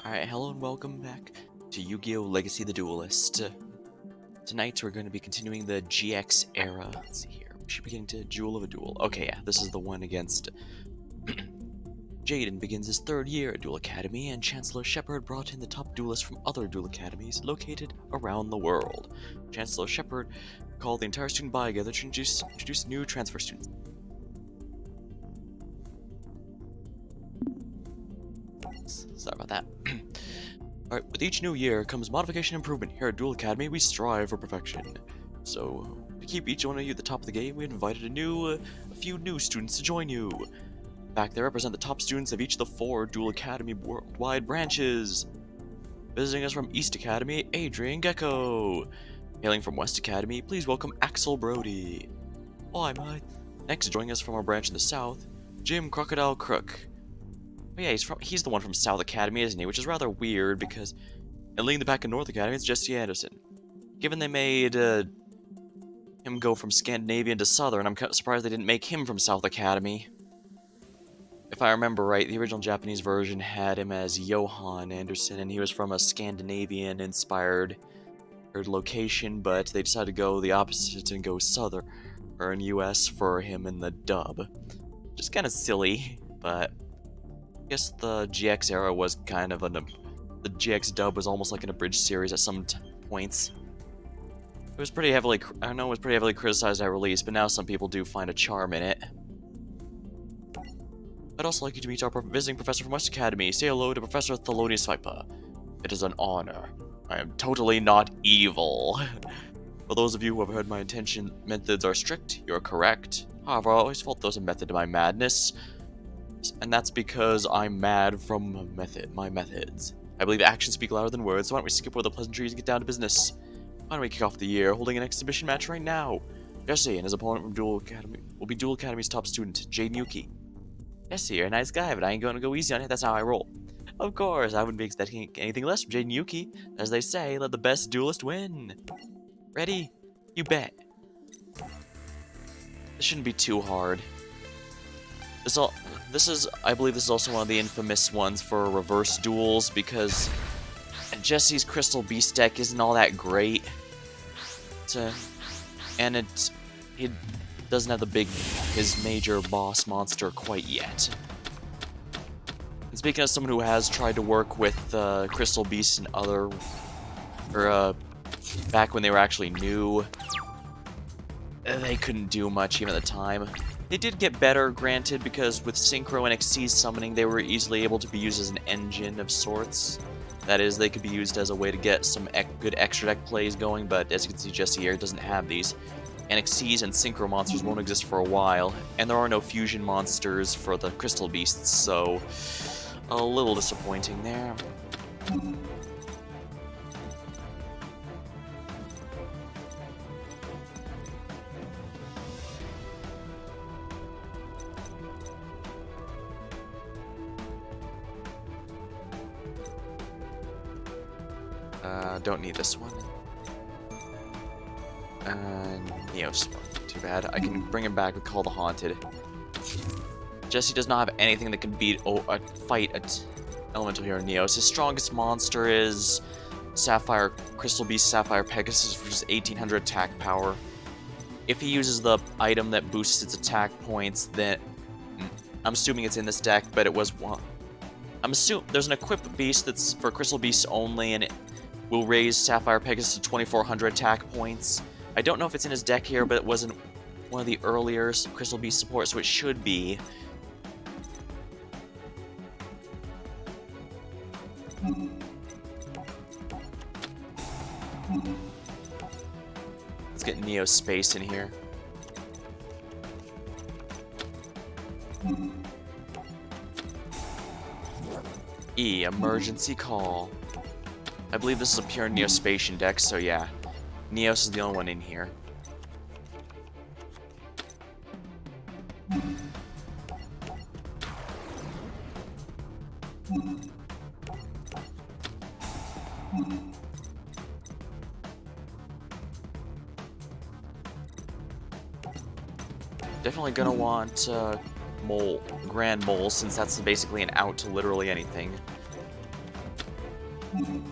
Alright, hello and welcome back to YGO Legacy the Duelist. Tonight we're going to be continuing the GX era. Let's see here. We should be getting to Jewel of a Duel. Okay, yeah, this is the one against Jaden begins his third year at Duel Academy, and Chancellor Shepard brought in the top duelists from other Duel Academies located around the world. Chancellor Shepard called the entire student body together to introduce new transfer students. Sorry about that. Alright, with each new year comes modification and improvement. Here at Duel Academy, we strive for perfection. So, to keep each one of you at the top of the game, we invited a few new students to join you. Back there represent the top students of each of the 4 Duel Academy worldwide branches. Visiting us from East Academy, Adrian Gecko. Hailing from West Academy, please welcome Axel Brody. Oh, mate. Next, joining us from our branch in the South, Jim Crocodile Crook. Oh yeah, he's the one from South Academy, isn't he? Which is rather weird because, and leading the pack in North Academy, it's Jesse Anderson. Given they made him go from Scandinavian to Southern, I'm kind of surprised they didn't make him from South Academy. If I remember right, the original Japanese version had him as Johan Anderson, and he was from a Scandinavian-inspired location, but they decided to go the opposite and go Southern, or in US for him in the dub. Just kind of silly, but I guess the GX era was kind of the GX dub was almost like an abridged series at some points. It was pretty heavily, I know it was pretty heavily criticized at release, but now some people do find a charm in it. I'd also like you to meet our visiting professor from West Academy. Say hello to Professor Thelonious Viper. It is an honor. I am totally not evil. For those of you who have heard my methods are strict, you're correct. However, I always felt there was a method to my madness. And that's because I'm mad from my methods. I believe actions speak louder than words, so why don't we skip over the pleasantries and get down to business? Why don't we kick off the year holding an exhibition match right now? Jesse and his opponent from Duel Academy will be Duel Academy's top student, Jaden Yuki. Jesse, you're a nice guy, but I ain't gonna go easy on it, that's how I roll. Of course, I wouldn't be expecting anything less from Jaden Yuki. As they say, let the best duelist win. Ready? You bet. This shouldn't be too hard. I believe this is also one of the infamous ones for reverse duels, because Jesse's Crystal Beast deck isn't all that great. And he doesn't have his major boss monster quite yet. And speaking as someone who has tried to work with Crystal Beast and back when they were actually new, they couldn't do much even at the time. They did get better, granted, because with Synchro and Xyz summoning, they were easily able to be used as an engine of sorts. That is, they could be used as a way to get some good extra deck plays going, but as you can see, Jesse here doesn't have these. And Xyz and Synchro monsters won't exist for a while, and there are no fusion monsters for the Crystal Beasts, so a little disappointing there. Don't need this one. Neos. Too bad. I can bring him back with Call the Haunted. Jesse does not have anything that can beat fight an elemental hero Neos. His strongest monster is Crystal Beast Sapphire Pegasus, which is 1800 attack power. If he uses the item that boosts its attack points, then I'm assuming it's in this deck, but it was one. I'm assuming there's an equipped beast that's for Crystal Beasts only, and it will raise Sapphire Pegasus to 2400 attack points. I don't know if it's in his deck here, but it wasn't one of the earlier Crystal Beast supports, so it should be. Let's get Neo Space in here. Emergency Call. I believe this is a pure Neospatian deck, so yeah. Neos is the only one in here. Definitely gonna want Grand Mole, since that's basically an out to literally anything. Alright,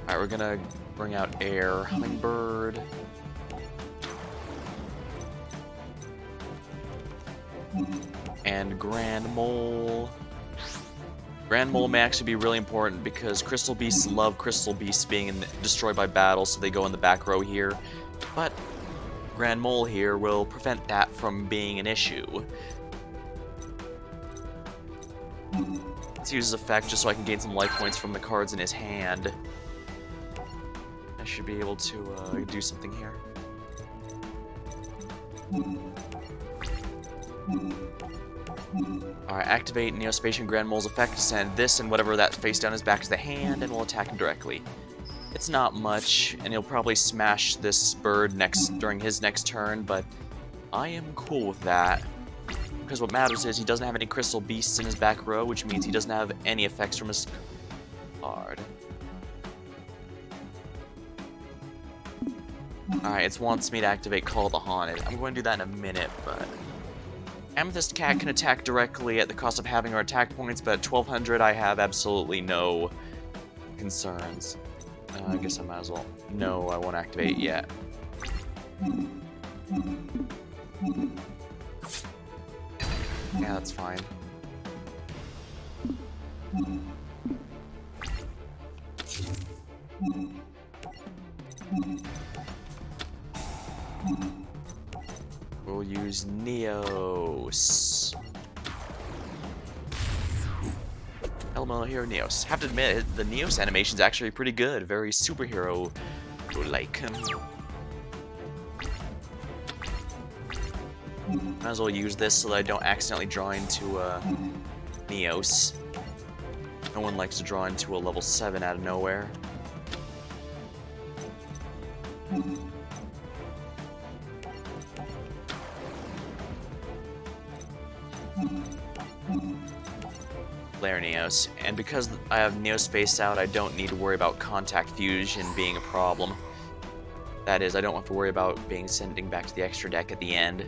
we're gonna bring out Air, Hummingbird. And Grand Mole. Grand Mole may actually be really important because Crystal Beasts love Crystal Beasts being destroyed by battle, so they go in the back row here. But Grand Mole here will prevent that from being an issue. Let's use his effect just so I can gain some life points from the cards in his hand. I should be able to do something here. Alright, activate Neospatian Grand Mole's effect to send this and whatever that face down is back to the hand, and we'll attack him directly. It's not much, and he'll probably smash this bird during his next turn, but I am cool with that. Because what matters is he doesn't have any Crystal Beasts in his back row, which means he doesn't have any effects from his card. Alright, it wants me to activate Call the Haunted. I'm going to do that in a minute, but... Amethyst Cat can attack directly at the cost of having her attack points, but at 1200 I have absolutely no concerns. I guess I might as well... No, I won't activate yet. Yeah, that's fine. We'll use Neos. Elemental Hero Neos. Have to admit, the Neos animation's actually pretty good. Very superhero-like. Might as well use this so that I don't accidentally draw into Neos. No one likes to draw into a level 7 out of nowhere. Flare Neos, and because I have Neos spaced out, I don't need to worry about Contact Fusion being a problem. That is, I don't have to worry about sending back to the extra deck at the end.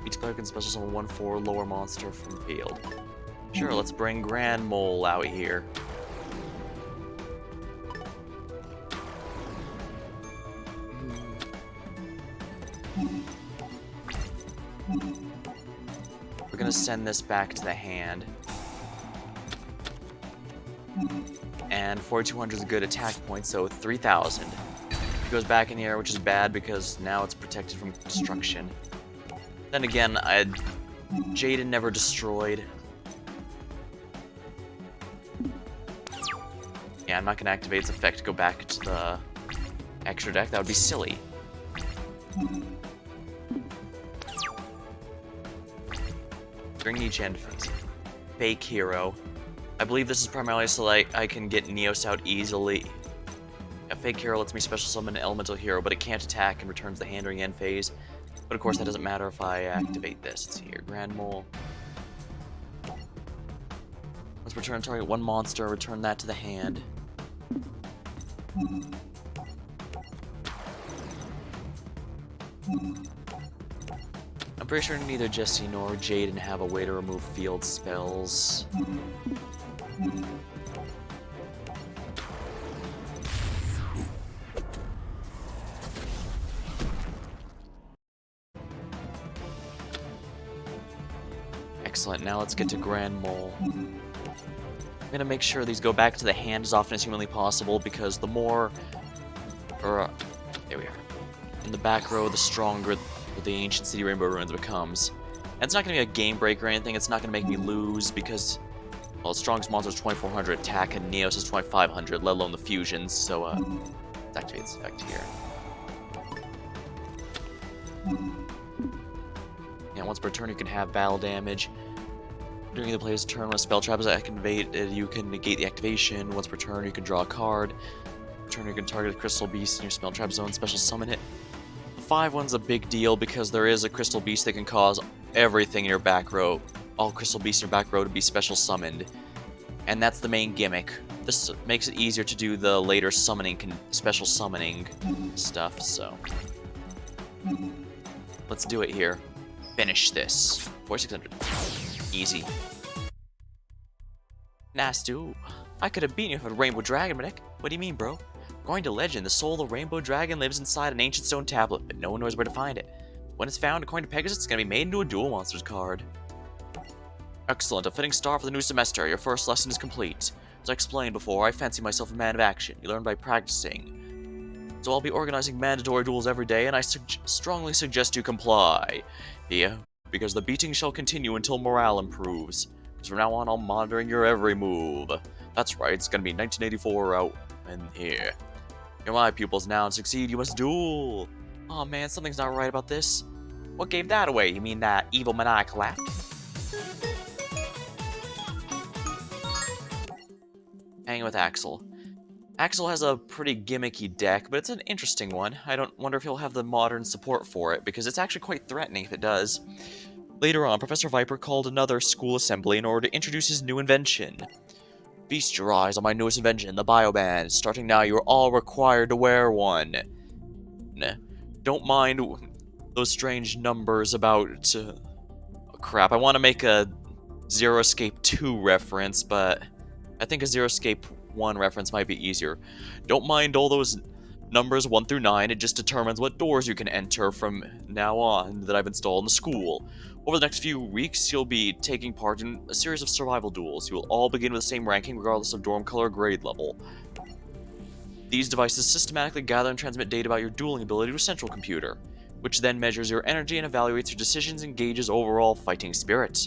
Each player can special summon 1/4 lower monster from field. Sure, let's bring Grand Mole out here. We're gonna send this back to the hand. And 4200 is a good attack point, so 3000. It goes back in the air, which is bad because now it's protected from destruction. Then again, Jaden never destroyed. Yeah, I'm not gonna activate its effect to go back to the extra deck. That would be silly. Bring each end phase. Fake Hero. I believe this is primarily so that I can get Neos out easily. A Fake Hero lets me special summon an Elemental Hero, but it can't attack and returns the hand during end phase. But of course that doesn't matter if I activate this. Let's see here. Grand Mole. Let's return target one monster, return that to the hand. I'm pretty sure neither Jesse nor Jaden have a way to remove field spells. Excellent, now let's get to Grand Mole. I'm gonna make sure these go back to the hand as often as humanly possible because the more... there we are. In the back row, the stronger the Ancient City Rainbow Ruins becomes. And it's not going to be a game break or anything, it's not going to make me lose because, well, strongest monster is 2400 attack and Neos is 2500, let alone the fusions, so let's activate this effect here. Yeah, once per turn you can have battle damage. During the player's turn, when a spell trap is activated, you can negate the activation. Once per turn you can draw a card. Per turn you can target a Crystal Beast in your spell trap zone, special summon it. The 5-1's a big deal because there is a Crystal Beast that can cause everything in your back row, all Crystal Beasts in your back row to be special summoned. And that's the main gimmick. this makes it easier to do the later summoning, special summoning stuff, so... Let's do it here. Finish this. 4600. Easy. Nice, dude. I could have beaten you with a rainbow dragon, but what do you mean, bro? According to legend, the soul of the rainbow dragon lives inside an ancient stone tablet, but no one knows where to find it. When it's found, according to Pegasus, it's going to be made into a Duel Monsters card. Excellent, a fitting start for the new semester. Your first lesson is complete. As I explained before, I fancy myself a man of action. You learn by practicing. So I'll be organizing mandatory duels every day, and I strongly suggest you comply. Yeah, because the beating shall continue until morale improves. Because from now on, I'll monitoring your every move. That's right, it's gonna be 1984 out and here. You're my pupils now, and succeed, you must duel. Oh man, something's not right about this. What gave that away? You mean that evil maniacal act? Hanging with Axel. Axel has a pretty gimmicky deck, but it's an interesting one. I don't wonder if he'll have the modern support for it, because it's actually quite threatening if it does. Later on, Professor Viper called another school assembly in order to introduce his new invention. Feast your eyes on my newest invention, the Bioband. Starting now, you are all required to wear one. Nah. Don't mind those strange numbers about... crap, I want to make a Zero Escape 2 reference, but I think a Zero Escape 1 reference might be easier. Don't mind all those numbers 1 through 9, it just determines what doors you can enter from now on that I've installed in the school. Over the next few weeks, you'll be taking part in a series of survival duels. You will all begin with the same ranking regardless of dorm color or grade level. These devices systematically gather and transmit data about your dueling ability to a central computer, which then measures your energy and evaluates your decisions and gauges overall fighting spirit.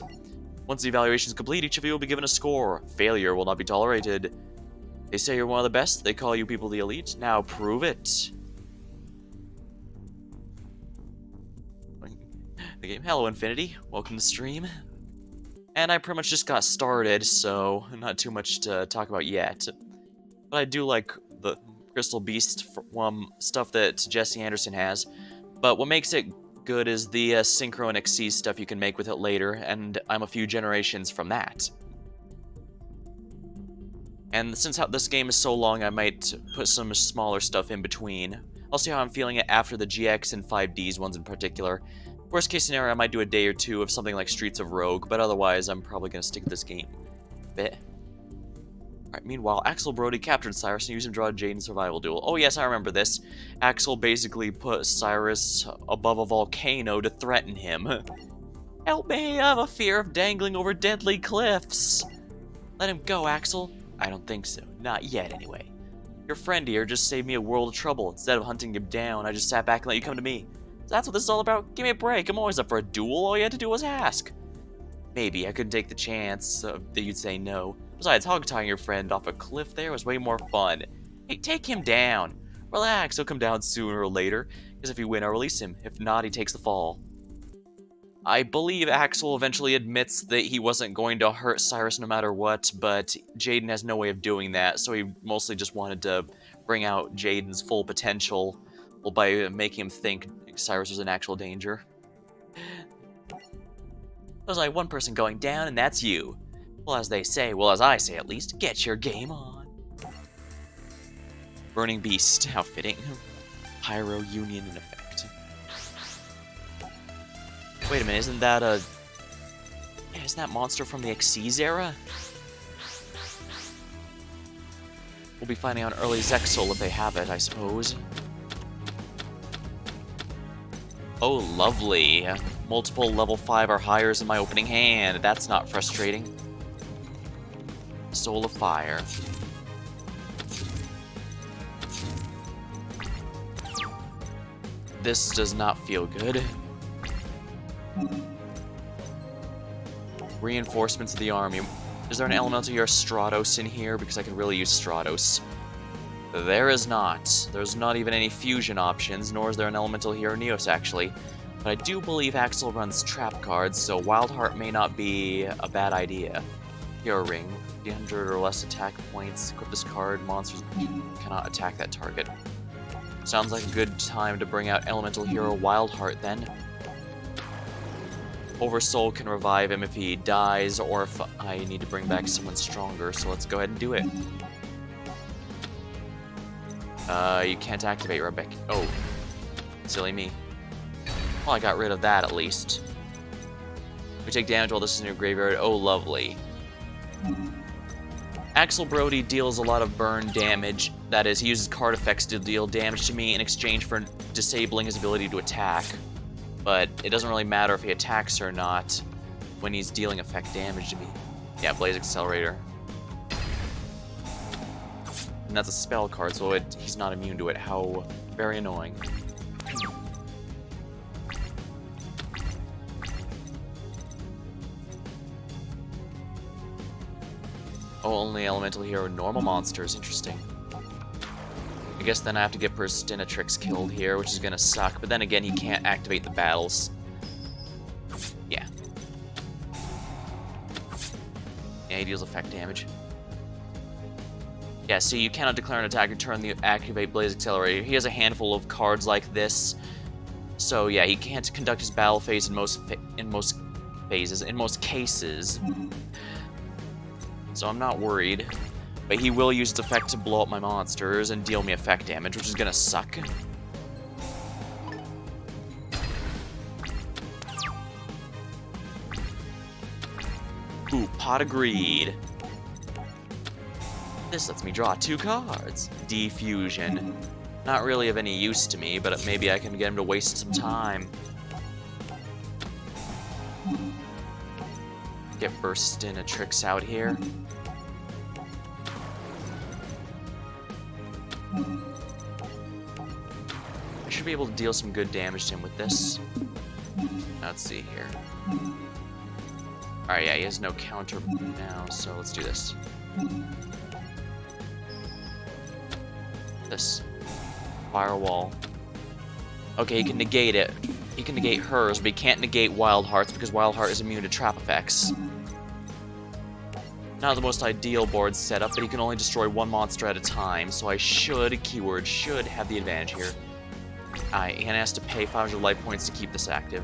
Once the evaluation is complete, each of you will be given a score. Failure will not be tolerated. They say you're one of the best, they call you people the elite. Now prove it. The game. Hello, Infinity. Welcome to stream. And I pretty much just got started, so not too much to talk about yet. But I do like the Crystal Beast stuff that Jesse Anderson has. But what makes it good is the Synchro and Xyz stuff you can make with it later, and I'm a few generations from that. And since this game is so long, I might put some smaller stuff in between. I'll see how I'm feeling it after the GX and 5Ds ones in particular. Worst case scenario, I might do a day or two of something like Streets of Rogue, but otherwise I'm probably going to stick with this game a bit. Alright, meanwhile, Axel Brody captured Cyrus and used him to draw Jaden's survival duel. Oh yes, I remember this. Axel basically put Cyrus above a volcano to threaten him. Help me, I have a fear of dangling over deadly cliffs. Let him go, Axel. I don't think so. Not yet, anyway. Your friend here just saved me a world of trouble. Instead of hunting him down, I just sat back and let you come to me. So that's what this is all about? Give me a break. I'm always up for a duel. All you had to do was ask. Maybe I couldn't take the chance that you'd say no. Besides, hog-tying your friend off a cliff there was way more fun. Hey, take him down. Relax, he'll come down sooner or later. Because if you win, I'll release him. If not, he takes the fall. I believe Axel eventually admits that he wasn't going to hurt Cyrus no matter what, but Jaden has no way of doing that, so he mostly just wanted to bring out Jaden's full potential by making him think Cyrus was in actual danger. There's only one person going down, and that's you. Well, as they say, well, as I say at least, get your game on. Burning Beast, how fitting. Pyro Union in effect. Wait a minute, isn't that a... Yeah, isn't that monster from the Xyz era? We'll be finding out early Zexal if they have it, I suppose. Oh, lovely. Multiple level 5 or highers in my opening hand. That's not frustrating. Soul of Fire. This does not feel good. Reinforcements of the army. Is there an elemental here, Stratos, in here? Because I could really use Stratos. There is not. There's not even any fusion options, nor is there an elemental here, or Neos, actually. But I do believe Axel runs trap cards, so Wildheart may not be a bad idea. Hero Ring. 300 or less attack points. Equip this card. Monsters cannot attack that target. Sounds like a good time to bring out Elemental Hero Wildheart, then. Oversoul can revive him if he dies, or if I need to bring back someone stronger, so let's go ahead and do it. You can't activate Rebecca. Oh, silly me. Well, I got rid of that at least. We take damage while this is in your graveyard. Oh, lovely. Axel Brody deals a lot of burn damage. That is, he uses card effects to deal damage to me in exchange for disabling his ability to attack. But it doesn't really matter if he attacks or not when he's dealing effect damage to me. Yeah, Blaze Accelerator. And that's a spell card, so he's not immune to it. How very annoying. Oh, only elemental hero, normal monsters. Interesting. I guess then I have to get Persistinatrix killed here, which is gonna suck. But then again, he can't activate the battles. Yeah. Yeah, he deals effect damage. Yeah, see, you cannot declare an attack and turn the activate Blaze Accelerator. He has a handful of cards like this. So yeah, he can't conduct his battle phase in most cases. So I'm not worried. But he will use its effect to blow up my monsters and deal me effect damage, which is gonna suck. Ooh, Pot of Greed. This lets me draw 2 cards. Defusion. Not really of any use to me, but maybe I can get him to waste some time. Get Burstinatrix out here. I should be able to deal some good damage to him with this. Let's see here. Alright, yeah, he has no counter now, so let's do this. This. Firewall. Okay, he can negate it. He can negate hers, but he can't negate Wild Hearts because Wild Heart is immune to trap effects. Not the most ideal board setup, but he can only destroy 1 monster at a time, so I should, keyword, should have the advantage here. And he has to pay 500 life points to keep this active.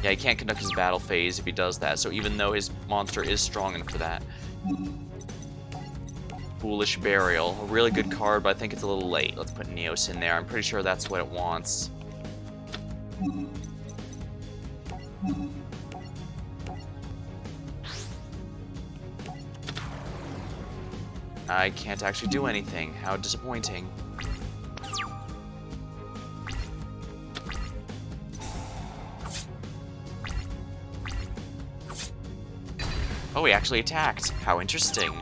Yeah, he can't conduct his battle phase if he does that, so even though his monster is strong enough for that. Foolish Burial. A really good card, but I think it's a little late. Let's put Neos in there. I'm pretty sure that's what it wants. I can't actually do anything. How disappointing. Oh, he actually attacked. How interesting.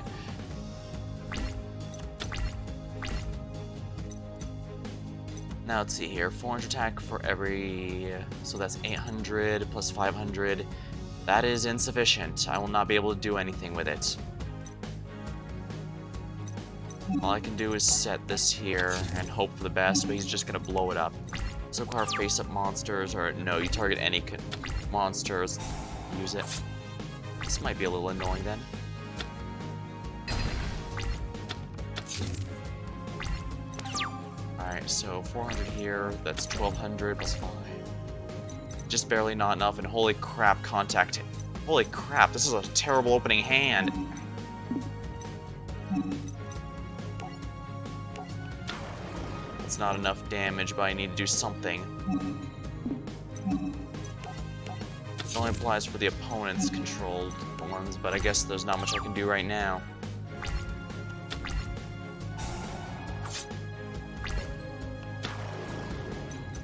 Now let's see here. 400 attack for every... So that's 800 plus 500. That is insufficient. I will not be able to do anything with it. All I can do is set this here and hope for the best, but he's just gonna blow it up. Does it require face-up monsters, or no, you target any monsters, use it. This might be a little annoying then. Alright, so 400 here, that's 1200 plus 5. Just barely not enough, and holy crap, contact. Holy crap, this is a terrible opening hand. It's not enough damage, but I need to do something. It only applies for the opponent's controlled ones, but I guess there's not much I can do right now.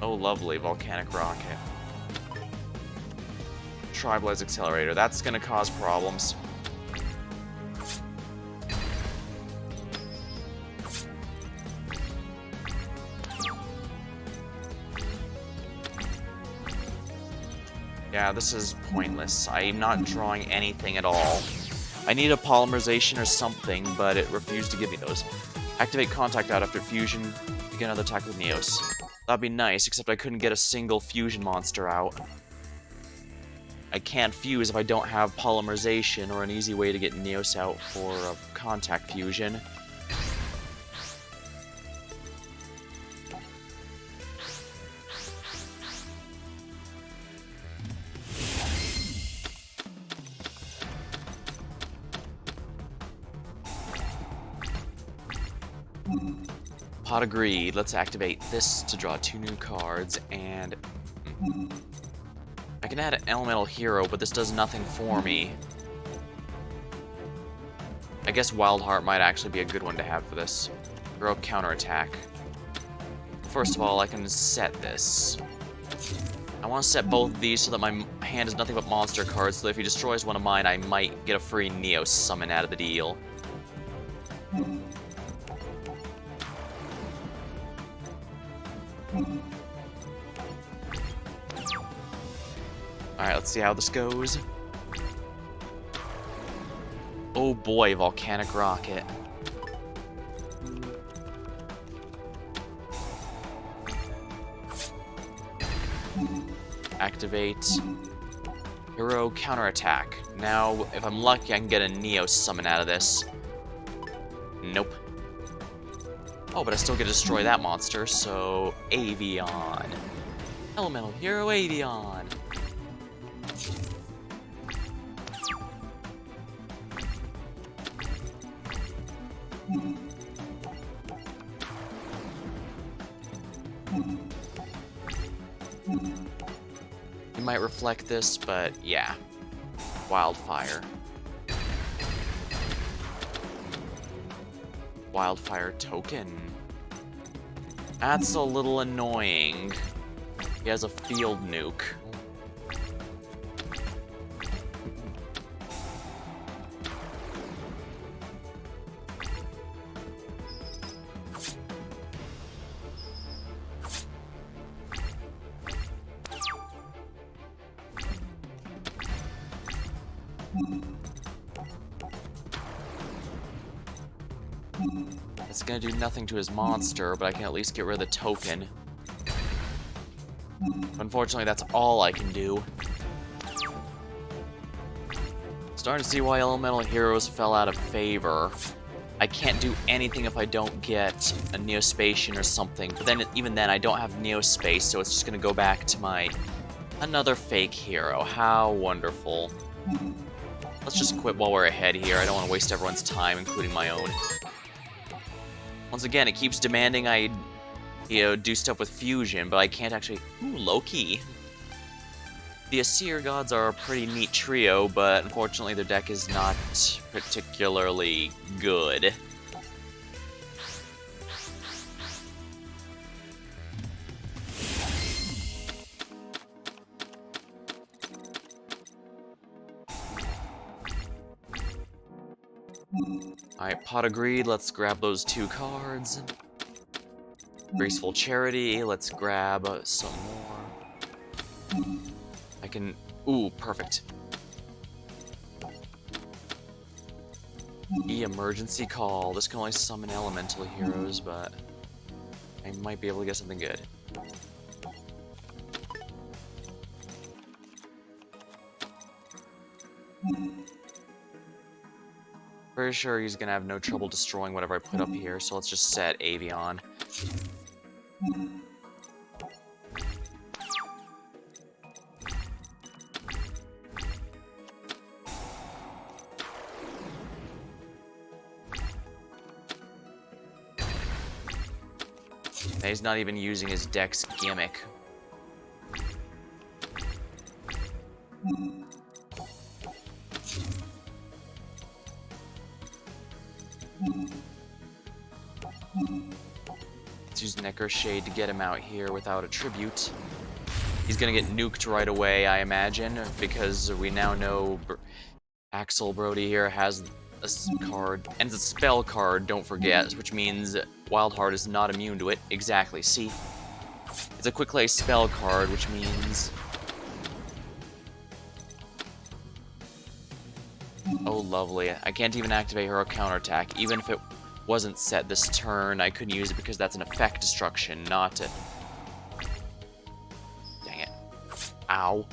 Oh, lovely, Volcanic Rocket. Tri-Blaze Accelerator, that's gonna cause problems. Yeah, this is pointless. I'm not drawing anything at all. I need a Polymerization or something, but it refused to give me those. Activate Contact out after fusion. Begin another attack with Neos. That'd be nice, except I couldn't get a single fusion monster out. I can't fuse if I don't have Polymerization or an easy way to get Neos out for a Contact fusion. Pot of Greed. Let's activate this to draw 2 new cards, and I can add an elemental hero, but this does nothing for me. I guess Wild Heart might actually be a good one to have for this. Hero counterattack. First of all, I can set this. I want to set both of these so that my hand is nothing but monster cards, so that if he destroys one of mine, I might get a free Neo summon out of the deal. Alright, let's see how this goes. Oh boy, Volcanic Rocket. Activate. Hero counterattack. Now, if I'm lucky, I can get a Neo summon out of this. Nope. Oh, but I still get to destroy that monster, so Avion. Elemental Hero Avion. You might reflect this, but yeah. Wildfire. Wildfire token. That's a little annoying. He has a field nuke. It's gonna do nothing to his monster, but I can at least get rid of the token. Unfortunately, that's all I can do. Starting to see why elemental heroes fell out of favor. I can't do anything if I don't get a Neospatian or something, but then even then I don't have Neospace, so it's just gonna go back to my another fake hero. How wonderful. Let's just quit while we're ahead here. I don't want to waste everyone's time, including my own. Once again, it keeps demanding I, do stuff with fusion, but I can't actually... Ooh, Loki. The Aesir gods are a pretty neat trio, but unfortunately their deck is not particularly good. Alright, Pot of Greed, let's grab those 2 cards. Graceful Charity, let's grab some more. I can... Ooh, perfect. Emergency Call. This can only summon elemental heroes, but I might be able to get something good. Pretty sure he's gonna have no trouble destroying whatever I put up here, so let's just set Avion. And he's not even using his deck's gimmick. Let's use Necker Shade to get him out here without a tribute. He's gonna get nuked right away, I imagine, because we now know Axel Brody here has a card, and it's a spell card, don't forget, which means Wildheart is not immune to it. Exactly, see? It's a quick play spell card, which means... Oh, lovely. I can't even activate her counterattack. Even if it wasn't set this turn, I couldn't use it because that's an effect destruction, not a... Dang it. Ow.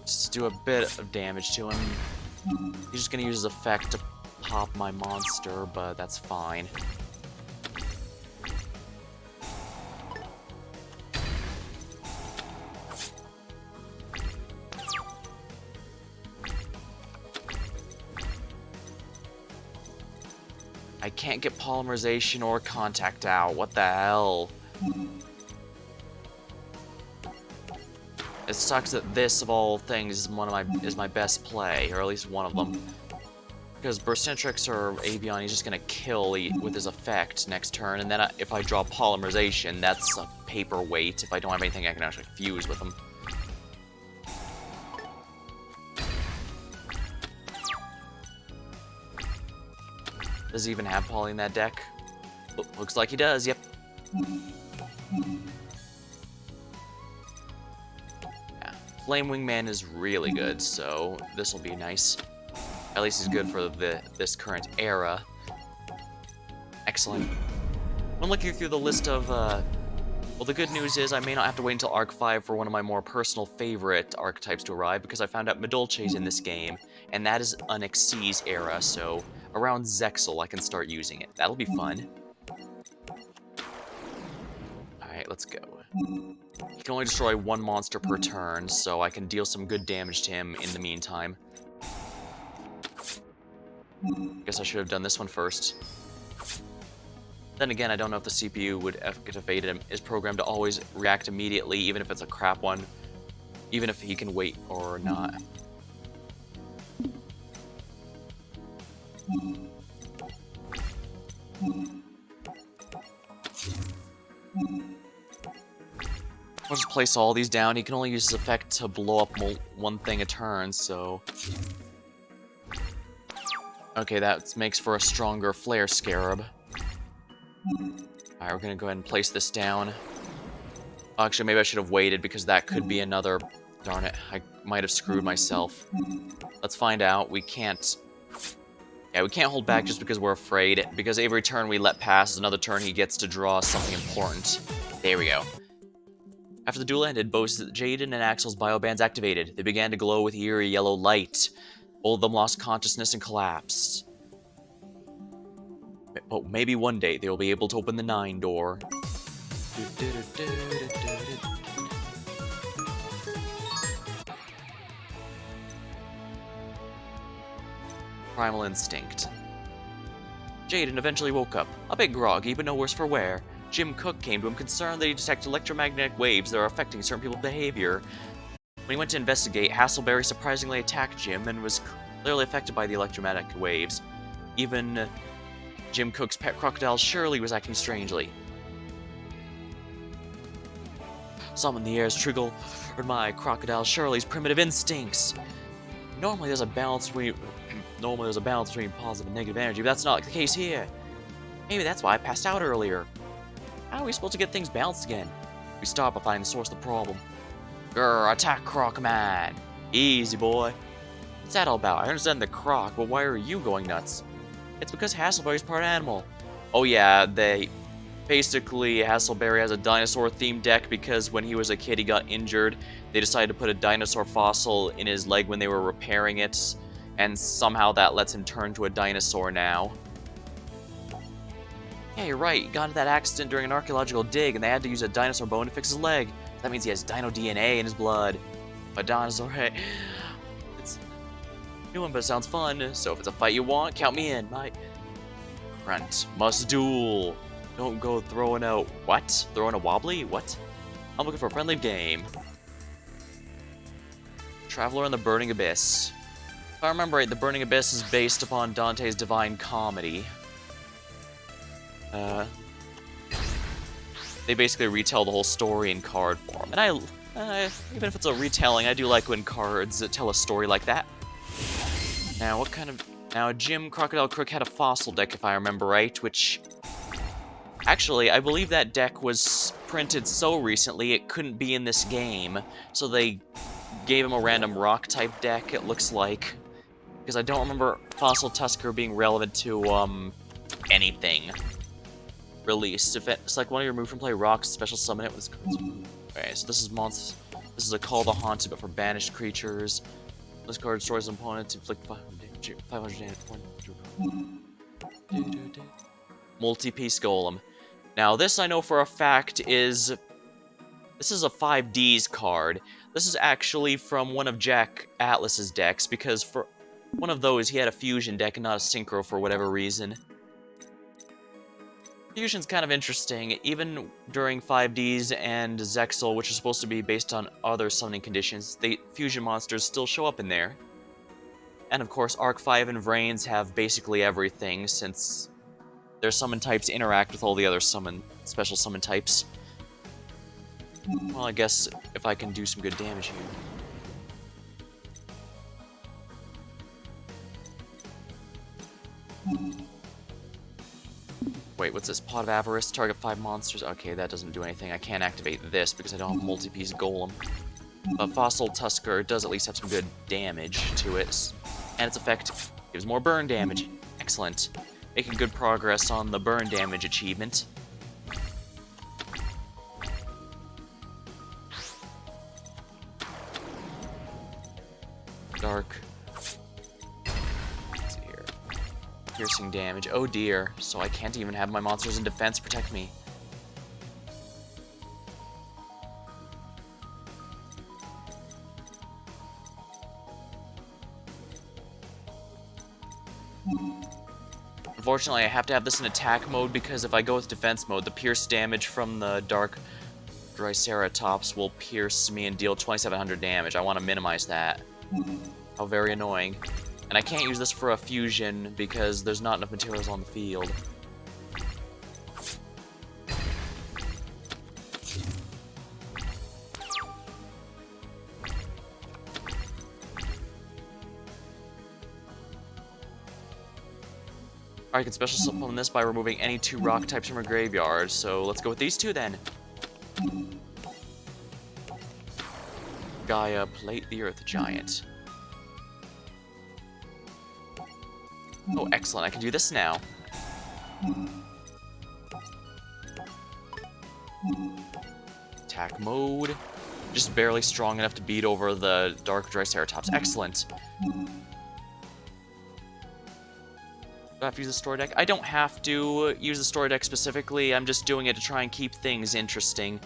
Just do a bit of damage to him. He's just gonna use his effect to pop my monster, but that's fine. I can't get Polymerization or Contact out. What the hell? It sucks that this, of all things, is my best play, or at least one of them. Because Burstentrix or Avion, he's just gonna kill with his effect next turn, and then if I draw Polymerization, that's a paperweight if I don't have anything I can actually fuse with him. Does he even have Poly in that deck? Looks like he does, yep. Yeah. Flame Wingman is really good, so this will be nice. At least he's good for this current era. Excellent. I'm looking through the list of, well, the good news is I may not have to wait until Arc 5 for one of my more personal favorite archetypes to arrive, because I found out Madolche's in this game, and that is an Xyz era, so around Zexal I can start using it. That'll be fun. Alright, let's go. He can only destroy one monster per turn, so I can deal some good damage to him in the meantime. Guess I should have done this one first. Then again, I don't know if the CPU would activate him. Is programmed to always react immediately, even if it's a crap one. Even if he can wait or not. I'll just place all these down. He can only use his effect to blow up one thing a turn, so... Okay, that makes for a stronger Flare Scarab. Alright, we're gonna go ahead and place this down. Actually, maybe I should have waited, because that could be another... Darn it, I might have screwed myself. Let's find out. We can't... Yeah, we can't hold back just because we're afraid, because every turn we let pass is another turn he gets to draw something important. There we go. After the duel ended, both Jaden and Axel's biobands activated. They began to glow with eerie yellow light. Both of them lost consciousness and collapsed. But maybe one day they will be able to open the 9 door. Primal Instinct. Jaden eventually woke up, a bit groggy, but no worse for wear. Jim Cook came to him concerned that he detected electromagnetic waves that are affecting certain people's behavior. When he went to investigate, Hasselberry surprisingly attacked Jim and was clearly affected by the electromagnetic waves. Even Jim Cook's pet crocodile Shirley was acting strangely. Summon the air's trigger or my crocodile Shirley's primitive instincts. Normally there's a balance between positive and negative energy, but that's not the case here. Maybe that's why I passed out earlier. How are we supposed to get things balanced again? We start by finding the source of the problem. Grr, attack Crocman! Easy, boy. What's that all about? I understand the croc, but why are you going nuts? It's because Hasselberry's part animal. Oh yeah, basically, Hasselberry has a dinosaur-themed deck because when he was a kid he got injured. They decided to put a dinosaur fossil in his leg when they were repairing it, and somehow that lets him turn to a dinosaur now. Yeah, you're right. He got into that accident during an archaeological dig, and they had to use a dinosaur bone to fix his leg. That means he has dino DNA in his blood. A dinosaur, hey. It's a new one, but it sounds fun. So if it's a fight you want, count me in, mate. Grunt. Must duel. Don't go throwing out... What? Throwing a wobbly? What? I'm looking for a friendly game. Traveler in the Burning Abyss. If I remember right, the Burning Abyss is based upon Dante's Divine Comedy. They basically retell the whole story in card form. And even if it's a retelling, I do like when cards tell a story like that. Now, Jim Crocodile Crook had a fossil deck, if I remember right, which... Actually, I believe that deck was printed so recently it couldn't be in this game, so they gave him a random rock-type deck, it looks like. Because I don't remember Fossil Tusker being relevant to, anything released. If it's like one of your move from play rocks, special summon it with cards. Okay, so this is a Call the Haunted, but for banished creatures. This card destroys an opponent to inflict 500 damage. Multi-piece Golem. Now, this I know for a fact is... This is a 5Ds card. This is actually from one of Jack Atlas's decks, because for one of those, he had a fusion deck and not a synchro for whatever reason. Fusion's kind of interesting. Even during 5Ds and Zexal, which is supposed to be based on other summoning conditions, the fusion monsters still show up in there. And of course, Arc 5 and Vrains have basically everything, since their summon types interact with all the other special summon types. Well, I guess if I can do some good damage here. Wait, what's this? Pot of Avarice, target 5 monsters. Okay, that doesn't do anything. I can't activate this because I don't have multi-piece Golem. But Fossil Tusker does at least have some good damage to it. And its effect gives more burn damage. Excellent. Making good progress on the burn damage achievement. Dark. Let's see here. Piercing damage. Oh dear. So I can't even have my monsters in defense protect me. Unfortunately, I have to have this in attack mode because if I go with defense mode, the pierce damage from the Dark Triceratops will pierce me and deal 2700 damage. I want to minimize that. How very annoying. And I can't use this for a fusion because there's not enough materials on the field. I can special summon this by removing any 2 rock types from her graveyard, so let's go with these 2 then. Gaia, Plate the Earth Giant. Oh, excellent, I can do this now. Attack mode. Just barely strong enough to beat over the Dark Triceratops. Excellent. Do I have to use the story deck? I don't have to use the story deck specifically, I'm just doing it to try and keep things interesting.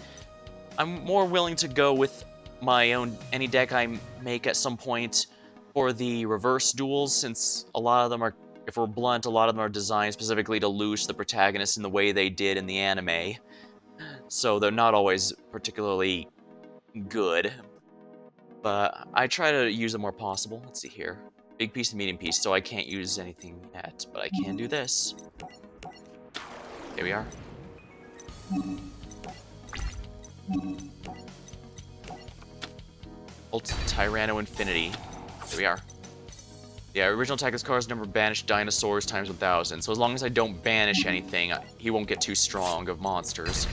I'm more willing to go with my own, any deck I make at some point for the reverse duels, since a lot of them are, if we're blunt, a lot of them are designed specifically to lose the protagonist in the way they did in the anime. So they're not always particularly good. But I try to use them where possible. Let's see here. Big piece and medium piece, so I can't use anything yet, but I can do this. Here we are. Tyranno Infinity. Here we are. Yeah, original attack this card's number banished dinosaurs times 1000, so as long as I don't banish anything, he won't get too strong of monsters.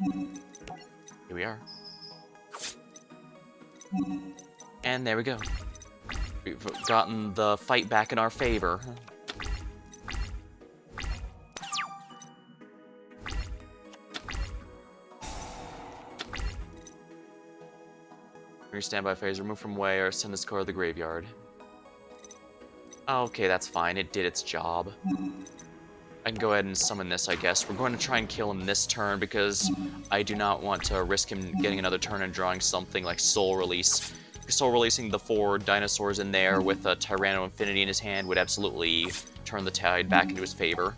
Here we are. And there we go. We've gotten the fight back in our favor. Your standby phase, remove from way or send this card to the graveyard. Okay, that's fine. It did its job. I can go ahead and summon this, I guess. We're going to try and kill him this turn because I do not want to risk him getting another turn and drawing something like Soul Release. Soul Releasing the 4 dinosaurs in there with a Tyranno Infinity in his hand would absolutely turn the tide back into his favor.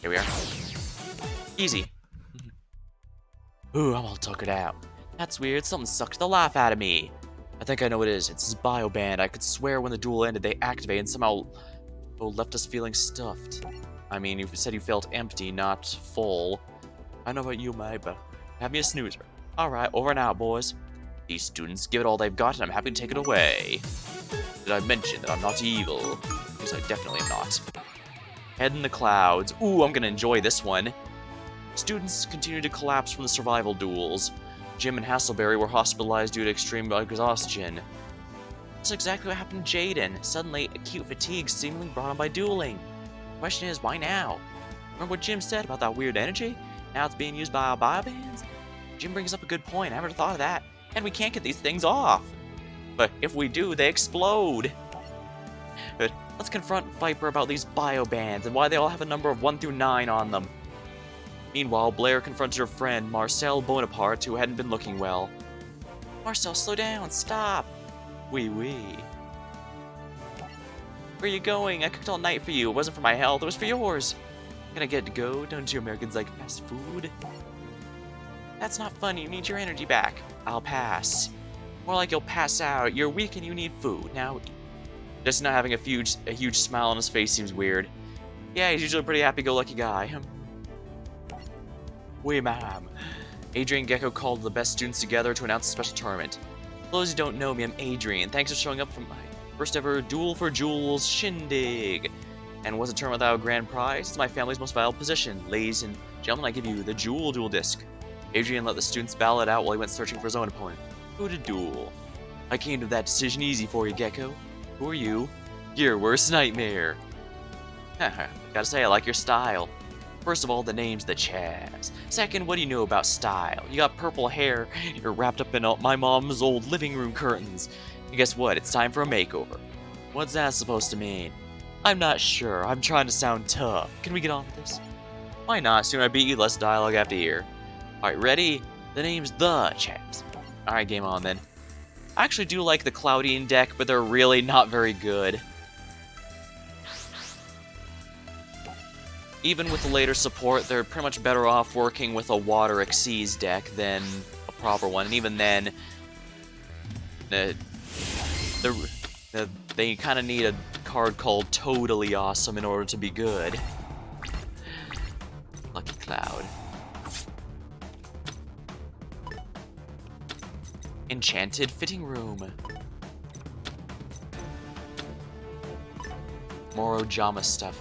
Here we are. Easy. Ooh, I'm all tuckered out. That's weird. Something sucked the life out of me. I think I know what it is. It's his bioband. I could swear when the duel ended, they activated and somehow left us feeling stuffed. I mean, you said you felt empty, not full. I know about you, May, but have me a snoozer. Alright, over and out, boys. These students give it all they've got, and I'm happy to take it away. Did I mention that I'm not evil? Because I definitely am not. Head in the clouds. Ooh, I'm gonna enjoy this one. Students continue to collapse from the survival duels. Jim and Hasselberry were hospitalized due to extreme exhaustion. That's exactly what happened to Jaden. Suddenly, acute fatigue seemingly brought on by dueling. The question is, why now? Remember what Jim said about that weird energy? Now it's being used by our biobands? Jim brings up a good point. I never thought of that. And we can't get these things off. But if we do, they explode. But let's confront Viper about these biobands and why they all have a number of 1 through 9 on them. Meanwhile, Blair confronts her friend, Marcel Bonaparte, who hadn't been looking well. Marcel, slow down. Stop. Oui. Where are you going? I cooked all night for you. It wasn't for my health, it was for yours. Can I get to go? Don't you Americans like fast food? That's not fun. You need your energy back. I'll pass. More like you'll pass out. You're weak and you need food. Now, just not having a huge smile on his face seems weird. Yeah, he's usually a pretty happy-go-lucky guy. Oui, ma'am. Adrian Gecko called the best students together to announce a special tournament. For those who don't know me, I'm Adrian. Thanks for showing up for my first ever Duel for Jewels shindig. And was a tournament without a grand prize? It's my family's most valuable position. Ladies and gentlemen, I give you the Duel Disc. Adrian let the students battle it out while he went searching for his own opponent. Who to duel? I came to that decision easy for you, Gecko. Who are you? Your worst nightmare. Haha, gotta say, I like your style. First of all, the name's the Chaz. Second, what do you know about style? You got purple hair, you're wrapped up in my mom's old living room curtains. And guess what? It's time for a makeover. What's that supposed to mean? I'm not sure. I'm trying to sound tough. Can we get on with this? Why not? Soon I beat you, less dialogue after here. Alright, ready? The name's the Chaz. Alright, game on then. I actually do like the Cloudian deck, but they're really not very good. Even with the later support, they're pretty much better off working with a Water Xyz deck than a proper one. And even then, they kind of need a card called Totally Awesome in order to be good. Lucky Cloud. Enchanted Fitting Room. More Ojama stuff.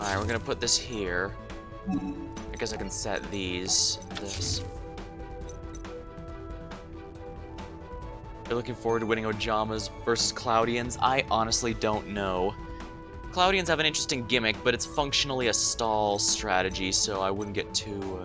Alright, we're gonna put this here. I guess I can set this. You're looking forward to winning Ojamas versus Cloudians? I honestly don't know. Cloudians have an interesting gimmick, but it's functionally a stall strategy, so I wouldn't get too...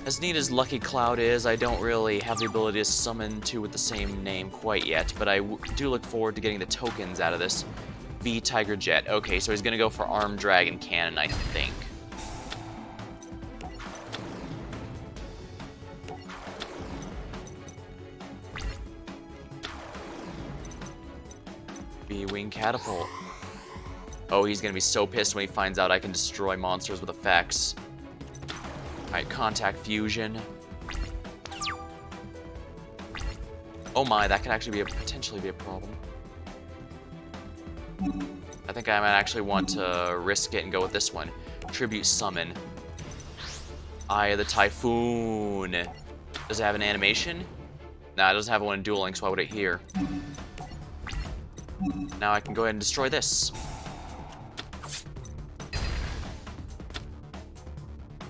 As neat as Lucky Cloud is, I don't really have the ability to summon two with the same name quite yet, but I do look forward to getting the tokens out of this. V Tiger Jet. Okay, so he's gonna go for Armed Dragon Cannon, I think. V-Wing Catapult. Oh, he's gonna be so pissed when he finds out I can destroy monsters with effects. Alright, Contact Fusion. Oh my, that could actually potentially be a problem. I think I might actually want to risk it and go with this one. Tribute Summon. Eye of the Typhoon. Does it have an animation? Nah, it doesn't have one in Duel Link, so why would it here? Now I can go ahead and destroy this.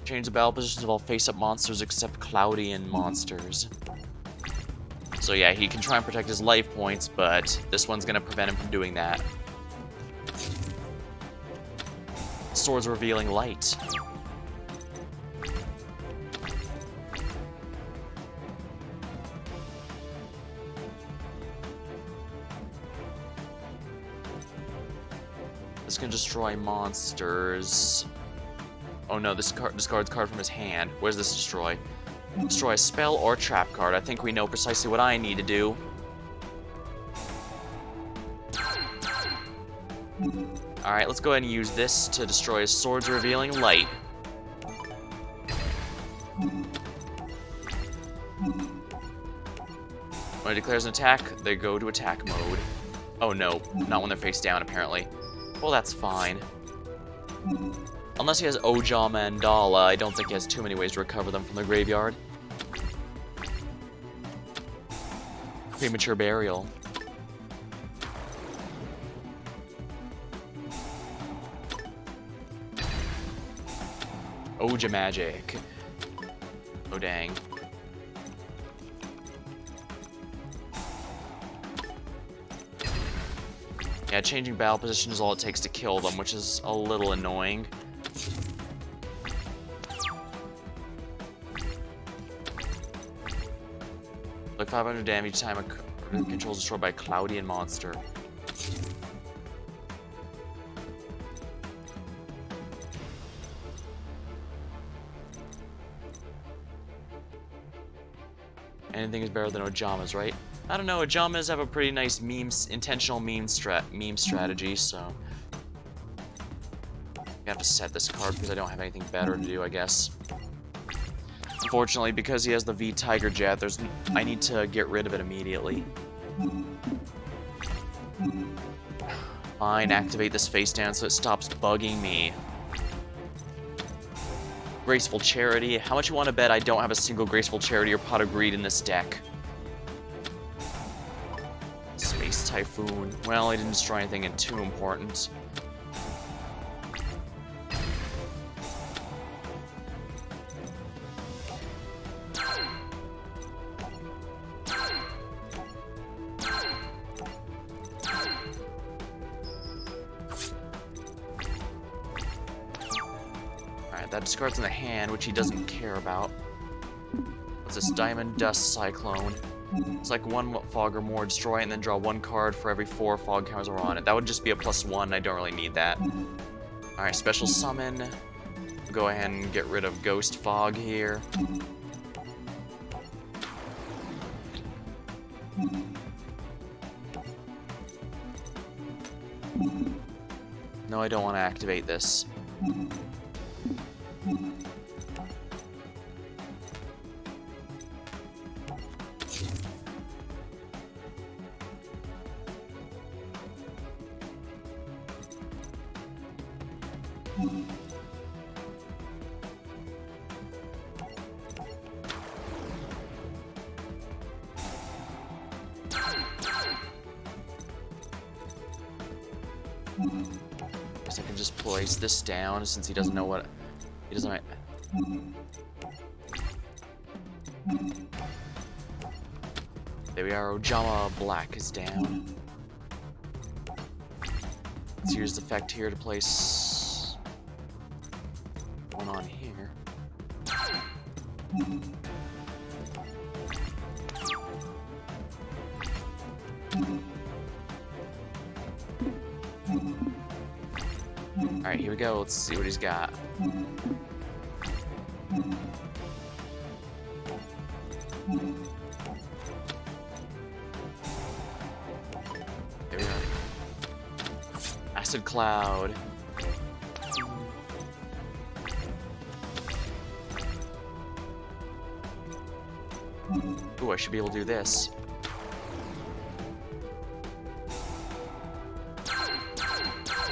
Change the battle positions of all face-up monsters except Cloudian monsters. So yeah, he can try and protect his life points, but this one's gonna prevent him from doing that. Swords Revealing Light. This can destroy monsters. Oh no, this discards card from his hand. What does this destroy? Destroy a spell or trap card. I think we know precisely what I need to do. Alright, let's go ahead and use this to destroy Swords Revealing Light. When it declares an attack, they go to attack mode. Oh no, not when they're face down apparently. Well, that's fine. Unless he has Ojama Mandala, I don't think he has too many ways to recover them from the graveyard. Premature Burial. Oja Magic. Oh dang. Yeah, changing battle position is all it takes to kill them, which is a little annoying. Like 500 damage each time a control is destroyed by a Cloudian monster. Anything is better than Ojama's, right? I don't know, Ojama's have a pretty nice intentional meme strategy, so... I have to set this card because I don't have anything better to do, I guess. Unfortunately, because he has the V Tiger Jet, I need to get rid of it immediately. Fine, activate this face down so it stops bugging me. Graceful Charity. How much you want to bet I don't have a single Graceful Charity or Pot of Greed in this deck? Space Typhoon. Well, I didn't destroy anything too important. That discards in the hand, which he doesn't care about. What's this? Diamond Dust Cyclone. It's like one fog or more, destroy it, and then draw one card for every 4 fog counters are on it. That would just be a +1, I don't really need that. Alright, special summon. Go ahead and get rid of Ghost Fog here. No, I don't want to activate this. Guess I can just place this down since he doesn't know what he doesn't. There we are. Ojama Black is down. Let's use the effect here to place one on here. Alright, here we go. Let's see what he's got. There we go. Acid Cloud. Ooh, I should be able to do this.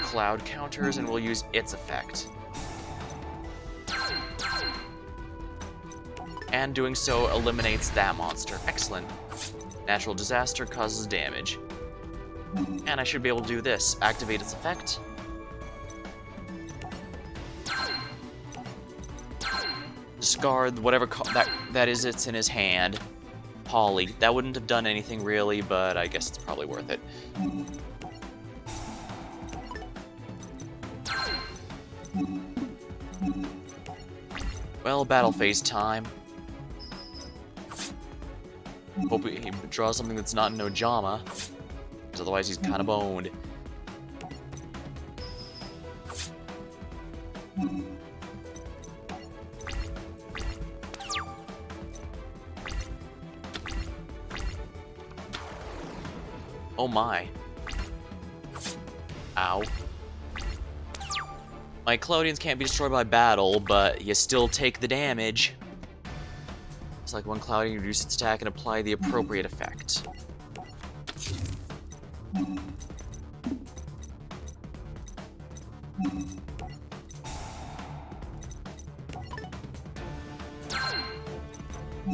Cloud counters, and we'll use its effect. And doing so eliminates that monster. Excellent. Natural disaster causes damage. And I should be able to do this. Activate its effect. Discard whatever that is it's in his hand. Poly. That wouldn't have done anything really, but I guess it's probably worth it. Well, battle phase time. Hope he draws something that's not an Ojama, because otherwise he's kind of boned. Oh my. Ow. My Cloudians can't be destroyed by battle, but you still take the damage. It's like one Cloudian, reduce its attack and apply the appropriate effect.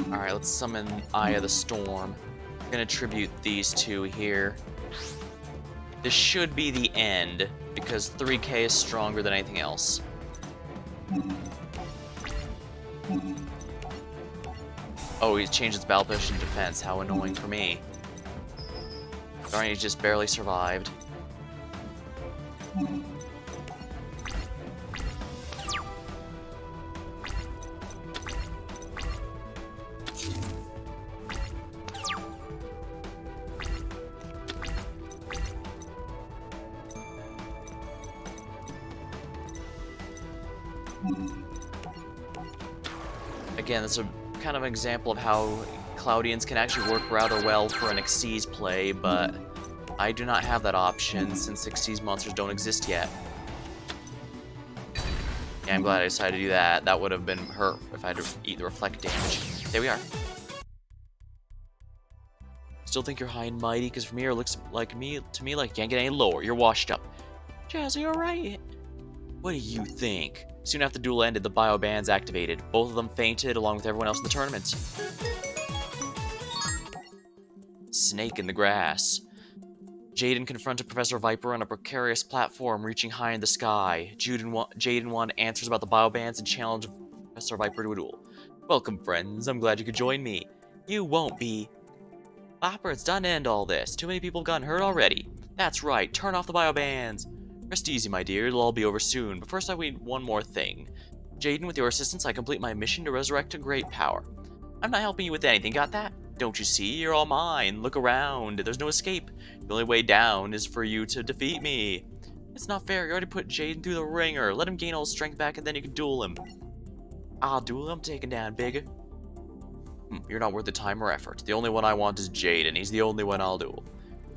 Alright, let's summon Eye of the Storm. I'm gonna tribute these two here. This should be the end, because 3k is stronger than anything else. Oh, he's changed its battle position to defense. How annoying for me. Darn, he just barely survived. Again, that's a kind of an example of how Cloudians can actually work rather well for an Xyz play, but I do not have that option since Xyz monsters don't exist yet. Yeah, I'm glad I decided to do that. That would have been hurt if I had to eat the reflect damage. There we are. Still think you're high and mighty, because from here it looks like to me like you can't get any lower. You're washed up. Jazzy, you're right. What do you think? Soon after the duel ended, the bio bands activated. Both of them fainted along with everyone else in the tournament. Snake in the grass. Jaden confronted Professor Viper on a precarious platform reaching high in the sky. Jaden wanted answers about the bio bands and challenged Professor Viper to a duel. Welcome, friends. I'm glad you could join me. You won't be. Viper, it's done to end all this. Too many people have gotten hurt already. That's right. Turn off the bio bands. Rest easy, my dear. It'll all be over soon. But first, I need one more thing. Jaden, with your assistance, I complete my mission to resurrect a great power. I'm not helping you with anything. Got that? Don't you see? You're all mine. Look around. There's no escape. The only way down is for you to defeat me. It's not fair. You already put Jaden through the ringer. Let him gain all his strength back, and then you can duel him. I'll duel him. Take him down, big. You're not worth the time or effort. The only one I want is Jaden. He's the only one I'll duel.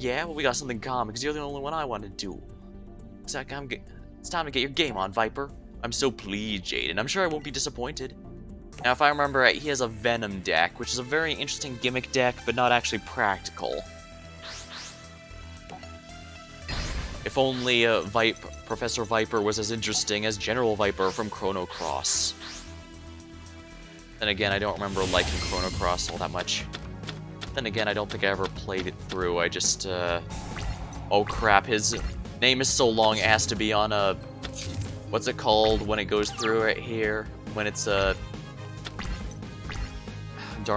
Yeah, well, we got something in common, because you're the only one I want to duel. It's time to get your game on, Viper. I'm so pleased, Jaden. I'm sure I won't be disappointed. Now, if I remember right, he has a Venom deck, which is a very interesting gimmick deck, but not actually practical. If only Professor Viper was as interesting as General Viper from Chrono Cross. Then again, I don't remember liking Chrono Cross all that much. Then again, I don't think I ever played it through. I just, oh crap, his name is so long it has to be on a... What's it called when it goes through right here? When it's, darn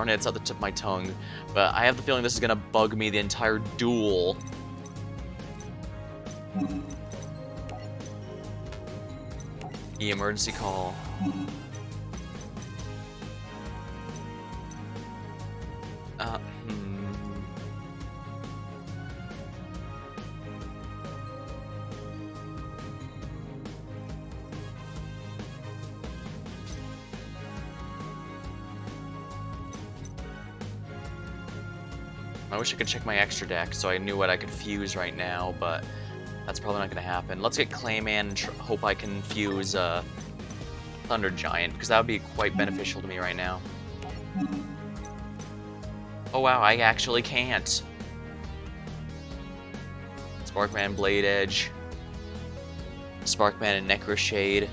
it, it's at the tip of my tongue. But I have the feeling this is gonna bug me the entire duel. The emergency call. I wish I could check my extra deck so I knew what I could fuse right now, but that's probably not going to happen. Let's get Clayman and hope I can fuse Thunder Giant, because that would be quite beneficial to me right now. Oh wow, I actually can't. Sparkman Blade Edge. Sparkman and Necroshade.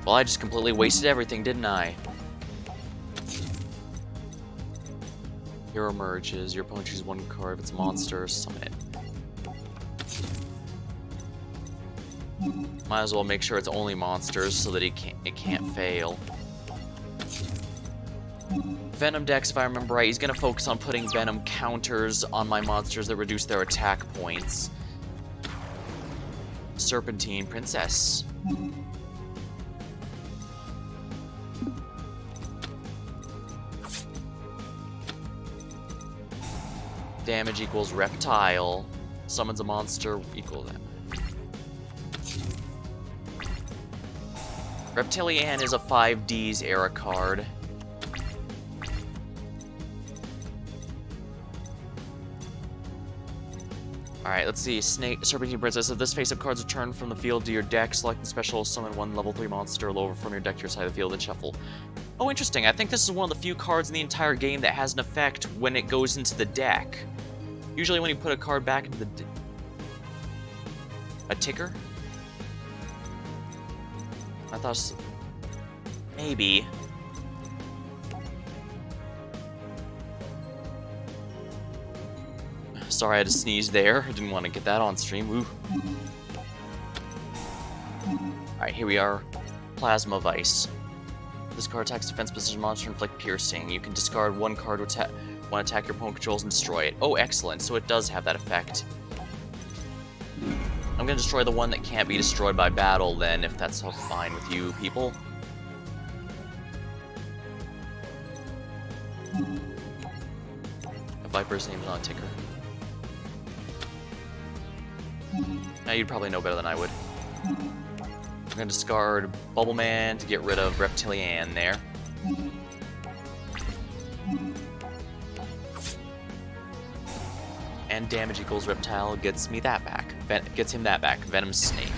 Well, I just completely wasted everything, didn't I? Hero emerges. Your opponent chooses one card. If it's a monster, summon it. Might as well make sure it's only monsters so that it can't fail. Venom decks, if I remember right, he's gonna focus on putting Venom counters on my monsters that reduce their attack points. Serpentine Princess. Damage equals Reptile. Summons a monster equal that. Reptilian is a 5Ds era card. Alright, let's see. Serpentine Princess. If this face-up card's returned from the field to your deck, select the special summon one level 3 monster lower from your deck to your side of the field and shuffle. Oh, interesting. I think this is one of the few cards in the entire game that has an effect when it goes into the deck. Usually when you put a card back into the a ticker? I thought maybe. Sorry, I had to sneeze there. I didn't want to get that on stream. Woo. Alright, here we are. Plasma Vice. This card attacks defense position monster and inflict piercing. You can discard one card to attack your opponent controls and destroy it. Oh, excellent. So it does have that effect. I'm gonna destroy the one that can't be destroyed by battle then, if that's so fine with you people. A Viper's name's on a ticker. Now you'd probably know better than I would. I'm gonna discard Bubble Man to get rid of Reptilian there. And damage equals Reptile gets me that back. Gets him that back. Venom Snake.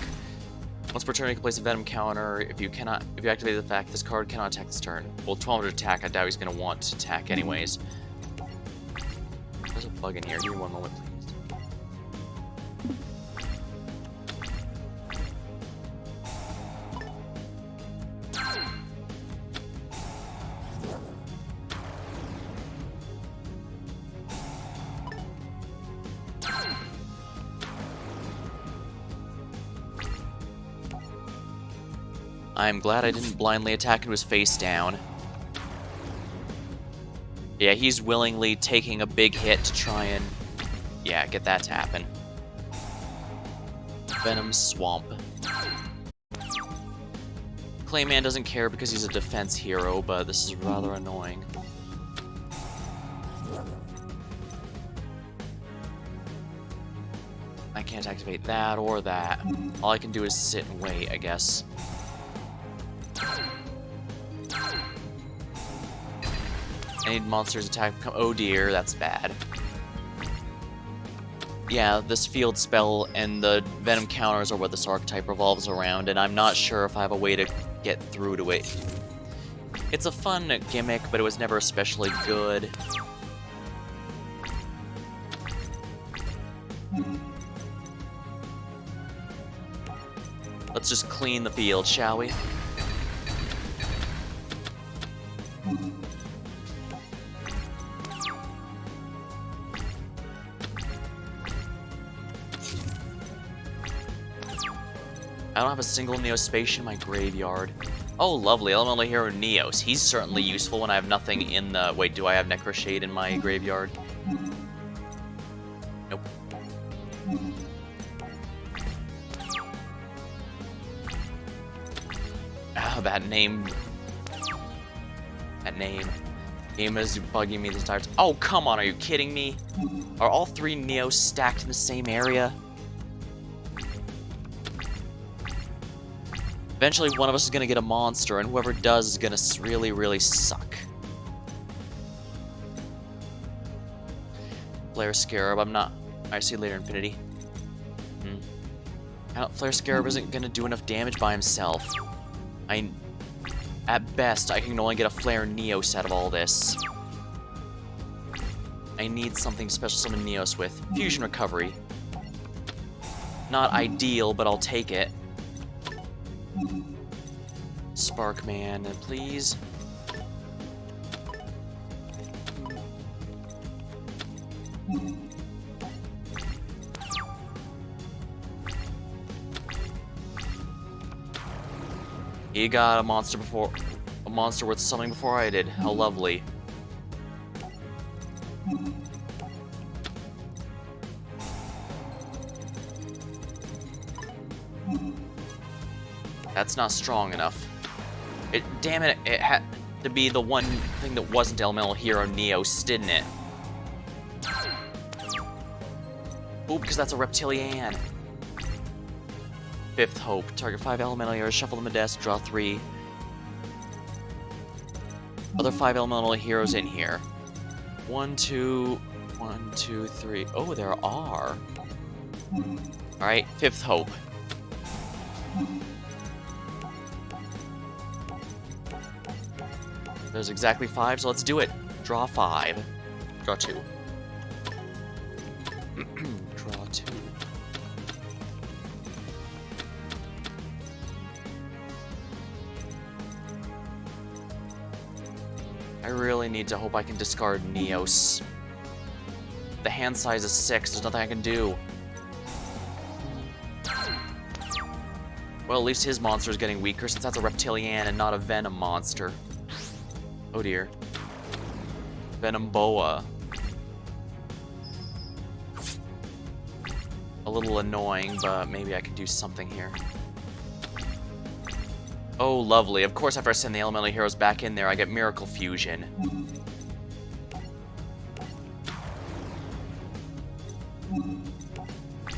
Once per turn, you can place a Venom counter. If you activate the fact this card cannot attack this turn. Well, 1200 attack. I doubt he's gonna want to attack anyways. There's a bug in here. Give me one moment, please. I'm glad I didn't blindly attack into his face down. Yeah, he's willingly taking a big hit to try and, yeah, get that to happen. Venom Swamp. Clayman doesn't care because he's a defense hero, but this is rather annoying. I can't activate that or that. All I can do is sit and wait, I guess. I need monsters attack. Oh dear, that's bad. Yeah, this field spell and the Venom counters are what this archetype revolves around, and I'm not sure if I have a way to get through to it. It's a fun gimmick, but it was never especially good. Let's just clean the field, shall we? I don't have a single Neospace in my graveyard. Oh, lovely. Elemental Hero Neos. He's certainly useful when I have nothing in the... Wait, do I have Necroshade in my graveyard? Nope. Ah, that name... That name. Game is bugging me this entire time. Oh, come on, are you kidding me? Are all three Neos stacked in the same area? Eventually, one of us is gonna get a monster, and whoever does is gonna really, really suck. Flare Scarab, I'm not... I see you later, Infinity. Flare Scarab isn't gonna do enough damage by himself. At best, I can only get a Flare Neos out of all this. I need something special summon Neos with. Fusion Recovery. Not ideal, but I'll take it. Sparkman, please. He got a monster worth summoning before I did. How lovely. That's not strong enough. Damn it, it had to be the one thing that wasn't Elemental Hero Neos, didn't it? Oh, because that's a Reptilian. Fifth Hope. Target 5 Elemental Heroes, shuffle them to desk, draw 3. Other 5 Elemental Heroes in here. 1, 2, 1, 2, 3. Oh, there are. Alright, Fifth Hope. There's exactly 5, so let's do it. Draw 5. Draw 2. Draw 2. I really need to hope I can discard Neos. The hand size is 6, there's nothing I can do. Well, at least his monster is getting weaker since that's a Reptilian and not a Venom monster. Oh dear. Venom Boa. 11 little annoying, but maybe I can do something here. Oh, lovely. Of course, after I send the elemental heroes back in there, I get Miracle Fusion.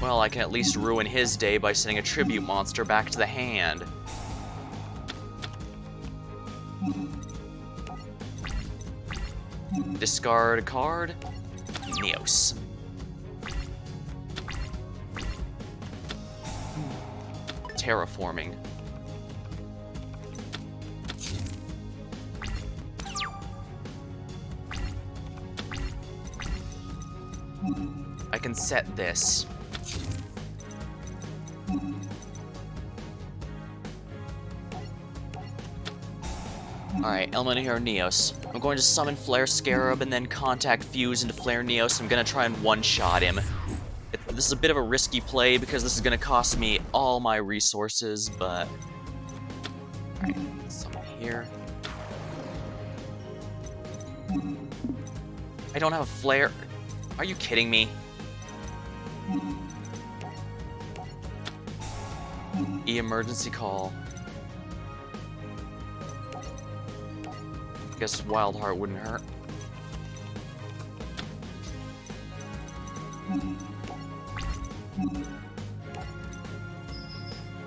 Well, I can at least ruin his day by sending a tribute monster back to the hand. Discard a card. Neos. Terraforming. I can set this. Alright, Elemental Hero Neos. I'm going to summon Flare Scarab and then contact Fuse into Flare Neos. I'm going to try and one-shot him. This is a bit of a risky play because this is going to cost me all my resources, but... Alright, summon here. I don't have a Flare... Are you kidding me? Emergency call. Guess Wild Heart wouldn't hurt.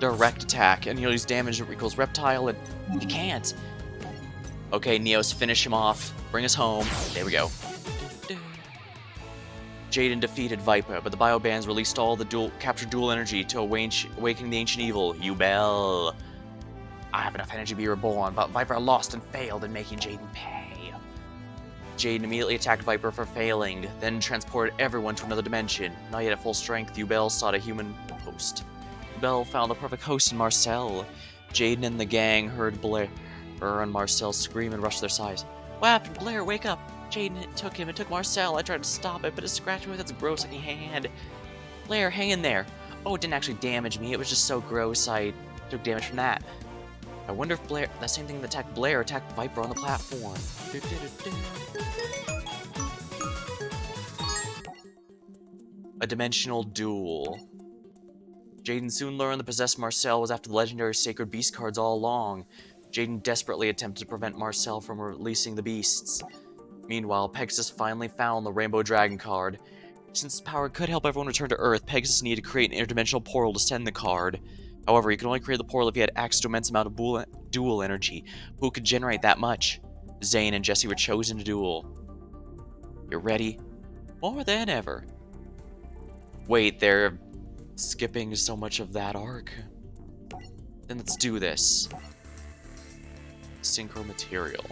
Direct attack, and he'll use damage that equals Reptile, and he can't. Okay, Neos, finish him off. Bring us home. There we go. Jaden defeated Viper, but the biobands released all the captured dual energy to awaken the ancient evil. Yubel. I have enough energy to be reborn, but Viper lost and failed in making Jaden pay. Jaden immediately attacked Viper for failing, then transported everyone to another dimension. Not yet at full strength, Yubel sought a human host. Yubel found the perfect host in Marcel. Jaden and the gang heard Blair and Marcel scream and rush their sides. What happened? Blair, wake up! Jaden took him. It took Marcel. I tried to stop it, but it scratched me with its gross looking hand. Blair, hang in there. Oh, it didn't actually damage me. It was just so gross I took damage from that. I wonder if Blair, that same thing that attacked Blair, attacked Viper on the platform. A dimensional duel. Jaden soon learned the possessed Marcel was after the legendary Sacred Beast cards all along. Jaden desperately attempted to prevent Marcel from releasing the beasts. Meanwhile, Pegasus finally found the Rainbow Dragon card. Since its power could help everyone return to Earth, Pegasus needed to create an interdimensional portal to send the card. However, he could only create the portal if he had access to an immense amount of dual energy. Who could generate that much? Zane and Jesse were chosen to duel. You're ready? More than ever. Wait, they're skipping so much of that arc? Then let's do this. Synchro material.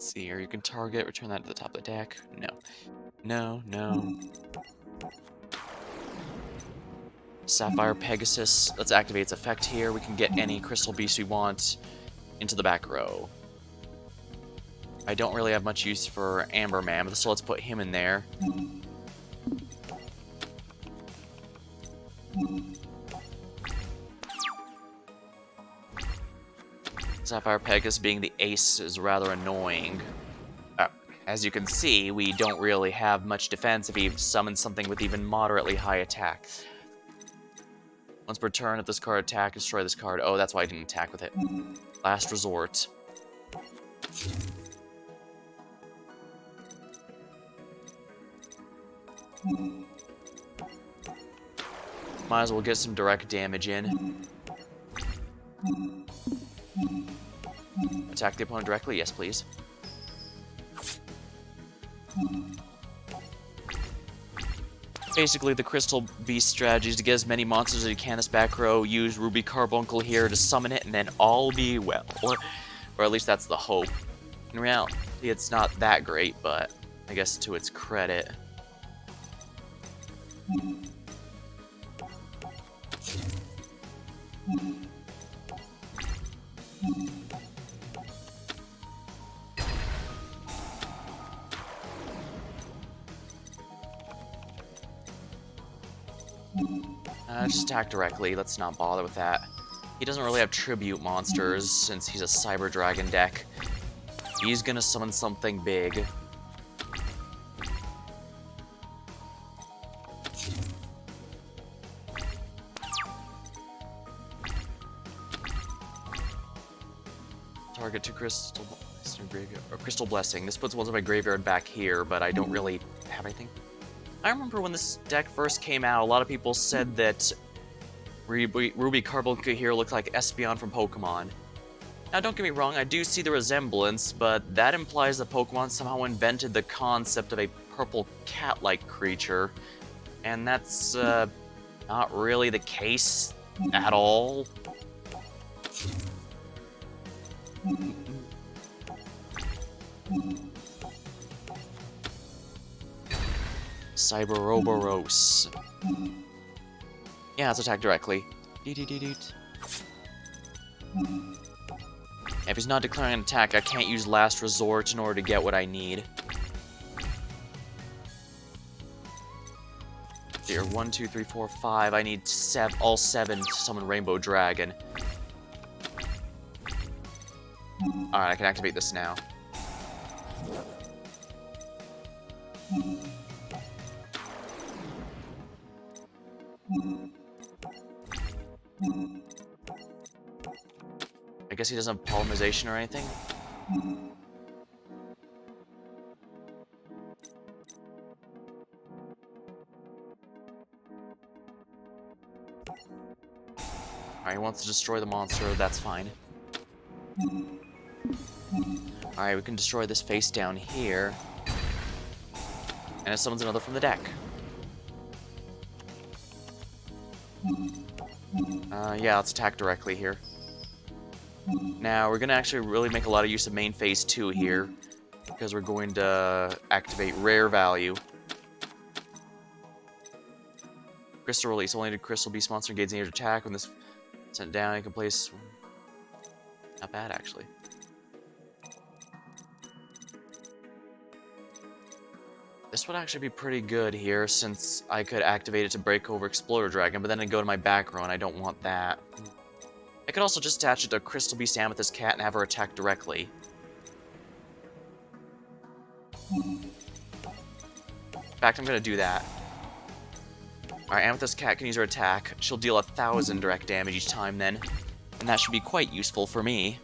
See here, you can target, return that to the top of the deck. No. No, no. Sapphire Pegasus. Let's activate its effect here. We can get any crystal beast we want into the back row. I don't really have much use for Amber Man, so let's put him in there. Sapphire Pegasus being the ace is rather annoying. As you can see, we don't really have much defense if he summons something with even moderately high attack. Once per turn, if this card attack, destroy this card. Oh, that's why I didn't attack with it. Last resort. Might as well get some direct damage in. Attack the opponent directly? Yes, please. Basically, the Crystal Beast strategy is to get as many monsters as you can this back row, use Ruby Carbuncle here to summon it, and then all be well. Or at least that's the hope. In reality, it's not that great, but I guess to its credit. Just attack directly. Let's not bother with that. He doesn't really have tribute monsters since he's a Cyber Dragon deck. He's gonna summon something big. Target to Crystal Blessing. This puts one of my graveyard back here, but I don't really have anything. I remember when this deck first came out, a lot of people said that Ruby Carbuncle here looked like Espeon from Pokemon. Now, don't get me wrong, I do see the resemblance, but that implies that Pokemon somehow invented the concept of a purple cat-like creature, and that's not really the case at all. Cyberoroboros. Yeah, let's attack directly. If he's not declaring an attack, I can't use Last Resort in order to get what I need. Here, 1, 2, 3, 4, 5. I need all 7 to summon Rainbow Dragon. Alright, I can activate this now. I guess he doesn't have Polymerization or anything? Alright, he wants to destroy the monster, that's fine. Alright, we can destroy this face down here. And it summons another from the deck. Yeah, let's attack directly here. Now, we're going to actually really make a lot of use of main phase 2 here, because we're going to activate Rare Value. Crystal Release. Only the Crystal Beast monster gains an attack. When this sent down, you can place... Not bad, actually. This would actually be pretty good here, since I could activate it to break over Exploder Dragon, but then I'd go to my back row, and I don't want that. I could also just attach it to Crystal Beast Amethyst Cat and have her attack directly. In fact, I'm gonna do that. Alright, Amethyst Cat can use her attack. She'll deal 1,000 direct damage each time then, and that should be quite useful for me.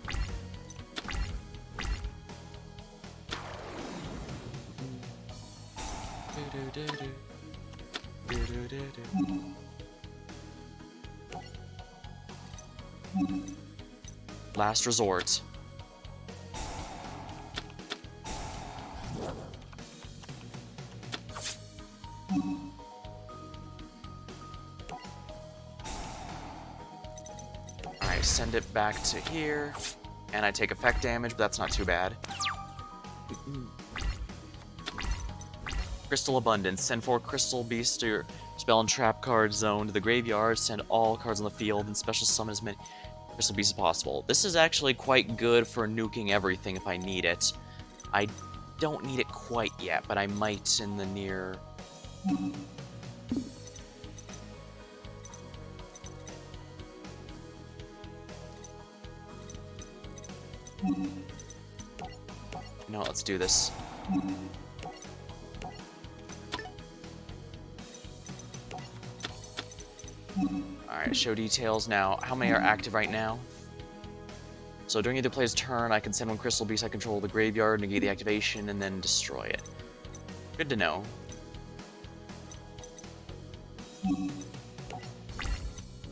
Last Resort. Alright, send it back to here. And I take effect damage, but that's not too bad. Crystal Abundance. Send 4 Crystal Beasts to your spell and trap card zone to the graveyard. Send all cards on the field and special summon as many Crystal Beasts as possible. This is actually quite good for nuking everything if I need it. I don't need it quite yet, but I might in the near... No, let's do this. Alright, show details now. How many are active right now? So during either player's turn, I can send 1 Crystal Beast I control to the graveyard, negate the activation, and then destroy it. Good to know.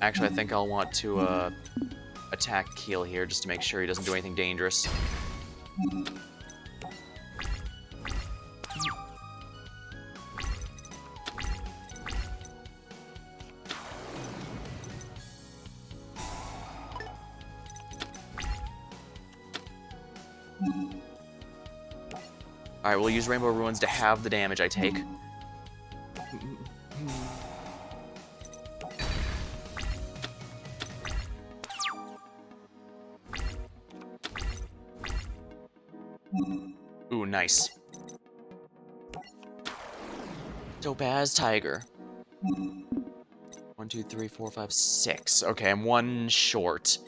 Actually, I think I'll want to attack Keel here just to make sure he doesn't do anything dangerous. Alright, we'll use Rainbow Ruins to halve the damage I take. Ooh, nice. Topaz Tiger. 1, 1, 2, 3, 4, 5, 6. Okay, I'm 1 short.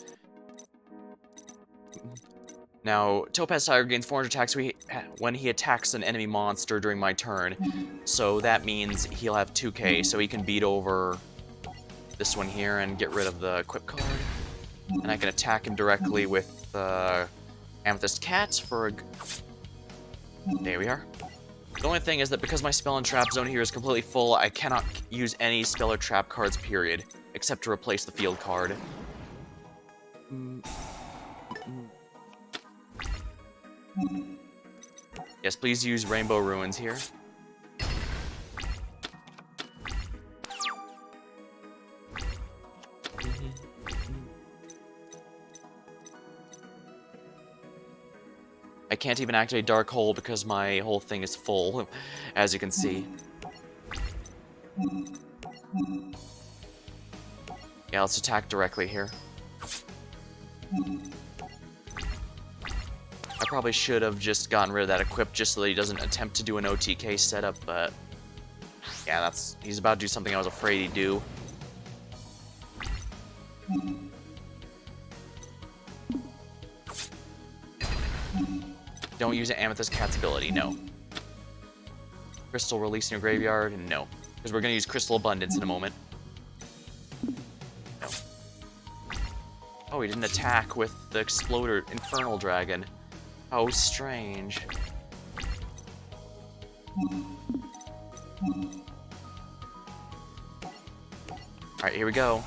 Now, Topaz Tiger gains 400 attacks when he attacks an enemy monster during my turn. So that means he'll have 2k, so he can beat over this one here and get rid of the equip card. And I can attack him directly with the Amethyst Cat for a... There we are. The only thing is that because my spell and trap zone here is completely full, I cannot use any spell or trap cards, period, except to replace the field card. Yes, please use Rainbow Ruins here. I can't even activate Dark Hole because my whole thing is full, as you can see. Yeah, let's attack directly here. I probably should have just gotten rid of that equip just so that he doesn't attempt to do an OTK setup, but... yeah, he's about to do something I was afraid he'd do. Don't use an Amethyst Cat's ability, no. Crystal release in your graveyard, no. Because we're going to use Crystal Abundance in a moment. No. Oh, he didn't attack with the Exploder Infernal Dragon. How strange. Alright, here we go.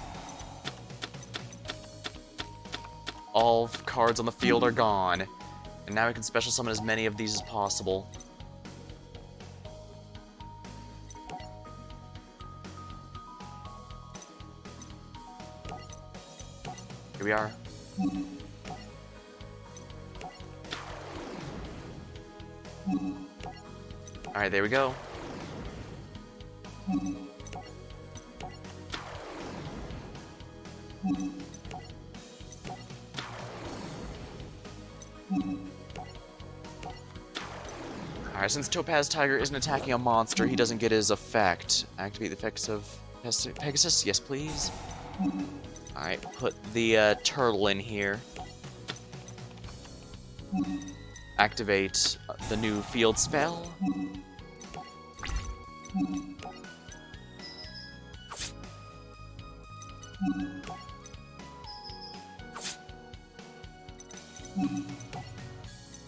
All cards on the field are gone. And now we can special summon as many of these as possible. Here we are. Alright, there we go. Alright, since Topaz Tiger isn't attacking a monster, he doesn't get his effect. Activate the effects of Pegasus? Yes, please. Alright, put the turtle in here. Activate the new field spell.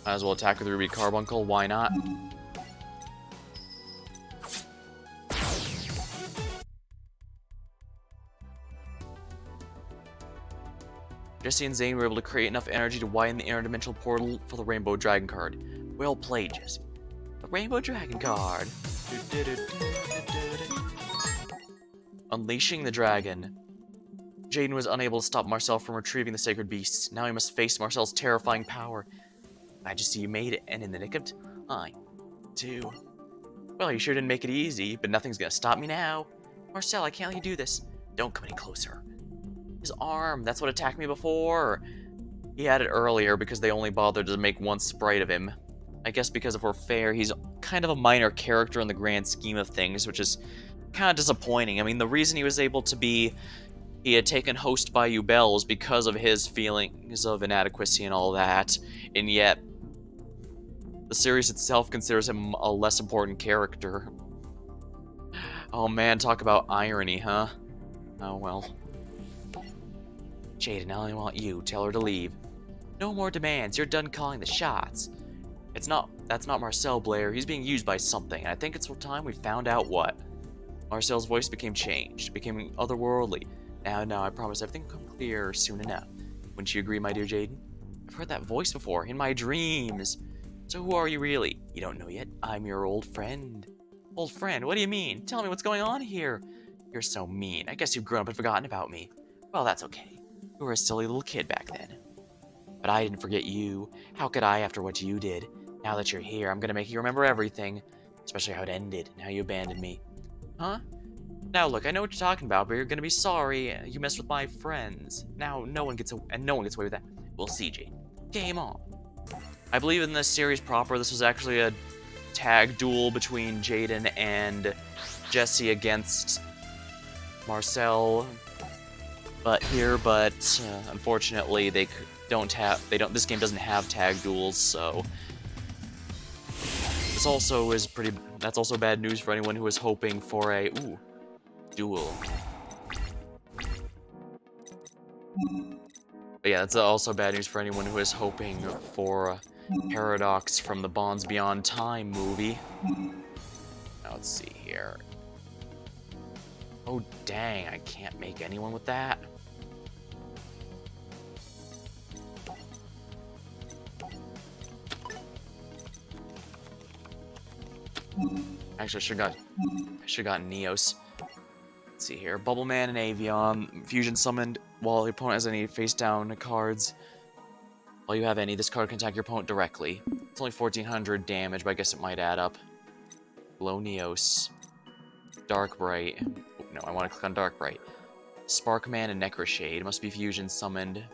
Might as well attack with Ruby Carbuncle, why not? Jesse and Zane were able to create enough energy to widen the interdimensional portal for the Rainbow Dragon card. Well played, Jesse. The Rainbow Dragon card. Unleashing the Dragon. Jaden was unable to stop Marcel from retrieving the Sacred Beasts. Now he must face Marcel's terrifying power. Majesty, you made it, and in the nick of time, too. Well, you sure didn't make it easy, but nothing's gonna stop me now. Marcel, I can't let you do this. Don't come any closer. His arm, that's what attacked me before. He had it earlier because they only bothered to make one sprite of him. I guess because if we're fair, he's kind of a minor character in the grand scheme of things, which is kind of disappointing. I mean, the reason he was able to be... he had taken host by Ubel was because of his feelings of inadequacy and all that, and yet the series itself considers him a less important character. Oh man, talk about irony, huh? Oh well. Jaden, I only want you. Tell her to leave. No more demands. You're done calling the shots. That's not Marcel, Blair. He's being used by something, and I think it's time we found out what. Marcel's voice became changed, became otherworldly. Now, I promise everything will come clear soon enough. Wouldn't you agree, my dear Jaden? I've heard that voice before, in my dreams. So who are you really? You don't know yet. I'm your old friend. Old friend? What do you mean? Tell me what's going on here. You're so mean. I guess you've grown up and forgotten about me. Well, that's okay. You were a silly little kid back then. But I didn't forget you. How could I after what you did? Now that you're here, I'm gonna make you remember everything. Especially how it ended and how you abandoned me. Huh? Now look, I know what you're talking about, but you're gonna be sorry. You messed with my friends. Now no one gets away with that. We'll see, Jade. Game on. I believe in this series proper, this was actually a tag duel between Jaden and Jesse against Marcel, but unfortunately this game doesn't have tag duels, so that's also bad news for anyone who is hoping for a duel. But yeah, that's also bad news for anyone who is hoping for Paradox from the Bonds Beyond Time movie. Now let's see here. Oh dang, I can't make anyone with that. Actually, I should have gotten Neos. Let's see here. Bubble Man and Avion. Fusion summoned while your opponent has any face down cards. While you have any, this card can attack your opponent directly. It's only 1400 damage, but I guess it might add up. Glow Neos. Dark Bright. Oh, no, I want to click on Dark Bright. Sparkman and Necroshade. Must be fusion summoned.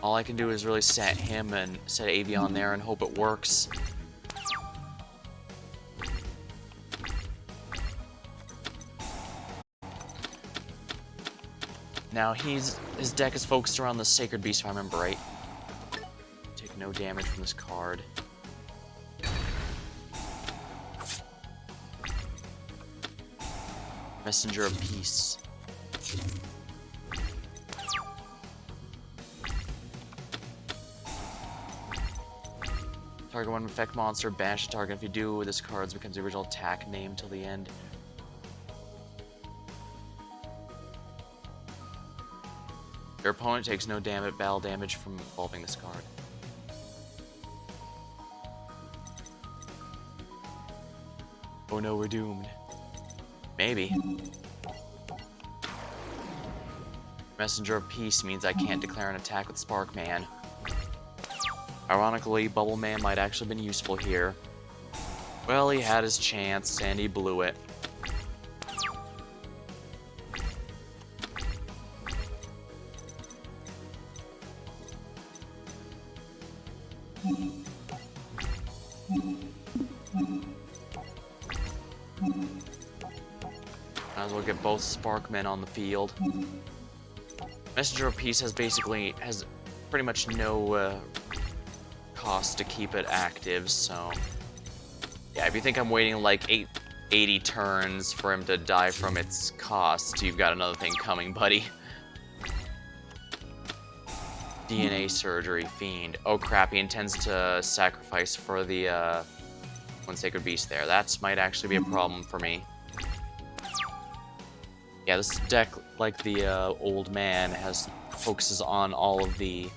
All I can do is really set him and set Avion there and hope it works. Now his deck is focused around the Sacred Beast, if I remember right. Take no damage from this card. Messenger of Peace. Target one effect monster, banish the target. If you do, this card becomes the original attack name till the end. Your opponent takes no battle damage from involving this card. Oh no, we're doomed. Maybe. Messenger of Peace means I can't declare an attack with Sparkman. Ironically, Bubble Man might actually have been useful here. Well, he had his chance, and he blew it. Might as well get both Sparkmen on the field. Messenger of Peace has pretty much no cost to keep it active, so yeah, if you think I'm waiting like 80 turns for him to die from its cost, you've got another thing coming, buddy. DNA Surgery Fiend. Oh crap, he intends to sacrifice for the one Sacred Beast there. That might actually be a problem for me. Yeah, this deck, like the old man, focuses on all of the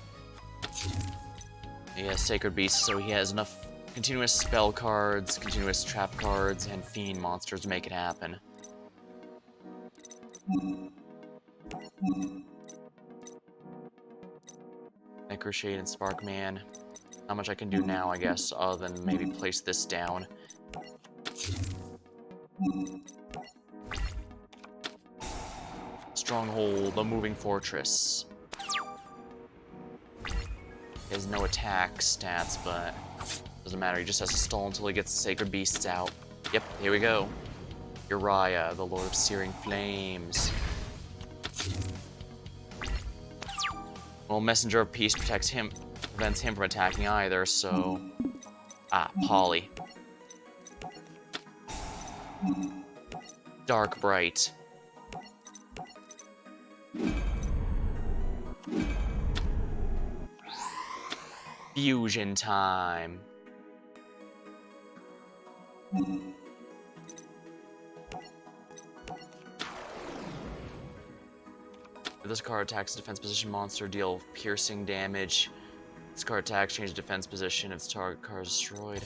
Sacred Beasts, so he has enough continuous spell cards, continuous trap cards, and fiend monsters to make it happen. Necroshade and Sparkman. Not much I can do now, I guess, other than maybe place this down. Stronghold, the Moving Fortress. He has no attack stats, but doesn't matter. He just has to stall until he gets the Sacred Beasts out. Yep, here we go. Uriah, the Lord of Searing Flames. Well, Messenger of Peace prevents him from attacking either, so... Poly. Dark Bright. Fusion time. If this card attacks a defense position monster, deal piercing damage. This card attacks, change the defense position if its target card is destroyed.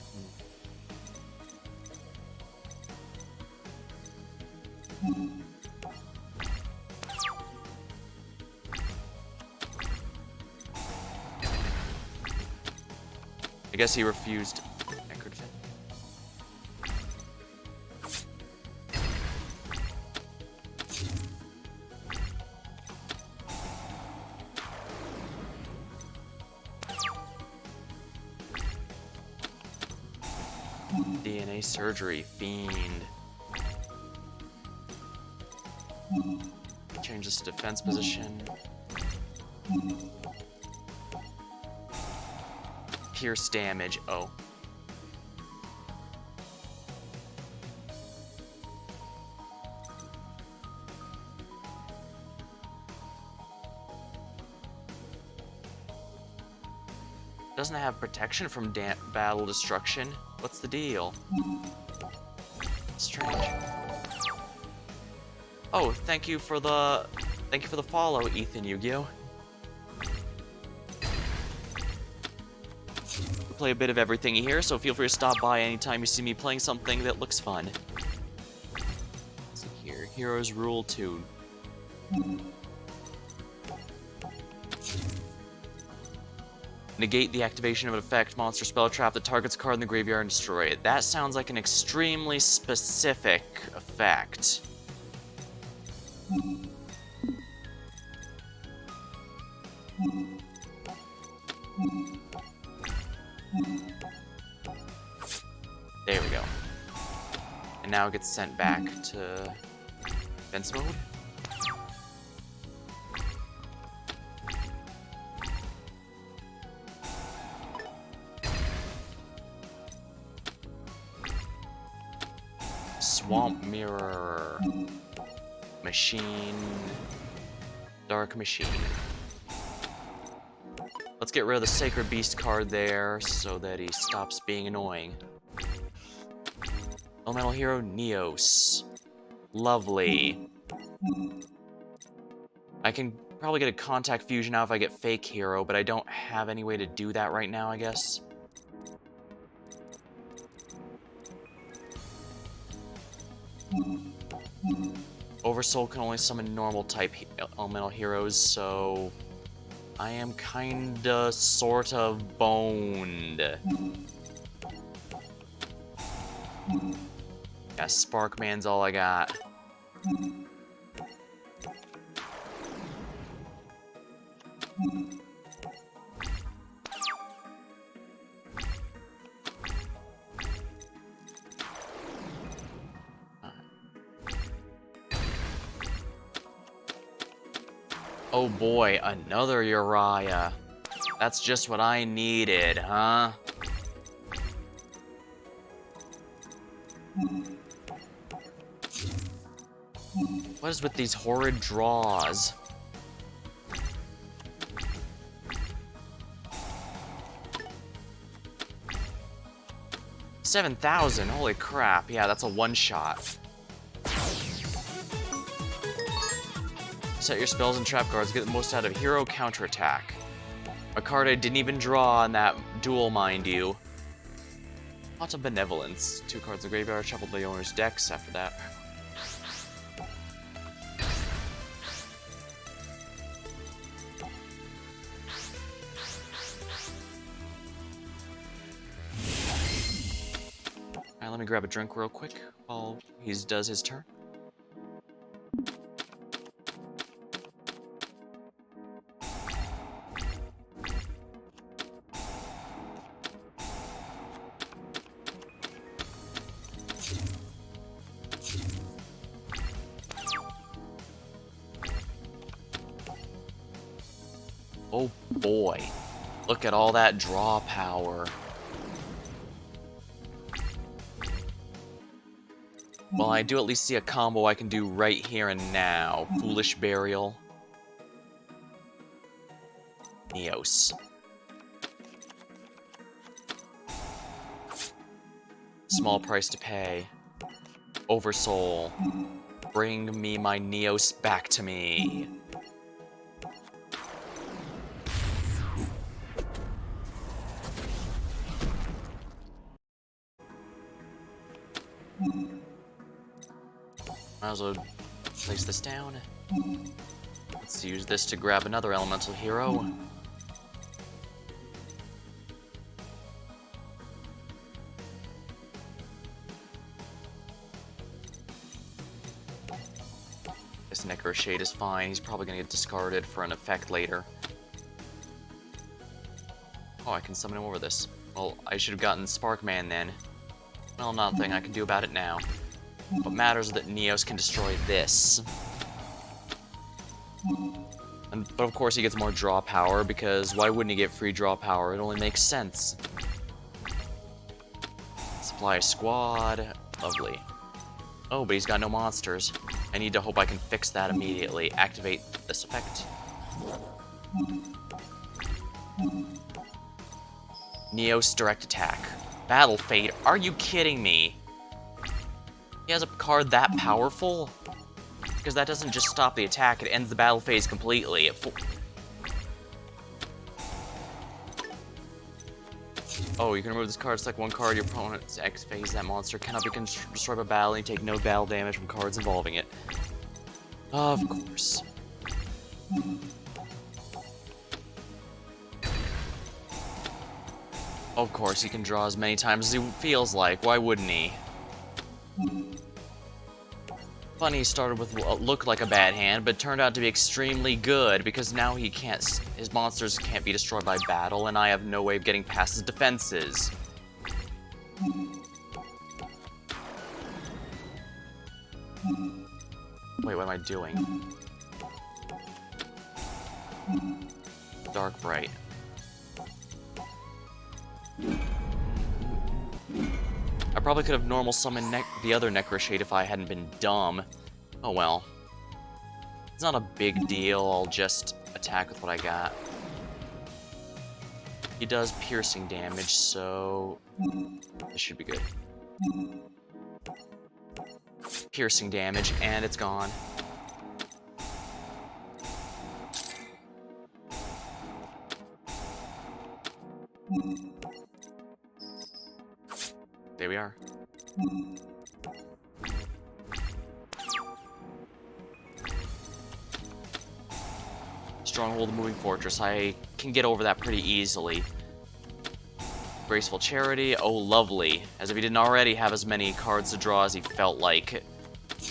I guess he refused. DNA surgery, fiend. Change this to defense position. Pierce damage. Oh. Doesn't have protection from battle destruction. What's the deal? Strange. Oh, thank you for the follow, Ethan Yu-Gi-Oh. We play a bit of everything here, so feel free to stop by anytime you see me playing something that looks fun. Let's see here. Heroes Rule 2. Negate the activation of an effect, monster, spell, trap that targets a card in the graveyard and destroy it. That sounds like an extremely specific effect. There we go. And now it gets sent back to defense mode. Swamp Mirror. Machine. Dark Machine. Let's get rid of the Sacred Beast card there so that he stops being annoying. Elemental Hero Neos. Lovely. I can probably get a Contact Fusion out if I get Fake Hero, but I don't have any way to do that right now, I guess. Oversoul can only summon normal type elemental heroes, so I am kinda sort of boned. Yeah, Sparkman's all I got. Oh boy, another Uriah. That's just what I needed, huh? What is with these horrid draws? $7,000, holy crap. Yeah, that's a one-shot. Set your spells and trap cards, get the most out of hero counterattack. A card I didn't even draw on that duel, mind you. Lots of Benevolence. 2 cards in the graveyard, shuffle the owner's decks after that. Alright, let me grab a drink real quick while he does his turn. Oh boy, look at all that draw power. Well, I do at least see a combo I can do right here and now. Foolish Burial. Neos. Small price to pay. Oversoul. Bring me my Neos back to me. Might as well place this down. Let's use this to grab another elemental hero. This Necro Shade is fine. He's probably going to get discarded for an effect later. Oh, I can summon him over this. Well, I should have gotten Sparkman then. Well, nothing I can do about it now. What matters is that Neos can destroy this. But of course he gets more draw power, because why wouldn't he get free draw power? It only makes sense. Supply a squad. Lovely. Oh, but he's got no monsters. I need to hope I can fix that immediately. Activate this effect. Neos direct attack. Battle Fate? Are you kidding me? He has a card that powerful? Because that doesn't just stop the attack, it ends the battle phase completely. Oh, you can remove this card, select one card, your opponent's X phase. That monster cannot be destroyed by battle, and you take no battle damage from cards involving it. Of course. Of course, he can draw as many times as he feels like. Why wouldn't he? Funny, he started with what looked like a bad hand, but turned out to be extremely good, because now he can't. His monsters can't be destroyed by battle, and I have no way of getting past his defenses. Wait, what am I doing? Dark Bright. I probably could have normal summoned the other Necroshade if I hadn't been dumb. Oh well. It's not a big deal, I'll just attack with what I got. He does piercing damage, so this should be good. Piercing damage, and it's gone. There we are. Stronghold of Moving Fortress. I can get over that pretty easily. Graceful Charity. Oh, lovely. As if he didn't already have as many cards to draw as he felt like.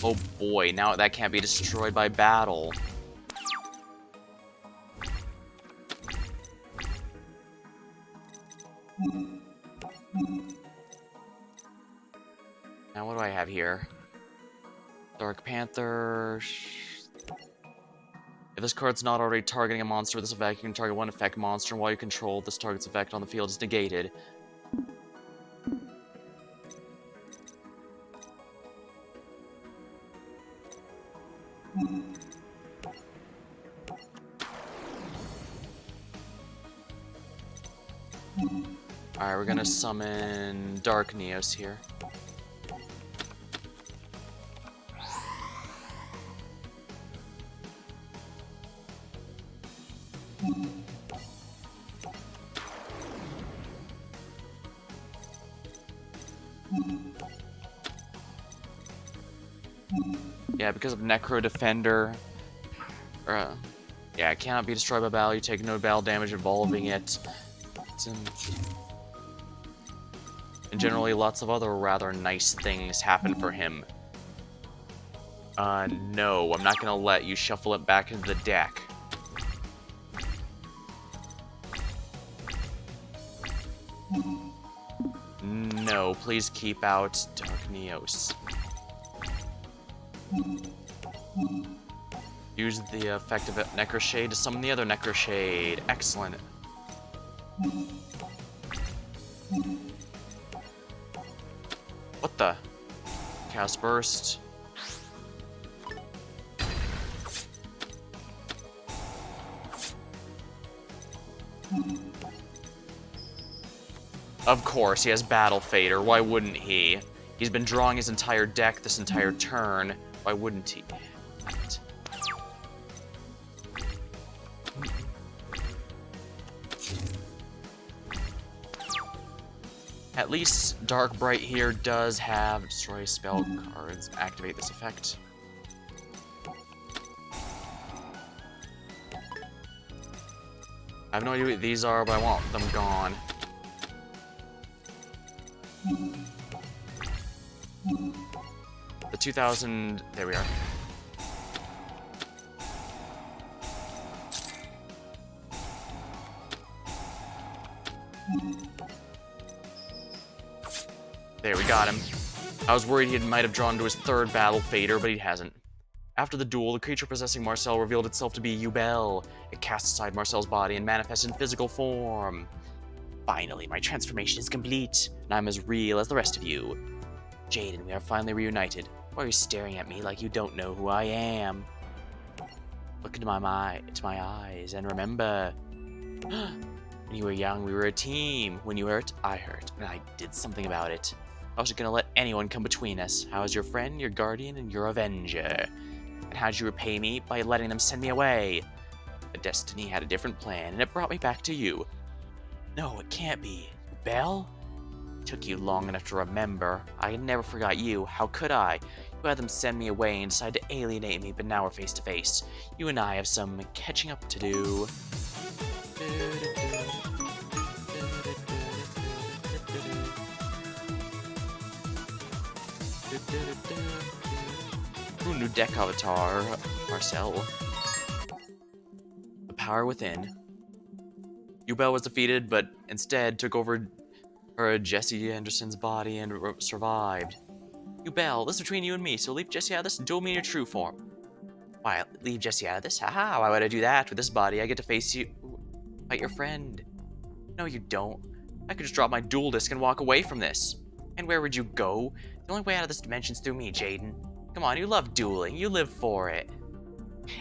Oh boy, now that can't be destroyed by battle. Now what do I have here? Dark Panther. If this card's not already targeting a monster with this effect, you can target one effect monster, and while you control this target's effect on the field is negated. Alright, we're gonna summon Dark Neos here. Yeah, because of Necro Defender. Yeah, it cannot be destroyed by battle. You take no battle damage involving it. And generally, lots of other rather nice things happen for him. No, I'm not gonna let you shuffle it back into the deck. No, please keep out Dark Neos. Use the effect of Necroshade to summon the other Necroshade. Excellent. What the? Chaos Burst. Of course, he has Battle Fader. Why wouldn't he? He's been drawing his entire deck this entire turn. Why wouldn't he? At least Dark Bright here does have destroy spell cards. Activate this effect. I have no idea what these are, but I want them gone. The 2000... There we are. There, we got him. I was worried he might have drawn to his third battle fader, but he hasn't. After the duel, the creature possessing Marcel revealed itself to be Yubel. It cast aside Marcel's body and manifested in physical form. Finally, my transformation is complete, and I'm as real as the rest of you. Jaden, we are finally reunited. Why are you staring at me like you don't know who I am? Look into my eyes, and remember, when you were young, we were a team. When you hurt, I hurt, and I did something about it. I wasn't gonna let anyone come between us. I was your friend, your guardian, and your avenger. And how'd you repay me? By letting them send me away. But destiny had a different plan, and it brought me back to you. No, it can't be. Belle? It took you long enough to remember. I never forgot you. How could I? You had them send me away and decide to alienate me, but now we're face to face. You and I have some catching up to do. Ooh, new deck avatar, Marcel. The power within. Yubel was defeated, but instead took over Jesse Anderson's body and survived. Yubel, this is between you and me, so leave Jesse out of this and duel me in your true form. Why, leave Jesse out of this? Haha, why would I do that? With this body, I get to face you, fight your friend. No, you don't. I could just drop my duel disc and walk away from this. And where would you go? The only way out of this dimension is through me, Jaden. Come on, you love dueling. You live for it.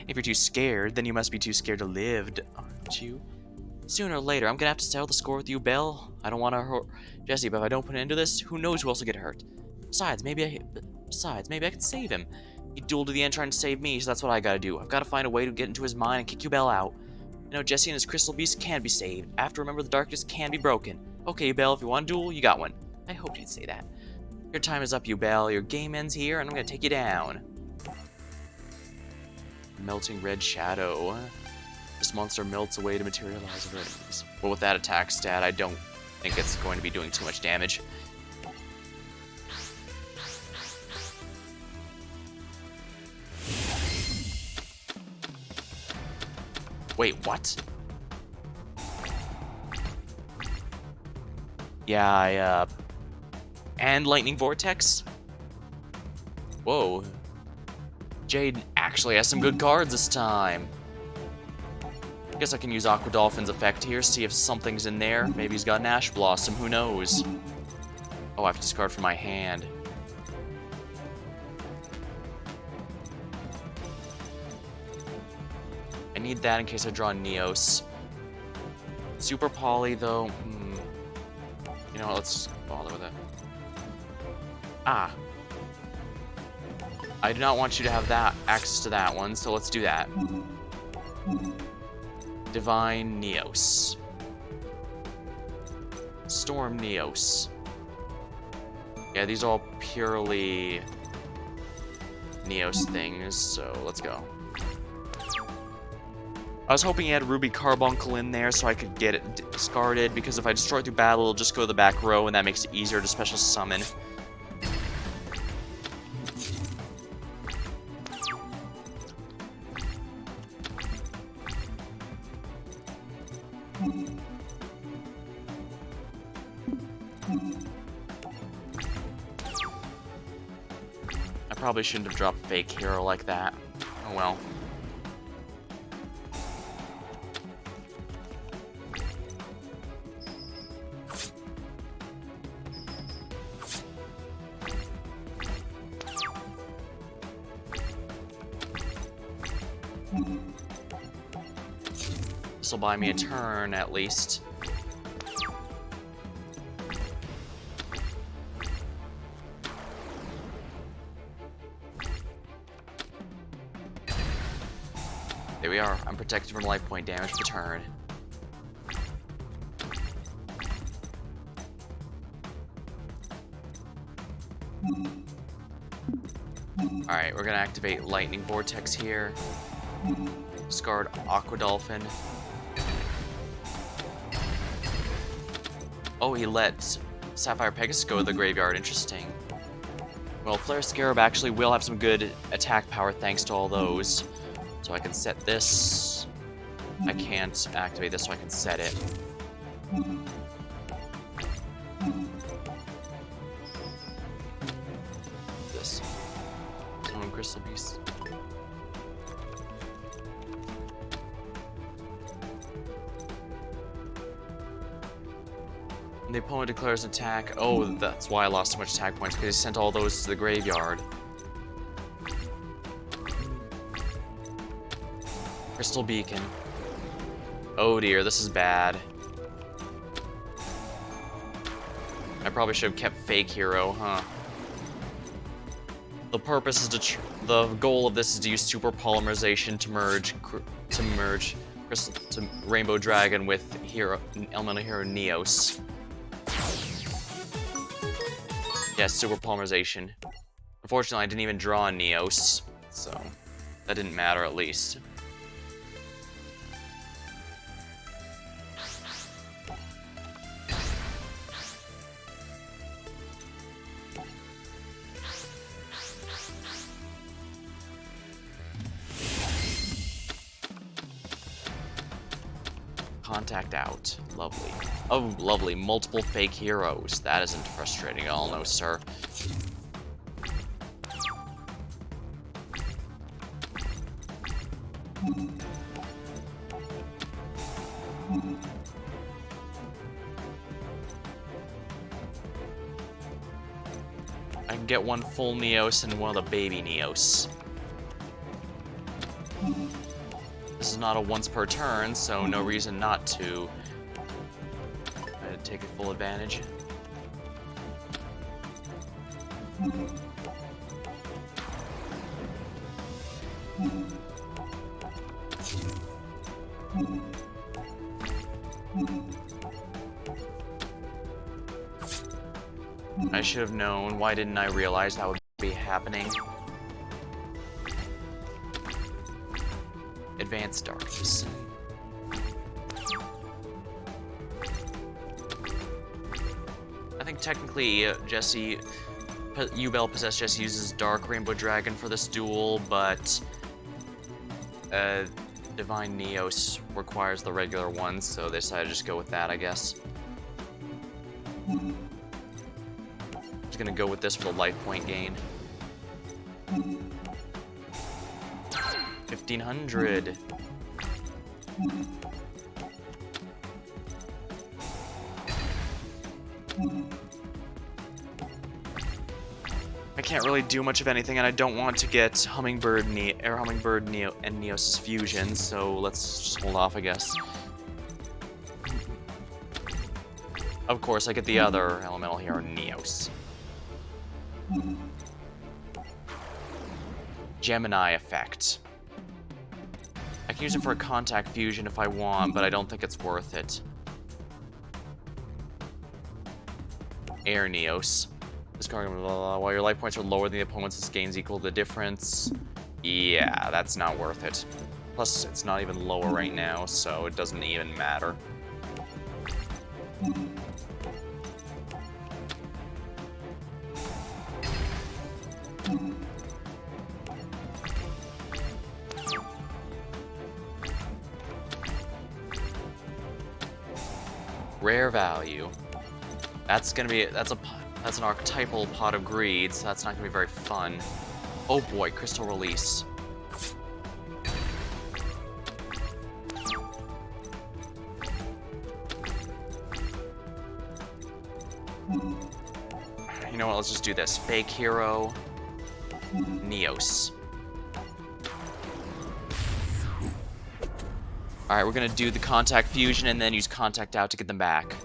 If you're too scared, then you must be too scared to live, aren't you? Sooner or later, I'm gonna have to settle the score with you, Belle. I don't want to hurt Jesse, but if I don't put an end to this, who knows who else will get hurt. Besides, maybe I can save him. He dueled to the end trying to save me, so that's what I gotta do. I've gotta find a way to get into his mind and kick Yubel out. You know, Jesse and his crystal beast can be saved. After, remember, the darkness can be broken. Okay, Yubel, if you want a duel, you got one. I hoped you'd say that. Your time is up, Yubel. Your game ends here, and I'm gonna take you down. Melting red shadow. This monster melts away to materialize over enemies. Well, with that attack stat, I don't think it's going to be doing too much damage. Wait, what? Yeah, and Lightning Vortex? Whoa. Jaden actually has some good cards this time. Guess I can use Aqua Dolphin's effect here, see if something's in there. Maybe he's got an Ash Blossom, who knows? Oh, I have to discard from my hand. I need that in case I draw Neos. Super Poly, though. You know what, let's just bother with it. Ah. I do not want you to have that access to that one, so let's do that. Divine Neos. Storm Neos. Yeah, these are all purely Neos things, so let's go. I was hoping he had Ruby Carbuncle in there so I could get it discarded, because if I destroy through battle, it'll just go to the back row, and that makes it easier to special summon. I probably shouldn't have dropped Fake Hero like that. Oh well. This will buy me a turn, at least. There we are. I'm protected from life point damage for the turn. Alright, we're gonna activate Lightning Vortex here. Discard Aqua Dolphin. Oh, he let Sapphire Pegasus go to the graveyard. Interesting. Well, Flare Scarab actually will have some good attack power thanks to all those. So I can set this. I can't activate this, so I can set it. Neos. Stone Crystal Beast. The opponent declares an attack. Oh, that's why I lost so much attack points, because he sent all those to the graveyard. Crystal Beacon. Oh dear, this is bad. I probably should have kept Fake Hero, huh? The purpose is the goal of this is to use Super Polymerization to merge Crystal to Rainbow Dragon with Elemental Hero Neos. Yes, Super Polymerization. Unfortunately, I didn't even draw a Neos, so that didn't matter at least. Contact out. Lovely. Oh, lovely. Multiple fake heroes. That isn't frustrating at all, no, sir. I can get one full Neos and one of the baby Neos. This is not a once per turn, so no reason not to take full advantage. I should have known. Why didn't I realize that would be happening? Advanced Darkness. I think technically Jesse, Ubel Possessed Jesse uses Dark Rainbow Dragon for this duel, but Divine Neos requires the regular one, so they decided to just go with that, I guess. Just gonna go with this for the life point gain. 1500. I can't really do much of anything, and I don't want to get Hummingbird Neo and Neos' fusion, so let's just hold off, I guess. Of course, I get the other elemental hero, Neos. Gemini effect. I can use it for a contact fusion if I want, but I don't think it's worth it. Air Neos. Discarding while your life points are lower than the opponent's, this gains equal to the difference. Yeah, that's not worth it. Plus, it's not even lower right now, so it doesn't even matter. Rare value. That's gonna be that's an archetypal Pot of Greed, so that's not gonna be very fun. Oh boy, Crystal Release. You know what? Let's just do this. Fake Hero, Neos. Alright, we're gonna do the contact fusion and then use contact out to get them back.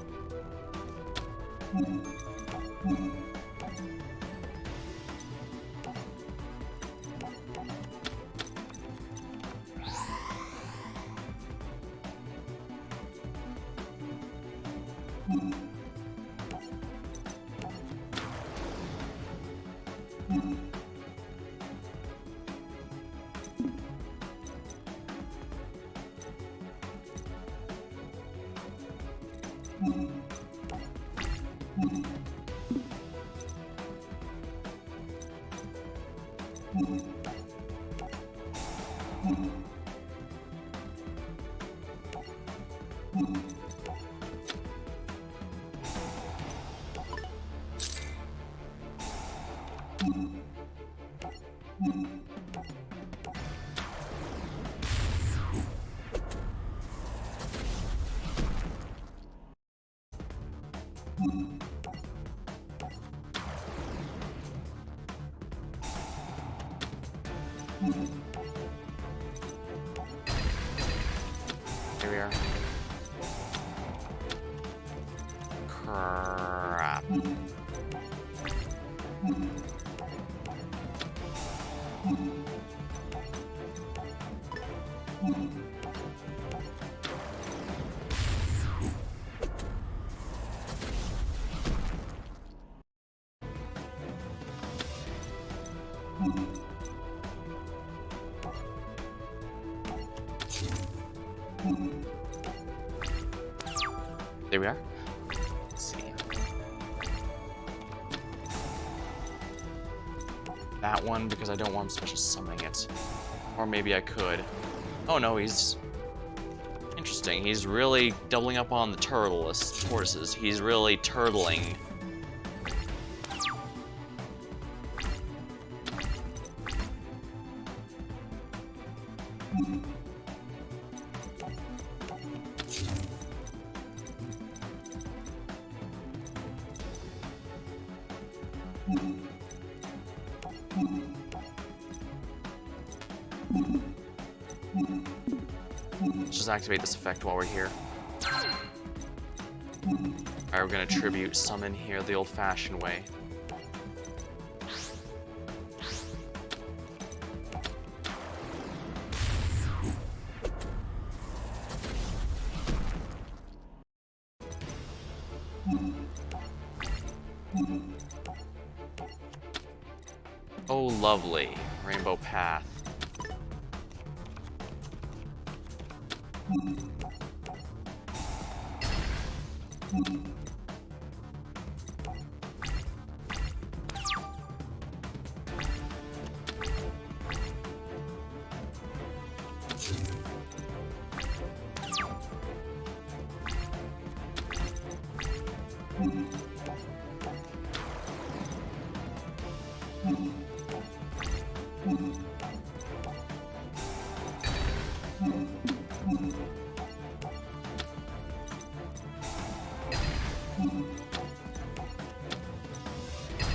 Here we are. Crap. There we are. Let's see. That one, because I don't want him special summoning it. Or maybe I could. Oh no, he's... Interesting. He's really doubling up on the tortoises. He's really turtling. Let's just activate this effect while we're here. Alright, we're gonna tribute summon here the old-fashioned way. Oh, lovely. Rainbow Path.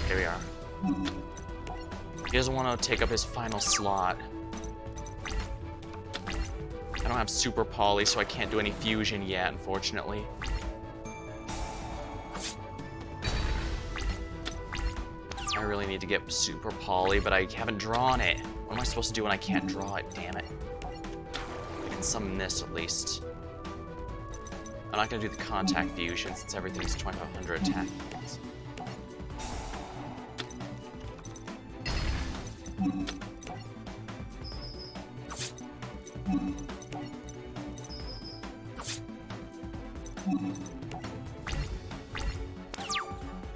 Here we are. He doesn't want to take up his final slot. I don't have Super Poly, so I can't do any fusion yet, unfortunately. I really need to get Super Poly, but I haven't drawn it. What am I supposed to do when I can't draw it? Damn it. I can summon this at least. I'm not going to do the contact fusion since everything's 2500 attack.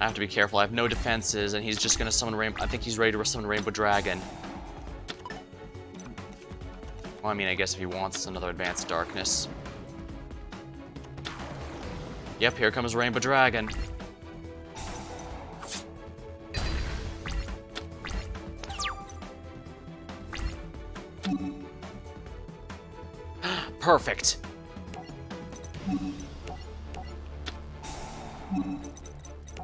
I have to be careful. I have no defenses, and he's just going to summon Rainbow. I think he's ready to summon Rainbow Dragon. Well, I mean, I guess if he wants another Advanced Darkness. Yep, here comes Rainbow Dragon. Perfect.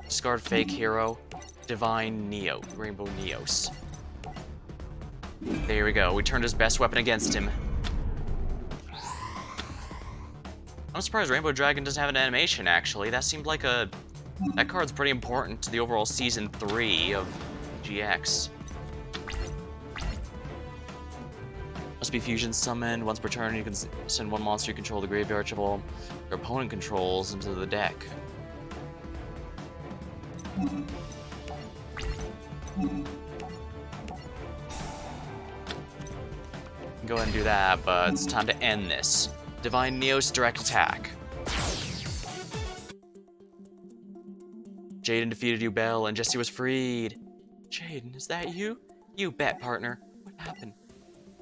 Discard Fake Hero, Divine Neo, Rainbow Neos. There we go. We turned his best weapon against him. I'm surprised Rainbow Dragon doesn't have an animation, actually. That seemed like a... That card's pretty important to the overall Season 3 of GX. Must be fusion summoned. Once per turn, you can send one monster you control the graveyard shuffle your opponent controls into the deck. Go ahead and do that, but it's time to end this. Divine Neos direct attack. Jaden defeated you, Belle, and Jesse was freed. Jaden, is that you? You bet, partner. What happened?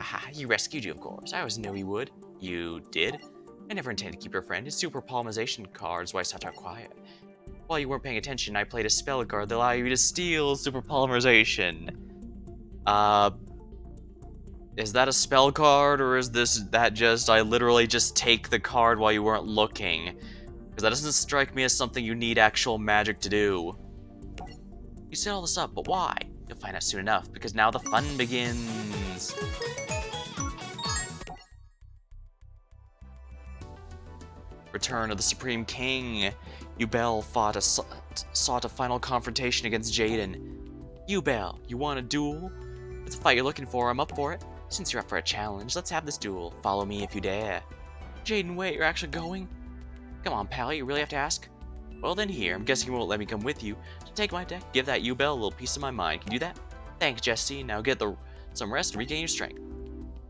Aha, he rescued you, of course. I always knew he would. You did? I never intended to keep your friend. His super polymerization card is why I sat out quiet. While you weren't paying attention, I played a spell card that allowed you to steal super polymerization. Is that a spell card, or is that just I literally just take the card while you weren't looking? Because that doesn't strike me as something you need actual magic to do. You set all this up, but why? You'll find out soon enough, because now the fun begins. Return of the Supreme King. Duel sought a final confrontation against Jaden. Duel, you want a duel? It's a fight you're looking for, I'm up for it. Since you're up for a challenge, let's have this duel. Follow me if you dare. Jaden, wait, you're actually going? Come on, pal, you really have to ask? Well then here, I'm guessing you won't let me come with you. So take my deck, give that Duel a little piece of my mind. Can you do that? Thanks, Jesse. Now get some rest and regain your strength.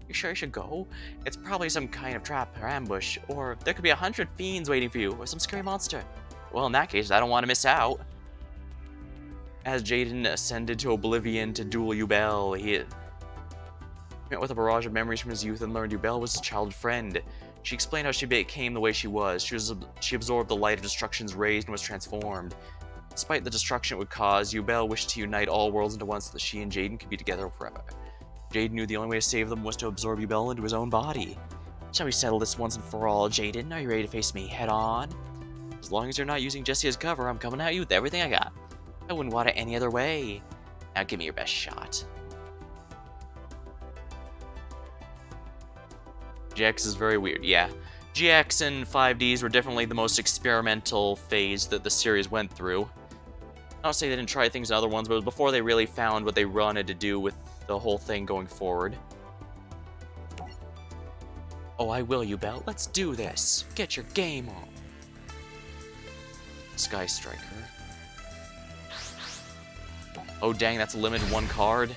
You sure you should go? It's probably some kind of trap or ambush, or there could be 100 fiends waiting for you, or some scary monster. Well, in that case, I don't want to miss out. As Jaden ascended to oblivion to duel Duel, he met with a barrage of memories from his youth and learned Duel was his childhood friend. She explained how she became the way she was. She absorbed the light of destruction's rays and was transformed. Despite the destruction it would cause, Duel wished to unite all worlds into one so that she and Jaden could be together forever. Jaden knew the only way to save them was to absorb Duel into his own body. Shall we settle this once and for all, Jaden? Are you ready to face me head on? As long as you're not using Jesse as cover, I'm coming at you with everything I got. I wouldn't want it any other way. Now give me your best shot. GX is very weird, yeah. GX and 5Ds were definitely the most experimental phase that the series went through. I don't say they didn't try things in other ones, but it was before they really found what they wanted to do with the whole thing going forward. Oh, I will, Duel. Let's do this. Get your game on. Sky Striker. Oh dang, that's a limited one card.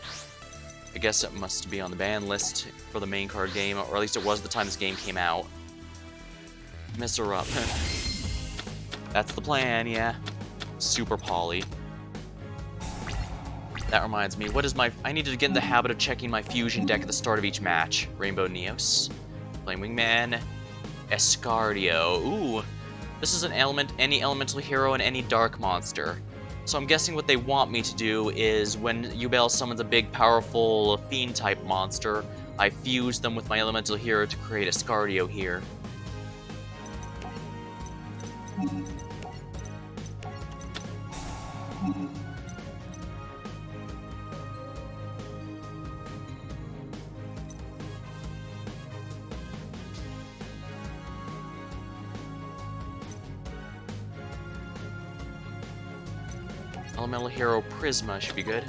I guess it must be on the ban list for the main card game, or at least it was at the time this game came out. Mess her up. That's the plan, yeah. Super Poly. That reminds me, I needed to get in the habit of checking my fusion deck at the start of each match. Rainbow Neos, Flame Wingman, Escardio. Ooh, this is any elemental hero and any dark monster. So I'm guessing what they want me to do is when Duel summons a big, powerful fiend-type monster, I fuse them with my elemental hero to create a Scardio here. Elemental Hero Prisma should be good.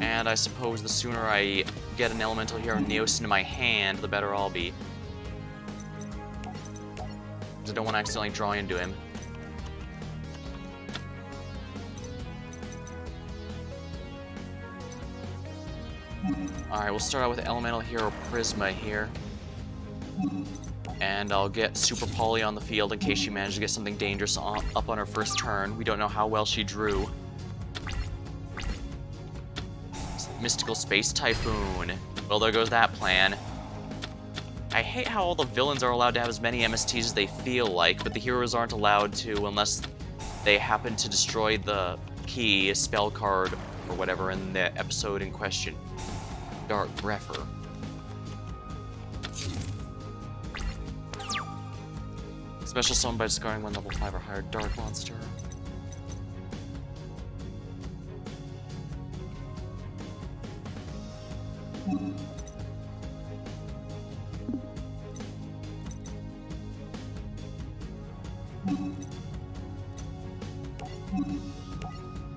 And I suppose the sooner I get an Elemental Hero Neos into my hand, the better I'll be. Because I don't want to accidentally draw into him. Alright, we'll start out with Elemental Hero Prisma here. And I'll get Super Poly on the field in case she manages to get something dangerous up on her first turn. We don't know how well she drew. Mystical Space Typhoon. Well, there goes that plan. I hate how all the villains are allowed to have as many MSTs as they feel like, but the heroes aren't allowed to unless they happen to destroy the key, spell card, or whatever in the episode in question. Dark Grepher. Special summon by discarding one level 5 or higher dark monster.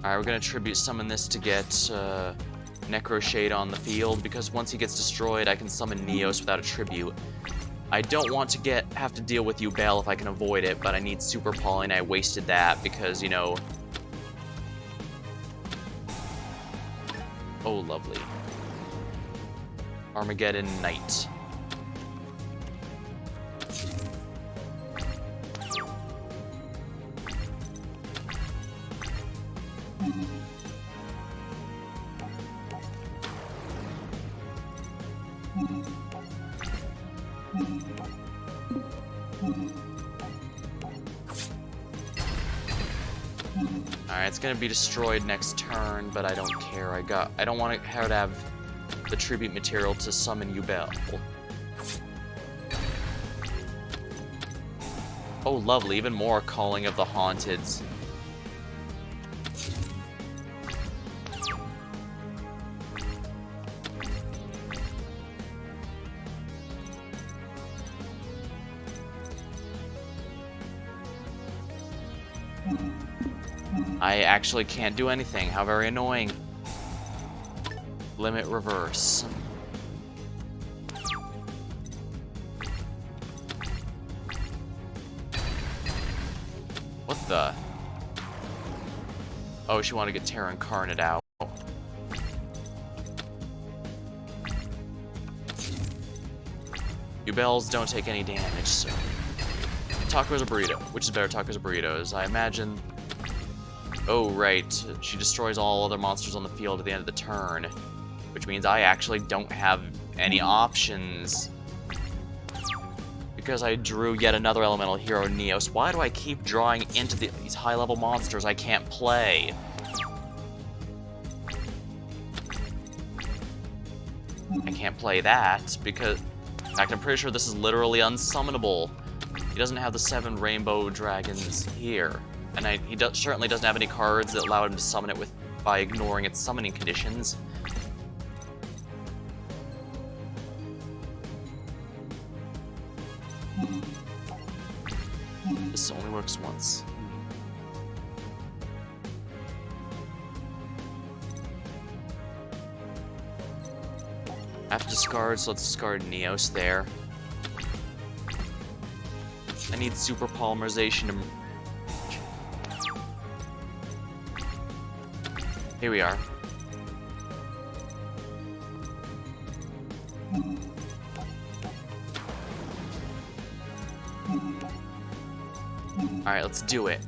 Alright, we're gonna tribute summon this to get Necroshade on the field, because once he gets destroyed, I can summon Neos without a tribute. I don't want to have to deal with Duel if I can avoid it, but I need Super Poly, and I wasted that because, you know... Oh, lovely. Armageddon Knight. Alright, it's gonna be destroyed next turn, but I don't care. I don't want her to have the tribute material to summon Yubel. Oh, lovely, even more Calling of the Haunteds. I actually can't do anything. How very annoying. Limit reverse. What the? Oh, she wanted to get Terra Incarnate out. Yubels don't take any damage, so... Tacos or burrito? Which is better, tacos or burritos? I imagine... Oh, right. She destroys all other monsters on the field at the end of the turn. Which means I actually don't have any options. Because I drew yet another elemental hero, Neos. Why do I keep drawing into these high-level monsters I can't play? I can't play that, because... In fact, I'm pretty sure this is literally unsummonable. He doesn't have the 7 rainbow dragons here. And he certainly doesn't have any cards that allow him to summon it by ignoring its summoning conditions. This only works once. I have to discard, so let's discard Neos there. I need super polymerization to... Here we are. Alright, let's do it.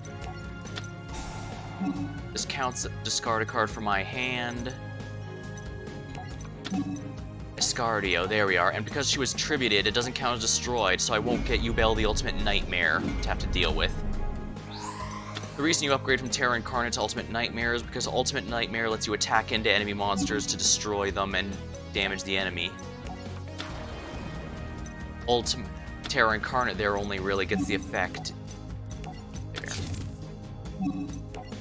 This counts discard a card from my hand. Escardio, there we are. And because she was tributed, it doesn't count as destroyed, so I won't get Yubel the Ultimate Nightmare to have to deal with. The reason you upgrade from Terra Incarnate to Ultimate Nightmare is because Ultimate Nightmare lets you attack into enemy monsters to destroy them and damage the enemy. Ultimate Terra Incarnate there only really gets the effect... There.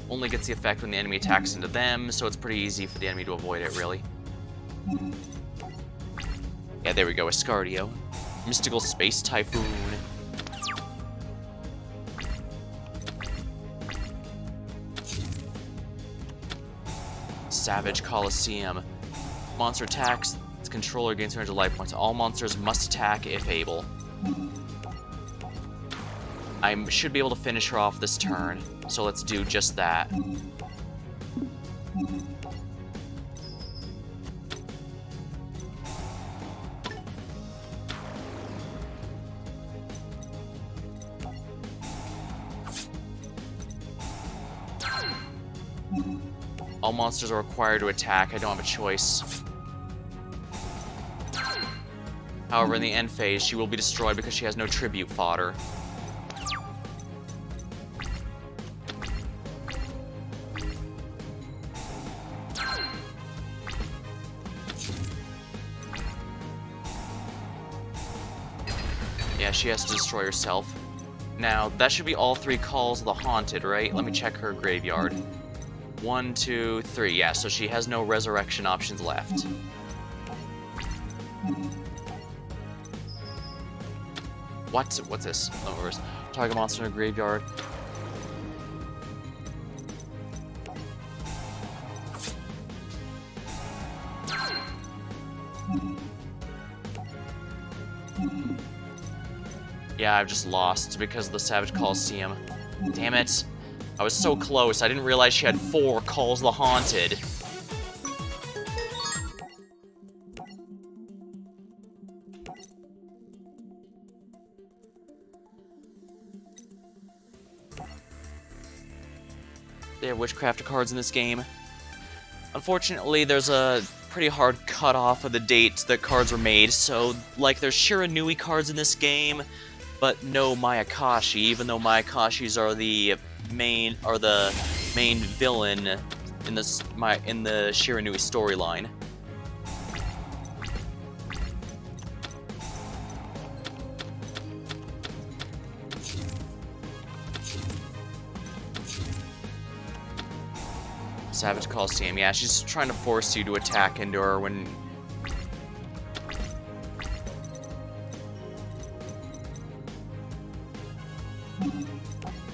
Only gets the effect when the enemy attacks into them, so it's pretty easy for the enemy to avoid it, really. Yeah, there we go, Escardio. Mystical Space Typhoon. Savage Coliseum. Monster attacks, its controller gains 200 life points. All monsters must attack if able. I should be able to finish her off this turn, so let's do just that. All monsters are required to attack. I don't have a choice. However, in the end phase, she will be destroyed because she has no tribute fodder. Yeah, she has to destroy herself. Now, that should be all 3 calls of the Haunted, right? Let me check her graveyard. 1, 2, 3. Yeah, so she has no resurrection options left. What's this? Oh, reverse. Target monster in a graveyard. Yeah, I've just lost because of the Savage Coliseum. Damn it. I was so close, I didn't realize she had 4 Calls the Haunted. They have Witchcrafter cards in this game. Unfortunately, there's a pretty hard cutoff of the date that cards were made, so, like, there's Shiranui cards in this game, but no Mayakashi, even though Mayakashis are the main villain in the Shiranui storyline. Savage Coliseum. Yeah, she's trying to force you to attack into her when...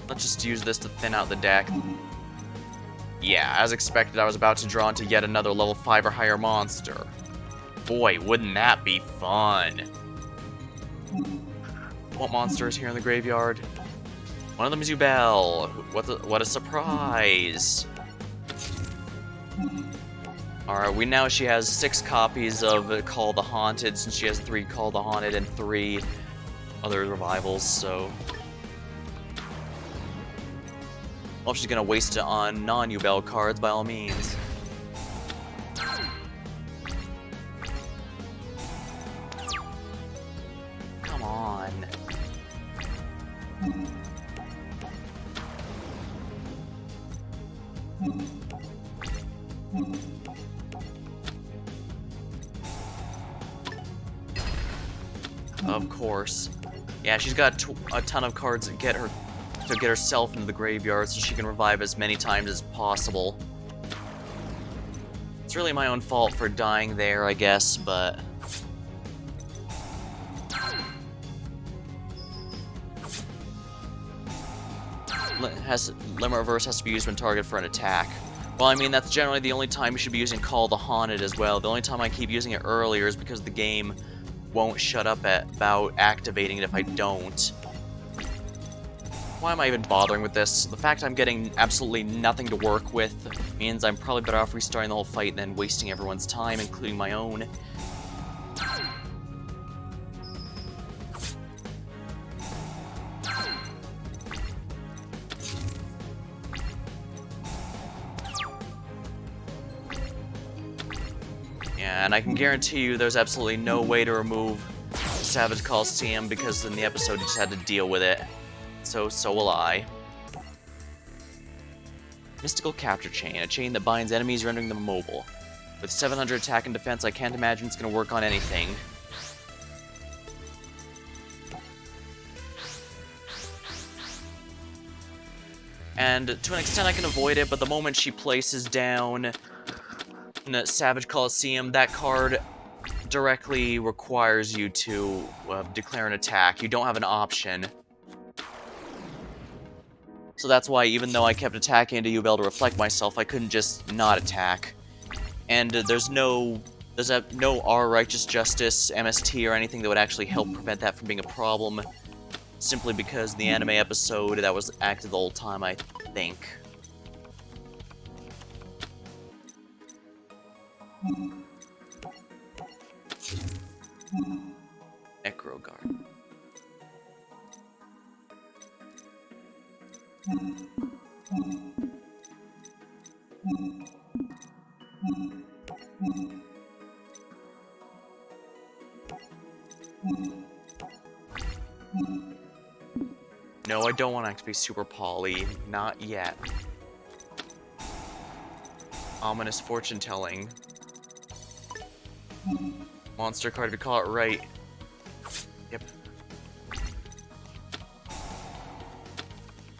Let's just use this to thin out the deck. Yeah, as expected, I was about to draw into yet another level 5 or higher monster. Boy, wouldn't that be fun! What monster is here in the graveyard? One of them is Ubel. What a surprise! Alright, she has 6 copies of Call the Haunted, since she has 3 Call the Haunted and 3 other revivals, so... Well, if she's gonna waste it on non-Ubel cards, by all means. Come on. Of course. Yeah, she's got a ton of cards that get herself into the graveyard so she can revive as many times as possible. It's really my own fault for dying there, I guess, but... Limit Reverse has to be used when targeted for an attack. Well, I mean, that's generally the only time you should be using Call the Haunted as well. The only time I keep using it earlier is because the game won't shut up about activating it if I don't. Why am I even bothering with this? The fact I'm getting absolutely nothing to work with means I'm probably better off restarting the whole fight than wasting everyone's time, including my own. Yeah, and I can guarantee you there's absolutely no way to remove Savage Coliseum because in the episode you just had to deal with it. So will I. Mystical Capture Chain, a chain that binds enemies, rendering them immobile. With 700 attack and defense, I can't imagine it's going to work on anything. And to an extent I can avoid it, but the moment she places down Savage Coliseum, that card directly requires you to declare an attack. You don't have an option. So that's why, even though I kept attacking into Ubel to reflect myself, I couldn't just not attack. And there's no R Righteous Justice, MST, or anything that would actually help prevent that from being a problem, simply because the anime episode that was active the whole time, I think. Necroguard. No, I don't want to activate Super Poly. Not yet. Ominous fortune telling. Monster card, if you call it right. Yep.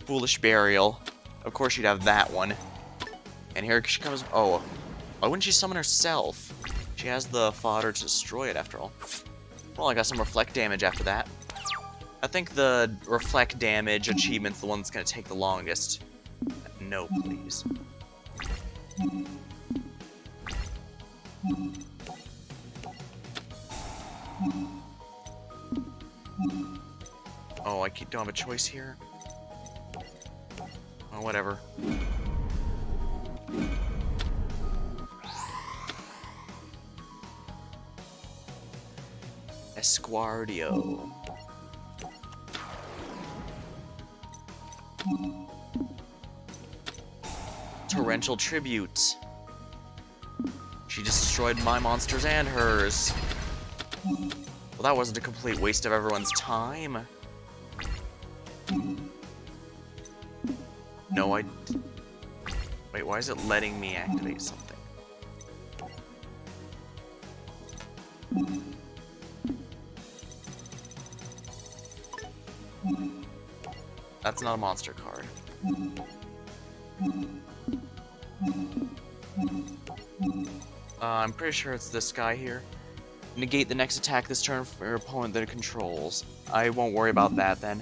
Foolish Burial. Of course you'd have that one. And here she comes. Oh, why wouldn't she summon herself? She has the fodder to destroy it after all. Well, I got some reflect damage after that. I think the reflect damage achievement's the one that's gonna take the longest. No, please. Oh, I don't have a choice here? Oh, whatever. Esquardio. Torrential Tribute. She destroyed my monsters and hers. Well, that wasn't a complete waste of everyone's time. No, Wait, why is it letting me activate something? That's not a monster card. I'm pretty sure it's this guy here. Negate the next attack this turn for your opponent that it controls. I won't worry about that then.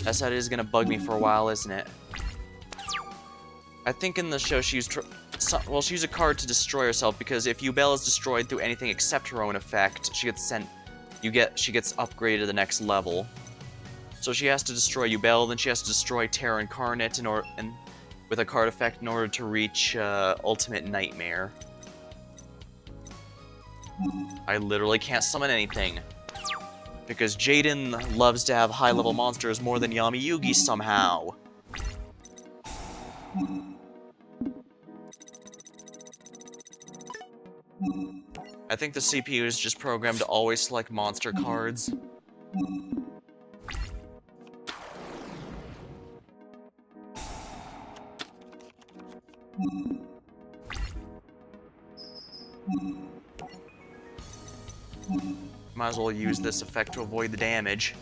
That said, it is gonna bug me for a while, isn't it? I think in the show she used she used a card to destroy herself, because if Yubel is destroyed through anything except her own effect, she gets sent. She gets upgraded to the next level. So she has to destroy Yubel, then she has to destroy Terra Incarnate with a card effect in order to reach Ultimate Nightmare. I literally can't summon anything. Because Jaden loves to have high-level monsters more than Yami Yugi somehow. I think the CPU is just programmed to always select monster cards. Might as well use this effect to avoid the damage.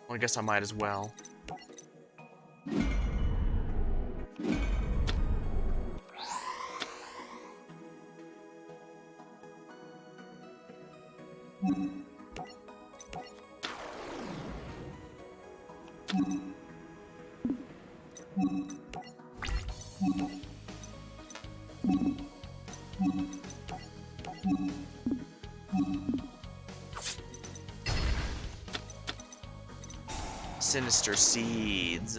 Well, I guess I might as well. Sinister Seeds.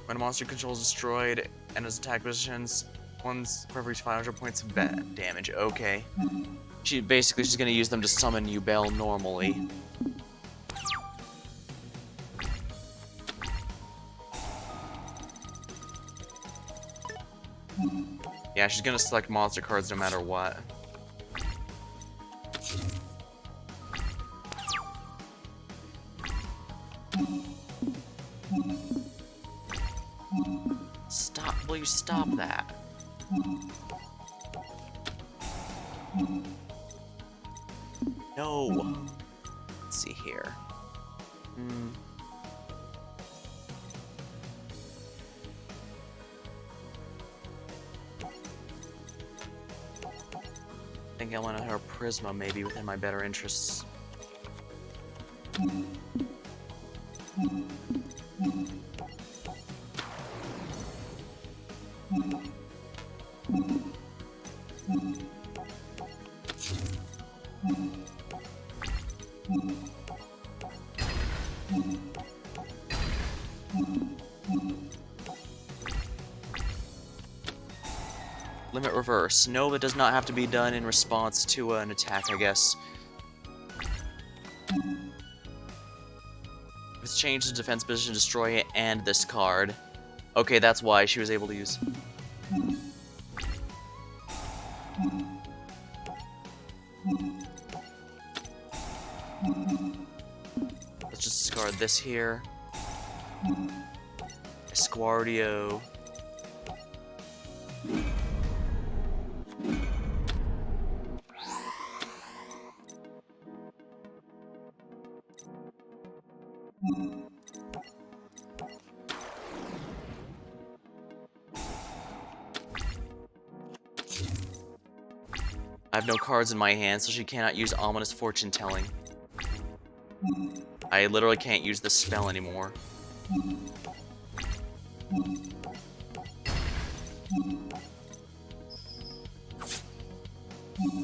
When a monster control is destroyed and its attack positions, one's for every 500 points of damage. Okay. She's gonna use them to summon Yubel normally. Yeah, she's gonna select monster cards no matter what. Will you stop that? No. Let's see here. I think I want to her Prisma maybe within my better interests. Limit reverse. No, it does not have to be done in response to an attack, I guess. If it's changed to defense position, destroy it, and this card. Okay, that's why she was able to use. Let's just discard this here. Esquardio. I have no cards in my hand, so she cannot use Ominous Fortune Telling. I literally can't use this spell anymore.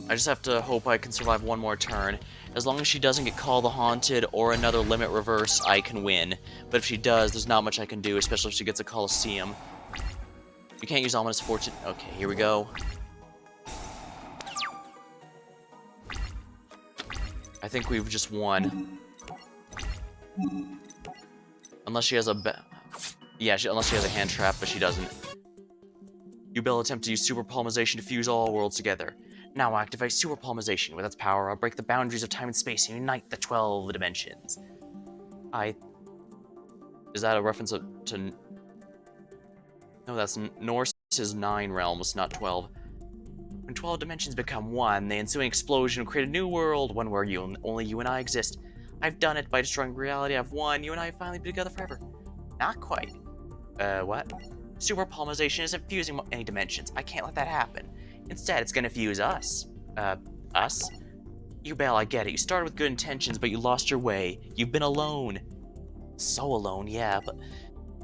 I just have to hope I can survive one more turn. As long as she doesn't get Call the Haunted or another Limit Reverse, I can win. But if she does, there's not much I can do, especially if she gets a Colosseum. You can't use Ominous Fortune. Okay, here we go. I think we've just won. Unless she has a unless she has a hand trap, but she doesn't. Yubel attempt to use Super Polymerization to fuse all worlds together. Now activate Super Polymerization. With its power, I'll break the boundaries of time and space and unite the 12 dimensions. Is that a reference to... No, that's Norse's 9 realms, not 12. When 12 dimensions become one, the ensuing explosion will create a new world, one where only you and I exist. I've done it by destroying reality. I've won. You and I have finally been together forever. Not quite. What? Super Polymerization isn't fusing any dimensions. I can't let that happen. Instead, it's gonna fuse us. Us? Yubel, I get it. You started with good intentions, but you lost your way. You've been alone. So alone, yeah, but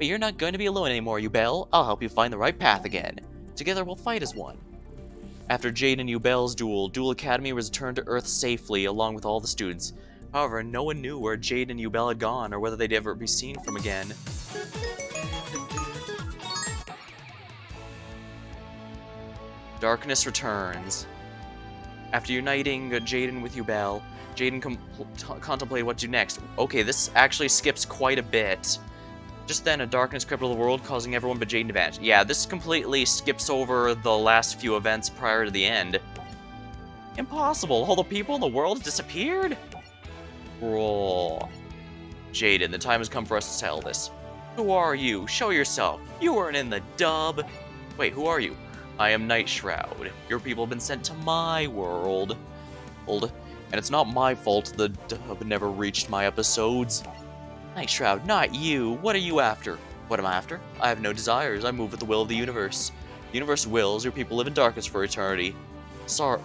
you're not going to be alone anymore, Yubel. I'll help you find the right path again. Together, we'll fight as one. After Jaden and Yubel's duel, Duel Academy was returned to Earth safely, along with all the students. However, no one knew where Jaden and Yubel had gone, or whether they'd ever be seen from again. Darkness returns. After uniting Jaden with Yubel, Jaden contemplated what to do next. Okay, this actually skips quite a bit. Just then, a darkness crippled the world, causing everyone but Jaden to vanish. Yeah, this completely skips over the last few events prior to the end. Impossible! All the people in the world disappeared? Bro. Jaden, the time has come for us to settle this. Who are you? Show yourself. You weren't in the dub. Wait, who are you? I am Nightshroud. Your people have been sent to my world. And it's not my fault the dub never reached my episodes. Nightshroud, not you. What are you after? What am I after? I have no desires. I move with the will of the universe. The universe wills your people live in darkness for eternity. Sorry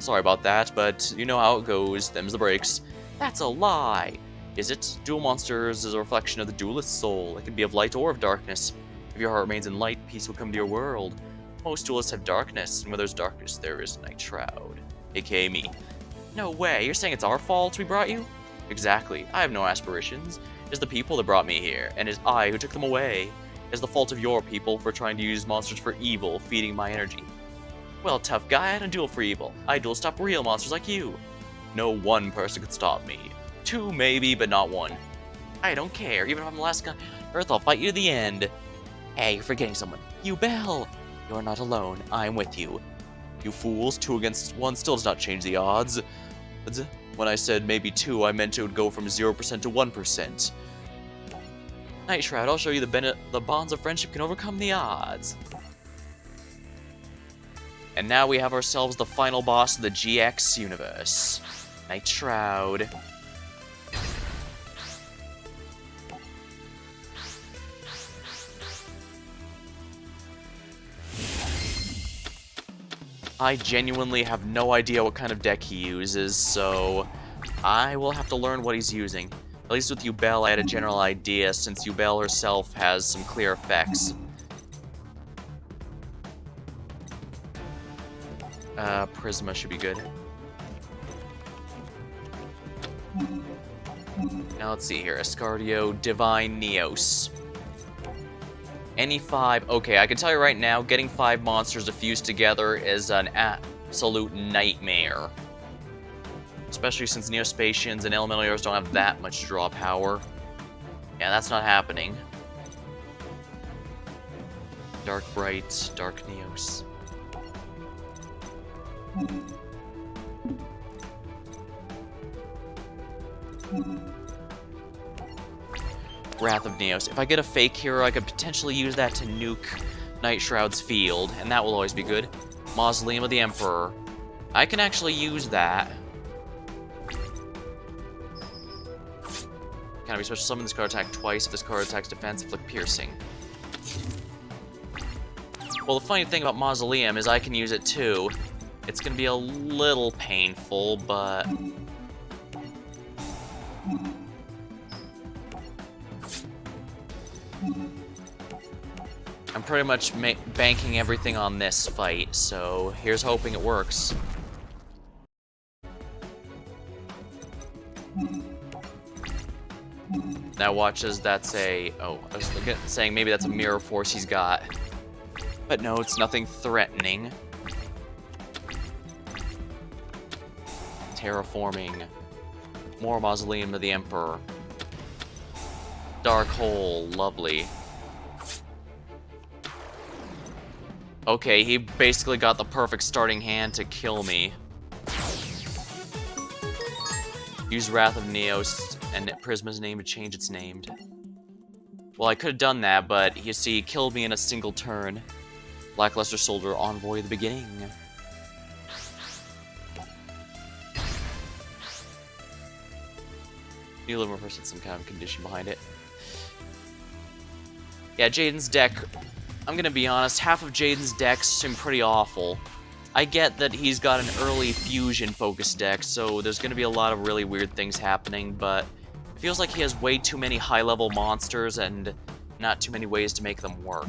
about that, but you know how it goes. Them's the breaks. That's a lie. Is it? Duel Monsters is a reflection of the duelist's soul. It can be of light or of darkness. If your heart remains in light, peace will come to your world. Most duelists have darkness, and where there's darkness, there is Nightshroud. AKA me. No way, you're saying it's our fault we brought you? Exactly. I have no aspirations. It's the people that brought me here, and it's I who took them away. It's the fault of your people for trying to use monsters for evil, feeding my energy. Well, tough guy, I don't duel for evil. I duel to stop real monsters like you. No one person could stop me. 2 maybe, but not 1. I don't care. Even if I'm the last guy on Earth, I'll fight you to the end. Hey, you're forgetting someone. Yubel! You're not alone. I'm with you. You fools, 2 against 1 still does not change the odds. When I said maybe 2, I meant it would go from 0% to 1%. Nightshroud, I'll show you the bonds of friendship can overcome the odds. And now we have ourselves the final boss of the GX universe. Nightshroud. I genuinely have no idea what kind of deck he uses, so I will have to learn what he's using. At least with Yubel, I had a general idea, since Yubel herself has some clear effects. Prisma should be good. Now let's see here. Escardio, Divine, Neos. Any 5. Okay, I can tell you right now, getting 5 monsters to fuse together is an absolute nightmare. Especially since Neospatians and Elemental Heroes don't have that much draw power. Yeah, that's not happening. Dark Bright, Dark Neos. Wrath of Neos. If I get a fake hero, I could potentially use that to nuke Nightshroud's field, and that will always be good. Mausoleum of the Emperor. I can actually use that. Can I be special summon this card attack twice if this card attacks defense, inflict piercing? Well, the funny thing about Mausoleum is I can use it too. It's gonna be a little painful, but... I'm pretty much banking everything on this fight, so here's hoping it works. Now watch as that's a... Oh, I was saying maybe that's a mirror force he's got. But no, it's nothing threatening. Terraforming. More Mausoleum of the Emperor. Dark Hole, lovely. Okay, he basically got the perfect starting hand to kill me. Use Wrath of Neos and Prisma's name to change its name. Well, I could have done that, but you see, he killed me in a single turn. Lackluster Soldier Envoy at the beginning. New Liver Person, some kind of condition behind it. Yeah, Jaden's deck, I'm gonna be honest, half of Jaden's decks seem pretty awful. I get that he's got an early fusion-focused deck, so there's gonna be a lot of really weird things happening, but it feels like he has way too many high-level monsters and not too many ways to make them work.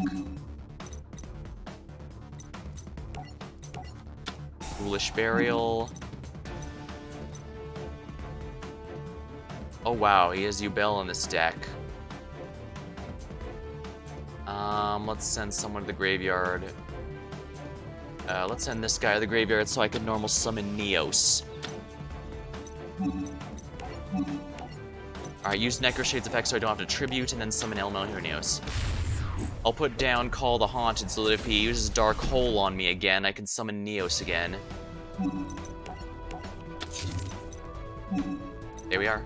Foolish Burial. Oh wow, he has Ubel in this deck. Let's send someone to the graveyard. Let's send this guy to the graveyard so I can normal summon Neos. Alright, use Necroshade's effect so I don't have to tribute, and then summon Elemental Hero Neos. I'll put down Call the Haunted so that if he uses Dark Hole on me again, I can summon Neos again. There we are.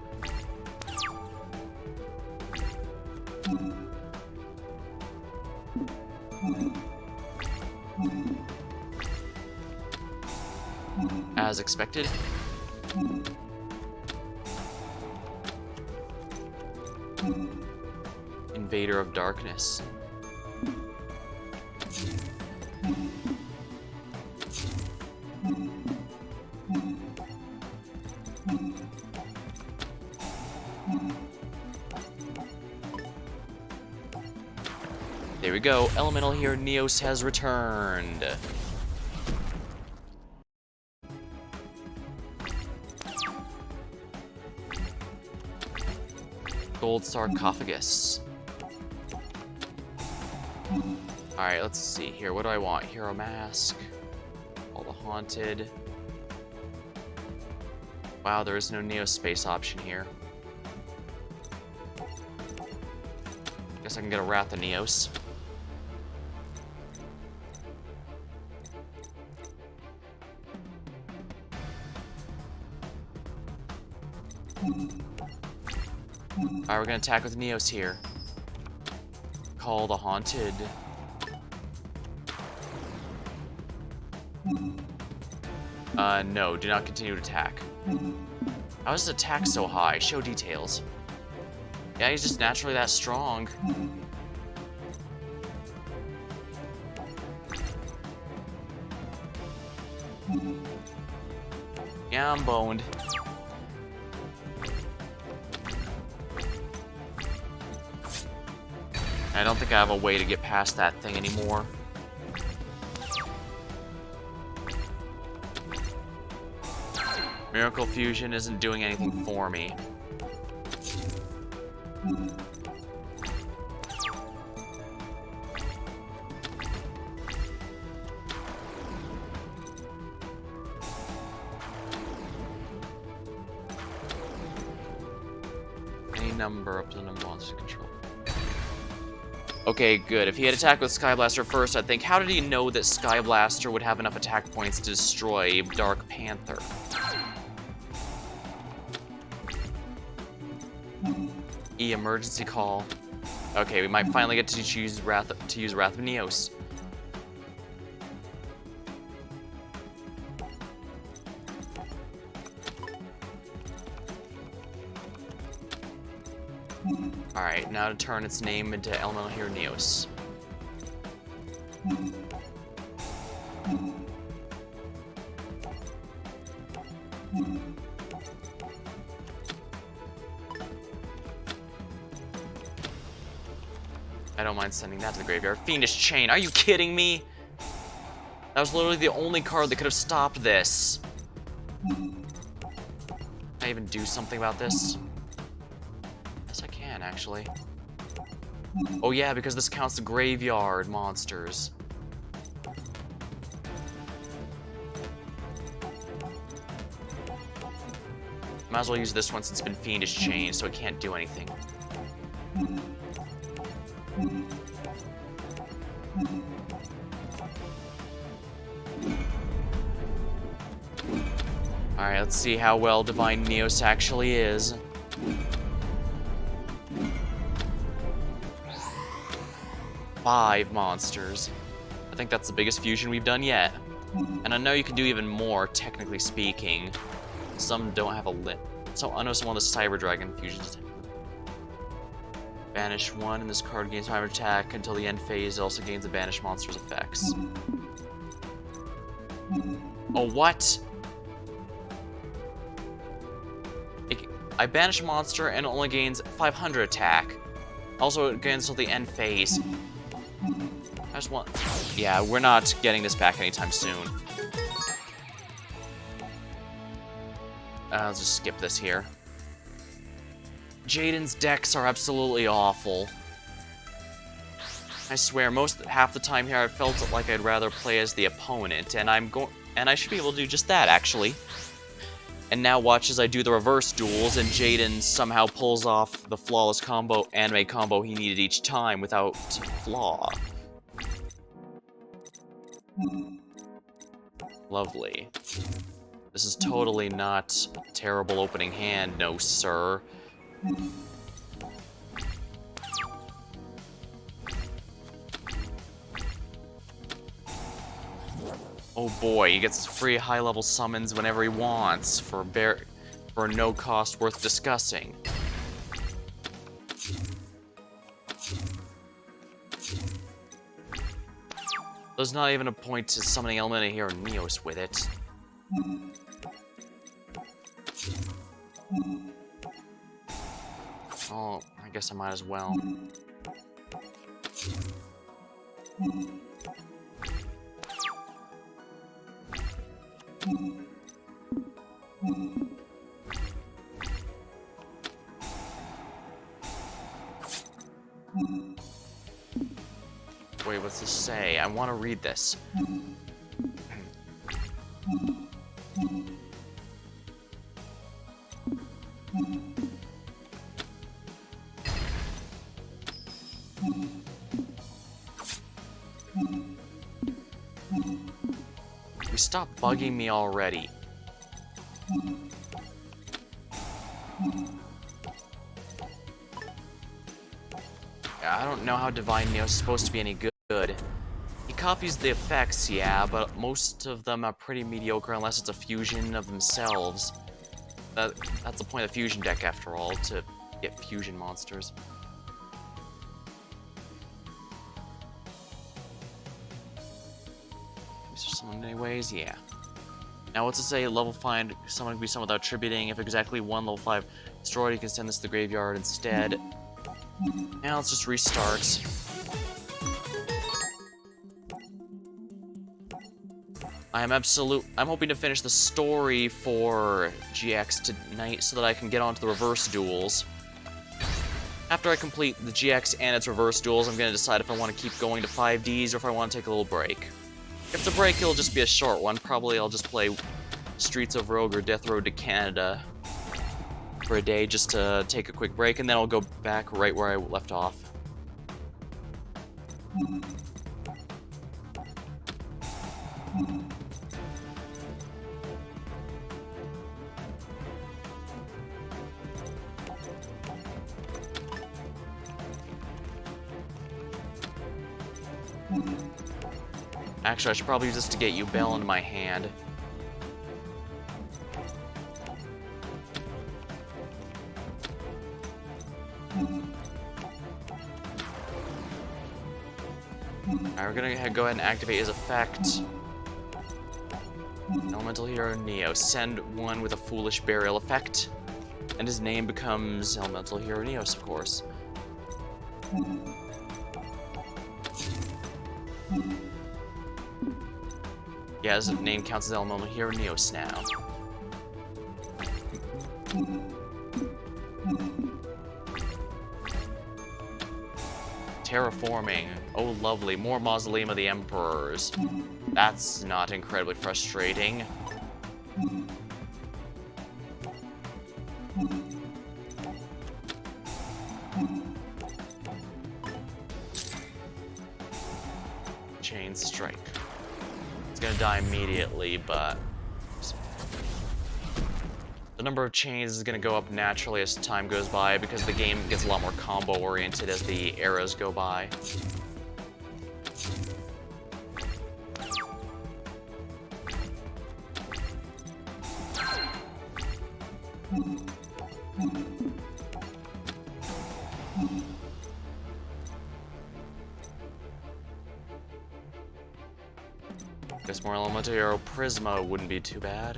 As expected. Invader of Darkness. There we go. Elemental Hero Neos has returned. Gold Sarcophagus. Alright, let's see here. What do I want? Hero Mask. All the Haunted. Wow, there is no Neo Space option here. Guess I can get a Wrath of Neos. Alright, we're gonna attack with Neos here. Call the Haunted. No, do not continue to attack. How is his attack so high? Show details. Yeah, he's just naturally that strong. Yeah, I'm boned. I don't think I have a way to get past that thing anymore. Miracle Fusion isn't doing anything for me. Any number up to the number of monsters control. Okay, good. If he had attacked with Skyblaster first, I'd think, how did he know that Skyblaster would have enough attack points to destroy Dark Panther? Emergency call. Okay, we might finally get to use Wrath of Neos. Alright, now to turn its name into Elemental Hero Neos. I don't mind sending that to the graveyard. Fiendish Chain, are you kidding me? That was literally the only card that could have stopped this. Can I even do something about this? Yes, I can, actually. Oh yeah, because this counts the graveyard monsters. Might as well use this one since it's been Fiendish Chain, so it can't do anything. Alright, let's see how well Divine Neos actually is. Five monsters. I think that's the biggest fusion we've done yet. And I know you can do even more, technically speaking. Some don't have a limit. So I know some of the Cyber Dragon fusions. Banish one, and this card gains time attack until the end phase. It also gains the banish monster's effects. Oh, what? I banish a monster and it only gains 500 attack. Also, it gains until the end phase. I just want... Yeah, we're not getting this back anytime soon. I'll just skip this here. Jaden's decks are absolutely awful. I swear, half the time here I felt like I'd rather play as the opponent, and I should be able to do just that, actually. And now watch as I do the reverse duels, and Jaden somehow pulls off the flawless anime combo he needed each time without flaw. Lovely. This is totally not a terrible opening hand, no sir. Oh boy, he gets free high-level summons whenever he wants for no cost worth discussing. There's not even a point to summoning Elemental Hero Neos with it. Oh, I guess I might as well. Wait, what's this say? I want to read this. Stop bugging me already. I don't know how Divine Neo is supposed to be any good. He copies the effects, yeah, but most of them are pretty mediocre unless it's a fusion of themselves. That's the point of the fusion deck, after all, to get fusion monsters. Someone anyways, yeah. Now what's it say? Level 5, someone can be summoned without attributing. If exactly one level 5 destroyed, you can send this to the graveyard instead. Now let's just restart. I'm hoping to finish the story for GX tonight so that I can get onto the reverse duels. After I complete the GX and its reverse duels, I'm going to decide if I want to keep going to 5Ds or if I want to take a little break. If it's a break, it'll just be a short one. Probably I'll just play Streets of Rogue or Death Road to Canada for a day just to take a quick break, and then I'll go back right where I left off. Actually, I should probably use this to get you Bell into my hand. Alright, we're gonna go ahead and activate his effect. Elemental Hero Neo. Send one with a Foolish Burial effect. And his name becomes Elemental Hero Neos, of course. Yeah, his name counts as Elemental Hero Neos now. Terraforming. Oh, lovely. More Mausoleum of the Emperors. That's not incredibly frustrating. Chain Strike. It's gonna die immediately, but the number of chains is gonna go up naturally as time goes by because the game gets a lot more combo oriented as the eras go by. Guess more elemental arrow Prisma wouldn't be too bad.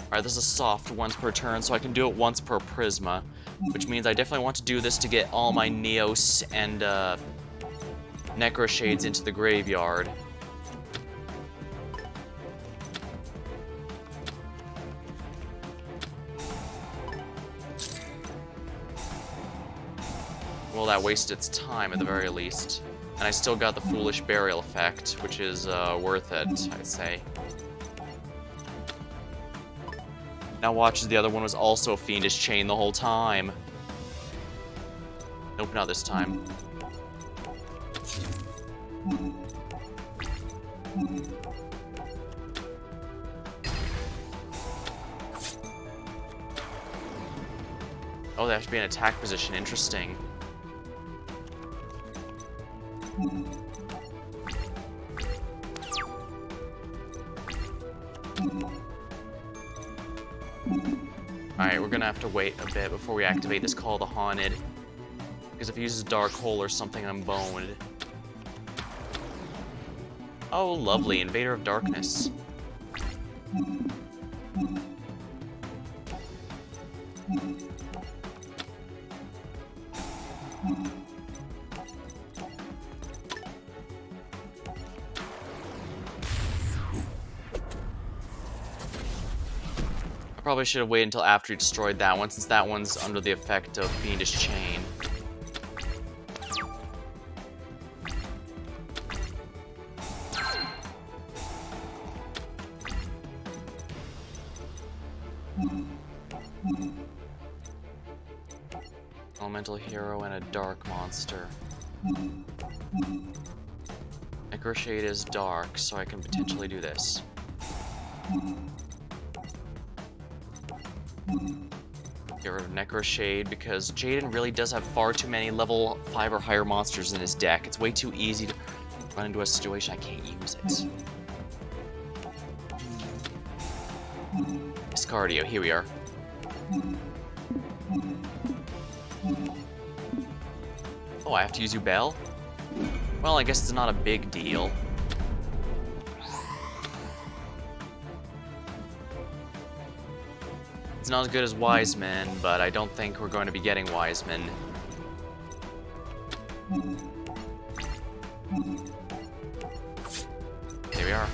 Alright, this is soft once per turn, so I can do it once per Prisma, which means I definitely want to do this to get all my Neos and Necro Shades into the graveyard. Well, that wasted its time at the very least. And I still got the Foolish Burial effect, which is worth it, I'd say. Now watch as the other one was also a Fiendish Chain the whole time. Nope, not this time. Oh, they have to be in attack position. Interesting. Alright, we're gonna have to wait a bit before we activate this Call of the Haunted. Because if he uses Dark Hole or something, I'm boned. Oh, lovely. Invader of Darkness. I probably should have waited until after he destroyed that one, since that one's under the effect of Fiendish Chain. Elemental Hero and a Dark Monster. Necroshade is dark, so I can potentially do this. Get rid of Necroshade because Jaden really does have far too many level 5 or higher monsters in his deck. It's way too easy to run into a situation I can't use it. Discardio, here we are. Oh, I have to use Ubel? Well, I guess it's not a big deal. It's not as good as Wiseman, but I don't think we're going to be getting Wiseman. Here we are.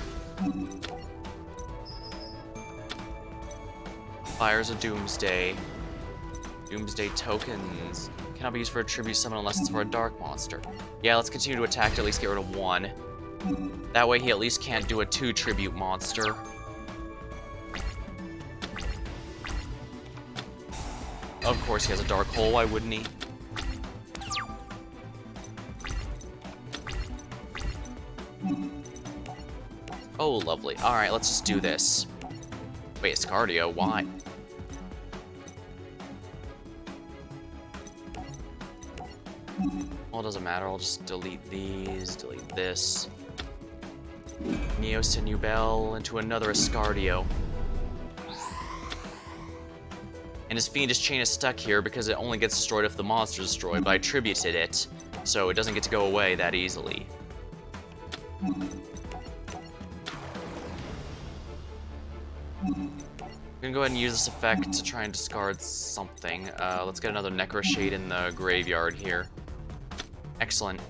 Fires of Doomsday. Doomsday tokens. Cannot be used for a tribute summon unless it's for a dark monster. Yeah, let's continue to attack to at least get rid of one. That way he at least can't do a 2 tribute monster. Of course he has a dark hole, why wouldn't he? Oh, lovely. Alright, let's just do this. Wait, Scardio, why? Well, it doesn't matter, I'll just delete these, delete this. Neos and Ubel into another Escardio. And his Fiendish Chain is stuck here because it only gets destroyed if the monster is destroyed, but I tributed it, so it doesn't get to go away that easily. I'm gonna go ahead and use this effect to try and discard something. Let's get another Necroshade in the graveyard here. Excellent.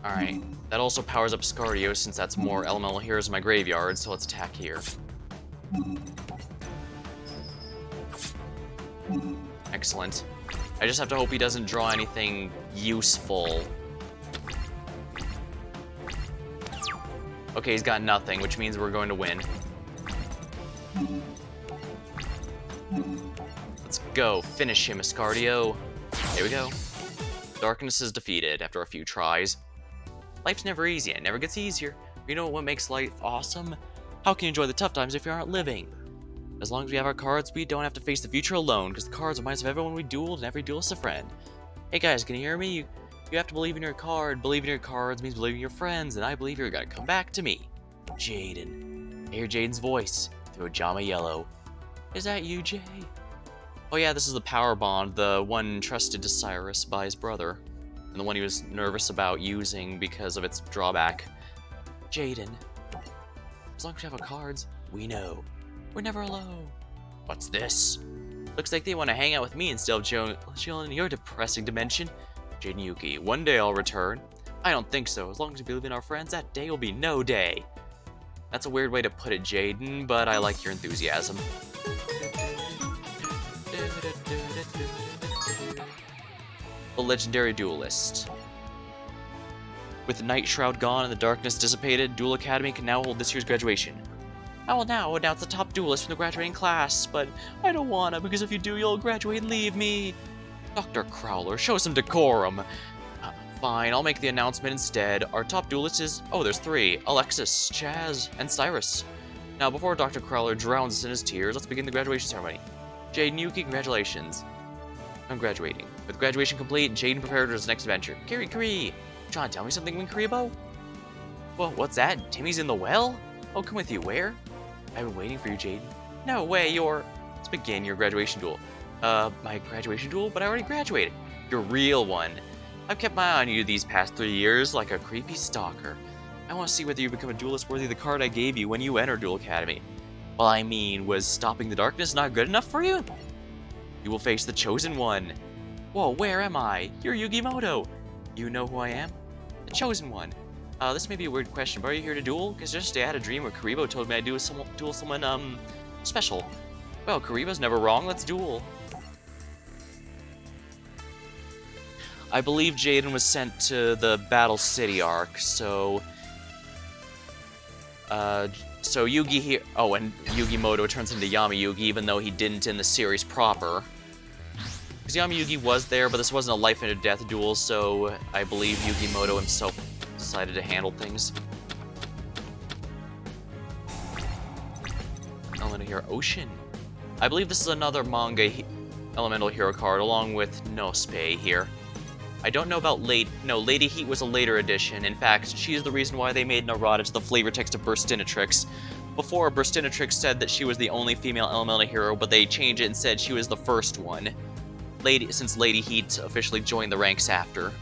Alright, that also powers up Scardio since that's more elemental heroes in my graveyard, so let's attack here. Excellent. I just have to hope he doesn't draw anything useful. Okay, he's got nothing, which means we're going to win. Let's Go, finish him, Ascardio. There we go. Darkness is defeated after a few tries. Life's never easy, and it never gets easier. You know what makes life awesome? How can you enjoy the tough times if you aren't living? As long as we have our cards, we don't have to face the future alone, because the cards remind us of everyone we dueled and every duelist a friend. Hey guys, can you hear me? You have to believe in your card. Believing in your cards means believing in your friends, and I believe you're gonna come back to me. Jaden. I hear Jaden's voice through a Jama Yellow. Is that you, Jay? Oh yeah, this is the power bond, the one trusted to Cyrus by his brother, and the one he was nervous about using because of its drawback. Jaden. As long as we have our cards, we know. We're never alone. What's this? Looks like they want to hang out with me instead of chilling in your depressing dimension. Jaden Yuki, one day I'll return. I don't think so. As long as we believe in our friends, that day will be no day. That's a weird way to put it, Jaden, but I like your enthusiasm. The legendary duelist. With the night shroud gone and the darkness dissipated, Duel Academy can now hold this year's graduation. I will now announce the top duelist from the graduating class, but I don't wanna, because if you do, you'll graduate and leave me. Dr. Crowler, show some decorum. Fine, I'll make the announcement instead. Our top duelist is... oh, there's 3. Alexis, Chaz, and Cyrus. Now, before Dr. Crowler drowns us in his tears, let's begin the graduation ceremony. Jaden Yuki, congratulations. I'm graduating. With graduation complete, Jaden prepared for his next adventure. Kiri, trying to tell me something, Winkribo? Well, what's that? Timmy's in the well? Oh, come with you. Where? I've been waiting for you, Jaden. No way, let's begin your graduation duel. My graduation duel? But I already graduated. Your real one. I've kept my eye on you these past 3 years like a creepy stalker. I want to see whether you become a duelist worthy of the card I gave you when you entered Duel Academy. Well, I mean, was stopping the darkness not good enough for you? You will face the Chosen One. Whoa, where am I? You're Yugimoto. You know who I am? The Chosen One. This may be a weird question, but are you here to duel? Because yesterday I had a dream where Karibo told me I'd duel someone, special. Well, Karibo's never wrong, let's duel. I believe Jaden was sent to the Battle City arc, so Yugi here... oh, and Yugimoto turns into Yami-Yugi, even though he didn't in the series proper. Because Yami-Yugi was there, but this wasn't a life-and-death duel, so I believe Yugimoto himself decided to handle things. Elemental Hero Ocean. I believe this is another manga Elemental Hero card, along with Nospe here. I don't know about Lady Heat was a later edition. In fact, she is the reason why they made Narada to the flavor text of Burstinatrix. Before, Burstinatrix said that she was the only female Elemental Hero, but they changed it and said she was the first one. Since Lady Heat officially joined the ranks after.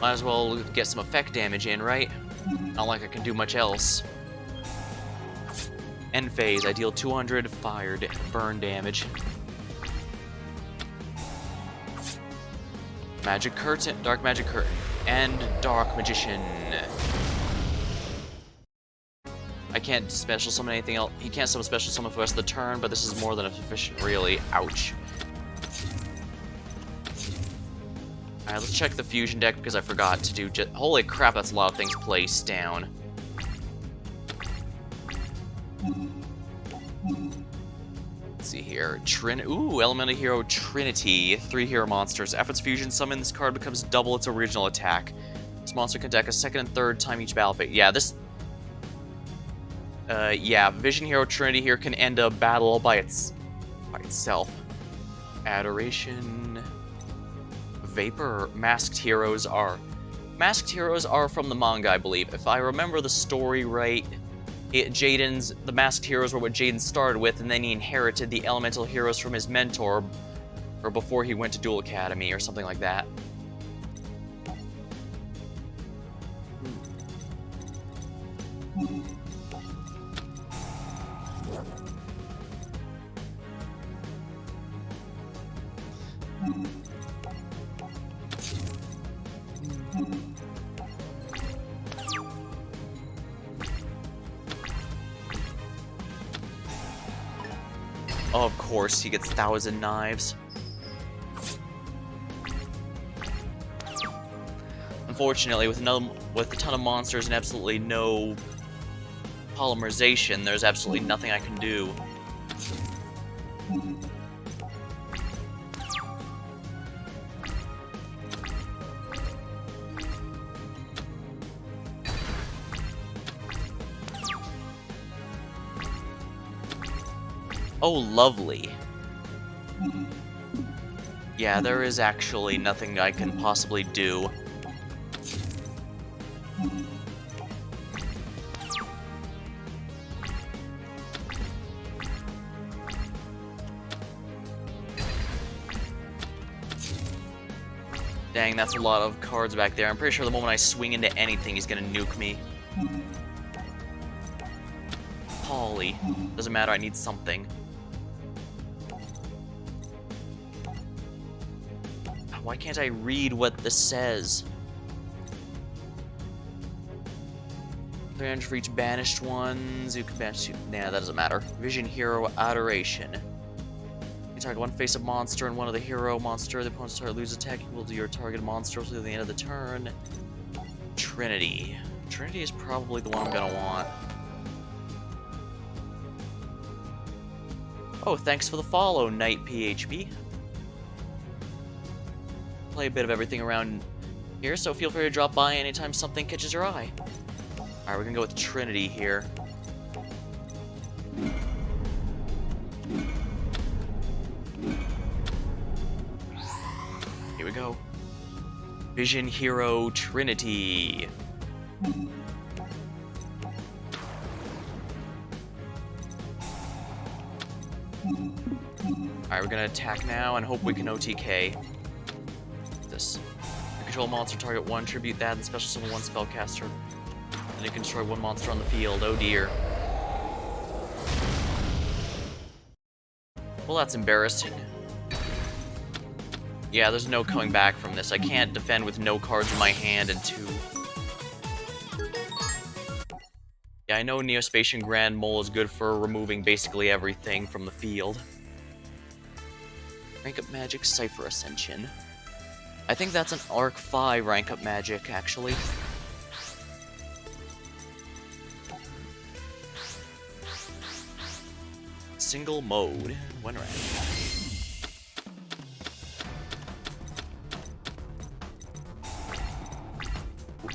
Might as well get some effect damage in, right? Not like I can do much else. End phase, I deal 200 burn damage. Magic Curtain, Dark Magic Curtain, and Dark Magician. I can't special summon anything else. He can't summon special summon for the rest of the turn, but this is more than sufficient, really. Ouch. Alright, let's check the fusion deck because I forgot to do holy crap, that's a lot of things placed down. Let's see here. Elemental Hero Trinity. 3 hero monsters. After its fusion summon, this card becomes double its original attack. This monster can attack a second and third time each battle phase. Yeah, yeah, Vision Hero Trinity here can end a battle all by itself. Adoration... Vapor. Masked Heroes are from the manga, I believe. If I remember the story right, the Masked Heroes were what Jaden started with, and then he inherited the Elemental Heroes from his mentor, or before he went to Duel Academy, or something like that. Oh, of course, he gets 1,000 knives. Unfortunately, with a ton of monsters and absolutely no polymerization, there's absolutely nothing I can do. Oh, lovely. Yeah, there is actually nothing I can possibly do. Dang, that's a lot of cards back there. I'm pretty sure the moment I swing into anything, he's gonna nuke me. Poly. Doesn't matter, I need something. Why can't I read what this says? 300 for each banished ones. You can banish two. Nah, that doesn't matter. Vision Hero Adoration. You target one face-up monster and one of the hero monster. The opponent's target loses attack equal to your target monster until the end of the turn. Trinity. Trinity is probably the one I'm gonna want. Oh, thanks for the follow, Knight PHP. Play a bit of everything around here, so feel free to drop by anytime something catches your eye. Alright, we're gonna go with Trinity here. Here we go. Vision Hero Trinity. Alright, we're gonna attack now and hope we can OTK. This. You control a monster, target one, tribute that, and special summon one spellcaster. And you can destroy one monster on the field. Oh dear. Well, that's embarrassing. Yeah, there's no coming back from this. I can't defend with no cards in my hand and two. Yeah, I know Neospatian Grand Mole is good for removing basically everything from the field. Rank up magic, Cypher Ascension. I think that's an Arc 5 rank up magic, actually. Single mode. One rank.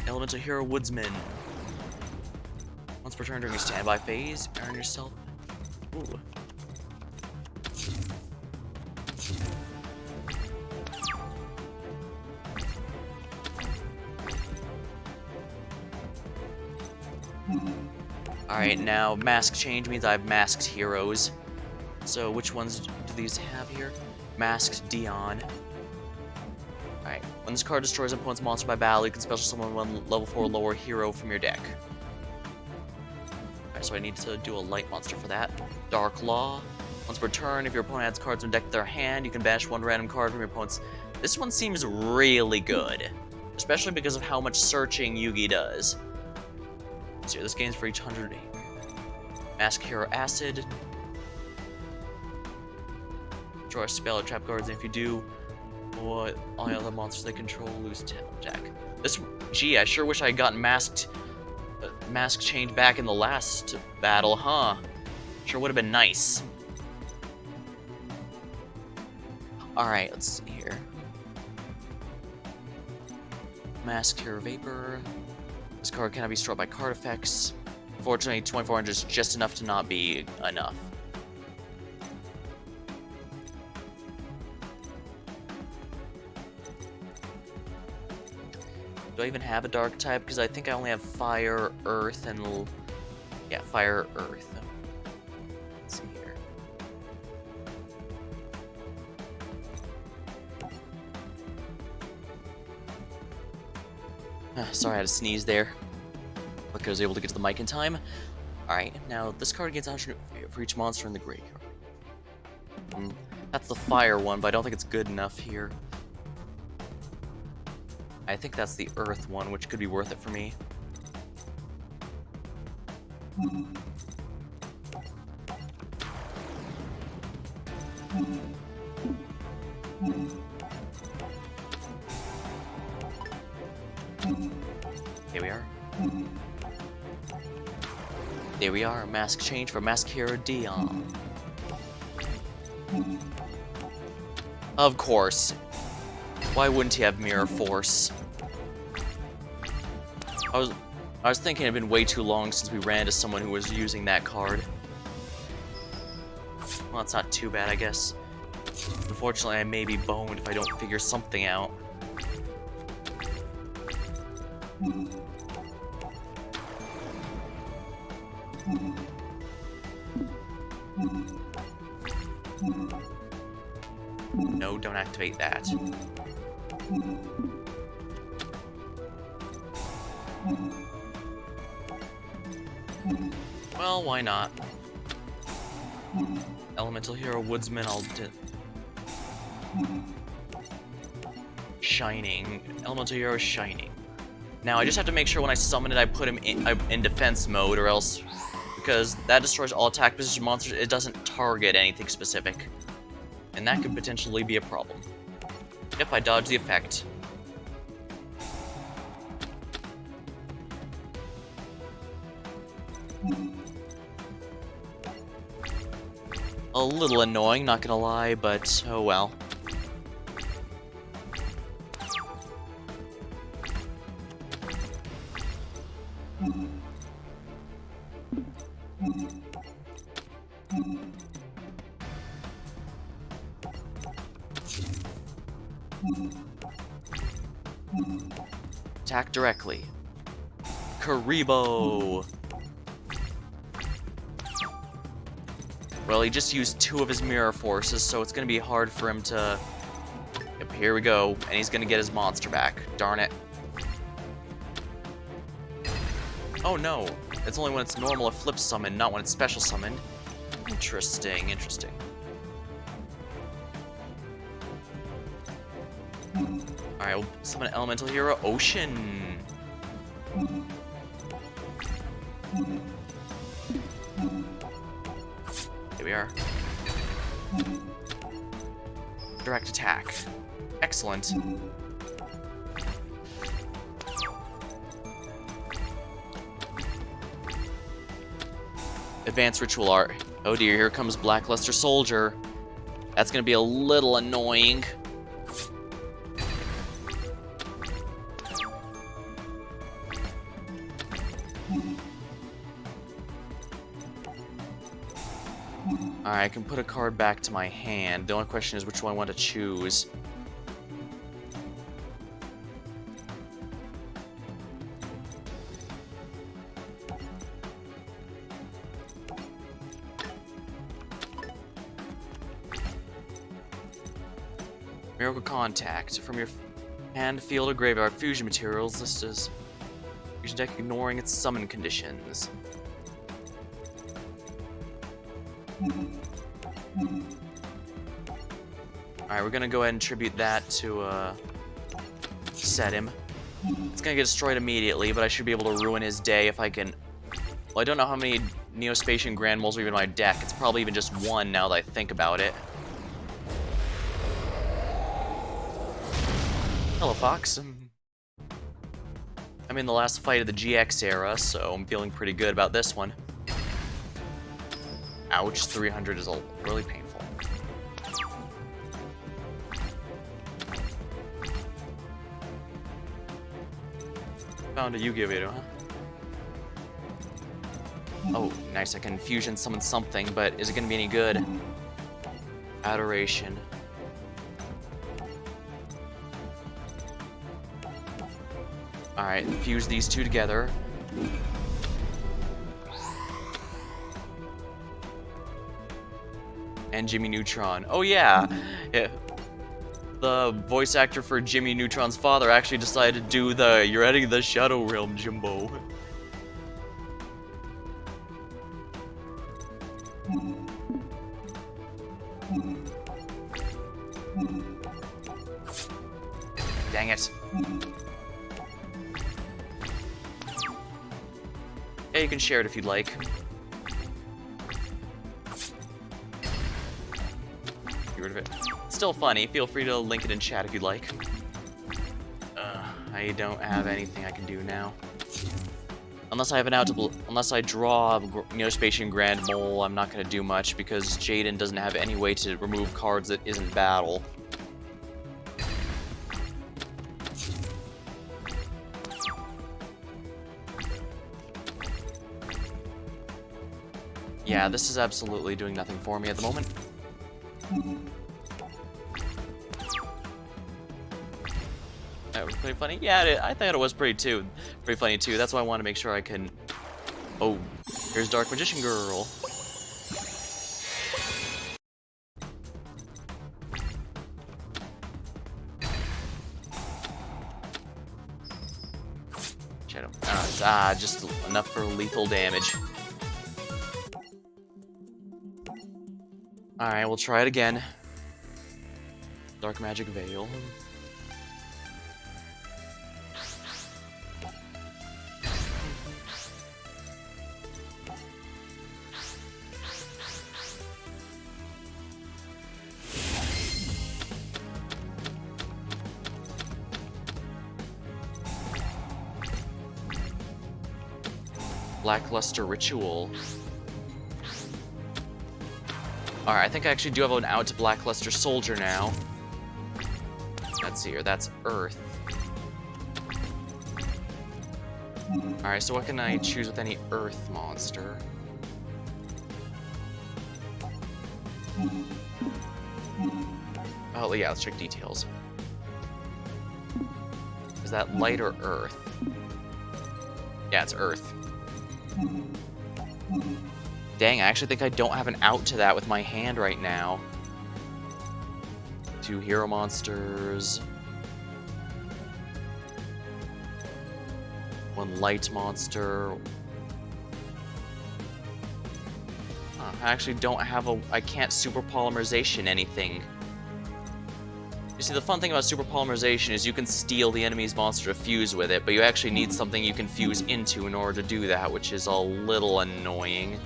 Elemental Hero Woodsman. Once per turn during your standby phase, earn yourself. Ooh. Alright, now mask change means I have masked heroes. So which ones do these have here? Masked Dion. Alright, when this card destroys an opponent's monster by battle, you can special summon one level 4 lower hero from your deck. Alright, so I need to do a light monster for that. Dark Law. Once per turn, if your opponent adds cards from deck to their hand, you can banish one random card from your opponent's. This one seems really good, especially because of how much searching Yugi does. So this gains for each 100. Mask Hero Acid. Draw a spell or trap cards, and if you do, all the other monsters they control lose Jack. This, gee, I sure wish I had gotten mask change back in the last battle, huh? Sure would have been nice. Alright, let's see here. Masked Hero Vapor. This card cannot be destroyed by card effects. Fortunately, 2400 is just enough to not be enough. Do I even have a dark type? Because I think I only have fire, earth, and... yeah, fire, earth. Let's see here. Sorry, I had to sneeze there. Luckily I was able to get to the mic in time. Alright, now this card gets 100 for each monster in the graveyard. That's the fire one, but I don't think it's good enough here. I think that's the earth one, which could be worth it for me. Here we are. There we are, mask change for Mask Hero Dion. Of course. Why wouldn't he have Mirror Force? I was thinking it'd been way too long since we ran into someone who was using that card. Well, it's not too bad, I guess. Unfortunately, I may be boned if I don't figure something out. No, don't activate that. Well, why not? Elemental Hero Woodsman, Shining. Elemental Hero Shining. Now, I just have to make sure when I summon it, I put him in defense mode, or else... Because that destroys all attack position monsters, it doesn't target anything specific. And that could potentially be a problem. Yep, I dodged the effect. A little annoying, not gonna lie, but oh well. Attack directly. Karibo! Well, he just used 2 of his mirror forces, so it's gonna be hard for him to... Yep, here we go. And he's gonna get his monster back. Darn it. Oh no. It's only when it's normal or flip summon, not when it's special summoned. Interesting, interesting. Alright, we'll summon an Elemental Hero, Ocean. Here we are. Direct attack. Excellent. Advanced Ritual Art. Oh dear, here comes Blackluster Soldier. That's gonna be a little annoying. Alright, I can put a card back to my hand. The only question is which one I want to choose. Miracle Contact. From your hand, field, or graveyard, fusion materials listed as fusion deck ignoring its summon conditions. Alright, we're gonna go ahead and tribute that to, set him. It's gonna get destroyed immediately, but I should be able to ruin his day if I can... Well, I don't know how many Neospatian Grand Moles are even in my deck. It's probably even just 1 now that I think about it. Hello, Fox. I'm in the last fight of the GX era, so I'm feeling pretty good about this one. Ouch, 300 is really painful. Found a Yu-Gi-Oh video, huh? Oh, nice, I can fusion summon something, but is it gonna be any good? Adoration. Alright, fuse these 2 together. And Jimmy Neutron. Oh yeah! The voice actor for Jimmy Neutron's father actually decided to do the "You're Heading the Shadow Realm" Jimbo. Dang it. Yeah, you can share it if you'd like. rid of it. Still funny. Feel free to link it in chat if you'd like. I don't have anything I can do now. Unless I have an unless I draw Neospatian Grand Mole, I'm not going to do much because Jaden doesn't have any way to remove cards that isn't battle. Yeah, this is absolutely doing nothing for me at the moment. That was pretty funny. Yeah, I thought it was pretty funny too. That's why I want to make sure I can... Oh, here's Dark Magician Girl. Shadow. Just enough for lethal damage. Alright, we'll try it again. Dark Magic Veil. Lackluster Ritual. Alright, I think I actually do have an out to Blackluster Soldier now. Let's see here, that's Earth. Alright, so what can I choose with any Earth monster? Oh, yeah, let's check details. Is that Light or Earth? Yeah, it's Earth. Dang, I actually think I don't have an out to that with my hand right now. 2 hero monsters. 1 light monster. I actually don't have I can't super polymerization anything. You see, the fun thing about super polymerization is you can steal the enemy's monster to fuse with it, but you actually need something you can fuse into in order to do that, which is a little annoying.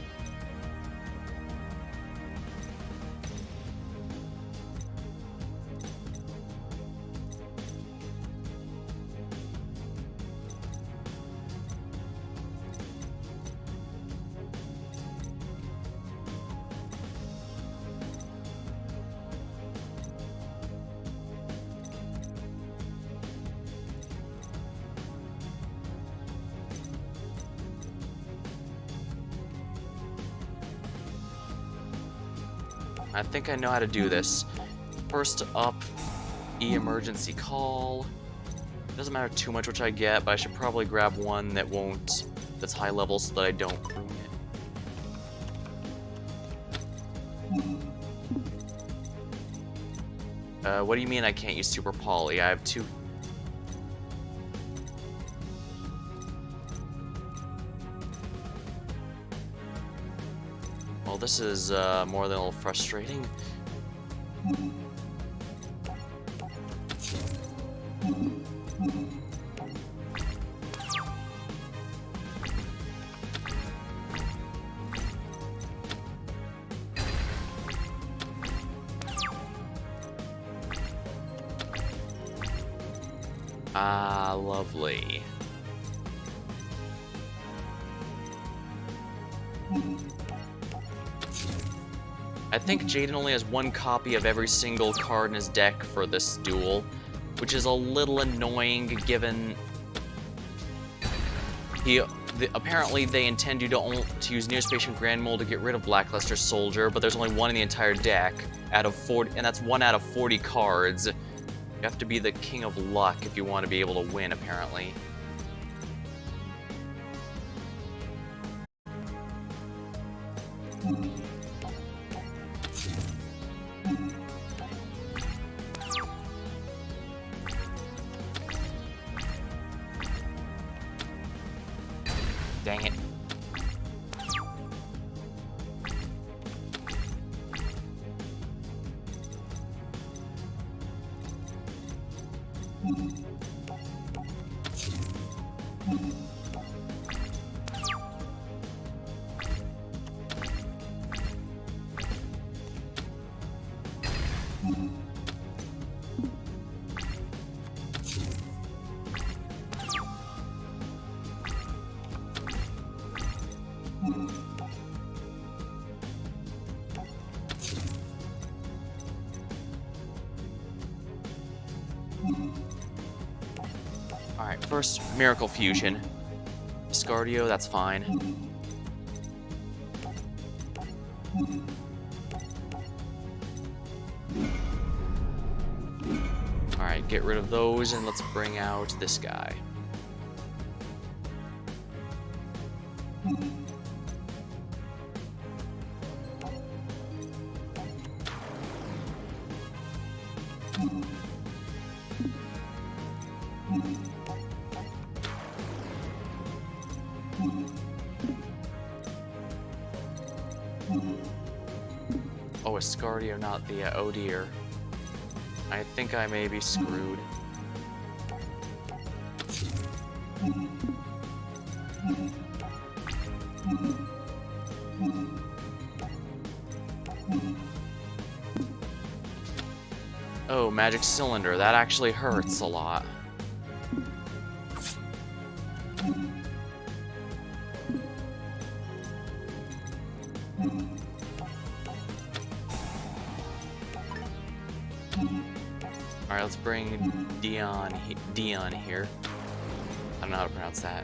I think I know how to do this. First up, emergency call. Doesn't matter too much which I get, but I should probably grab one that's high level so that I don't ruin it. What do you mean I can't use Super Poly? I have 2. Well, this is more than a little frustrating. Ah, lovely. I think Jaden only has 1 copy of every single card in his deck for this duel, which is a little annoying given apparently they intend you to use Neospatian Grand Mole to get rid of Blackluster Soldier, but there's only 1 in the entire deck out of 40, and that's 1 out of 40 cards. You have to be the king of luck if you want to be able to win, apparently. Dang it. Alright, first Miracle Fusion. Discardio, that's fine. Alright, get rid of those and let's bring out this guy. Oh, Ascardio, not the, oh dear. I think I may be screwed. Oh, Magic Cylinder, that actually hurts a lot. Alright, let's bring Dion here. I don't know how to pronounce that.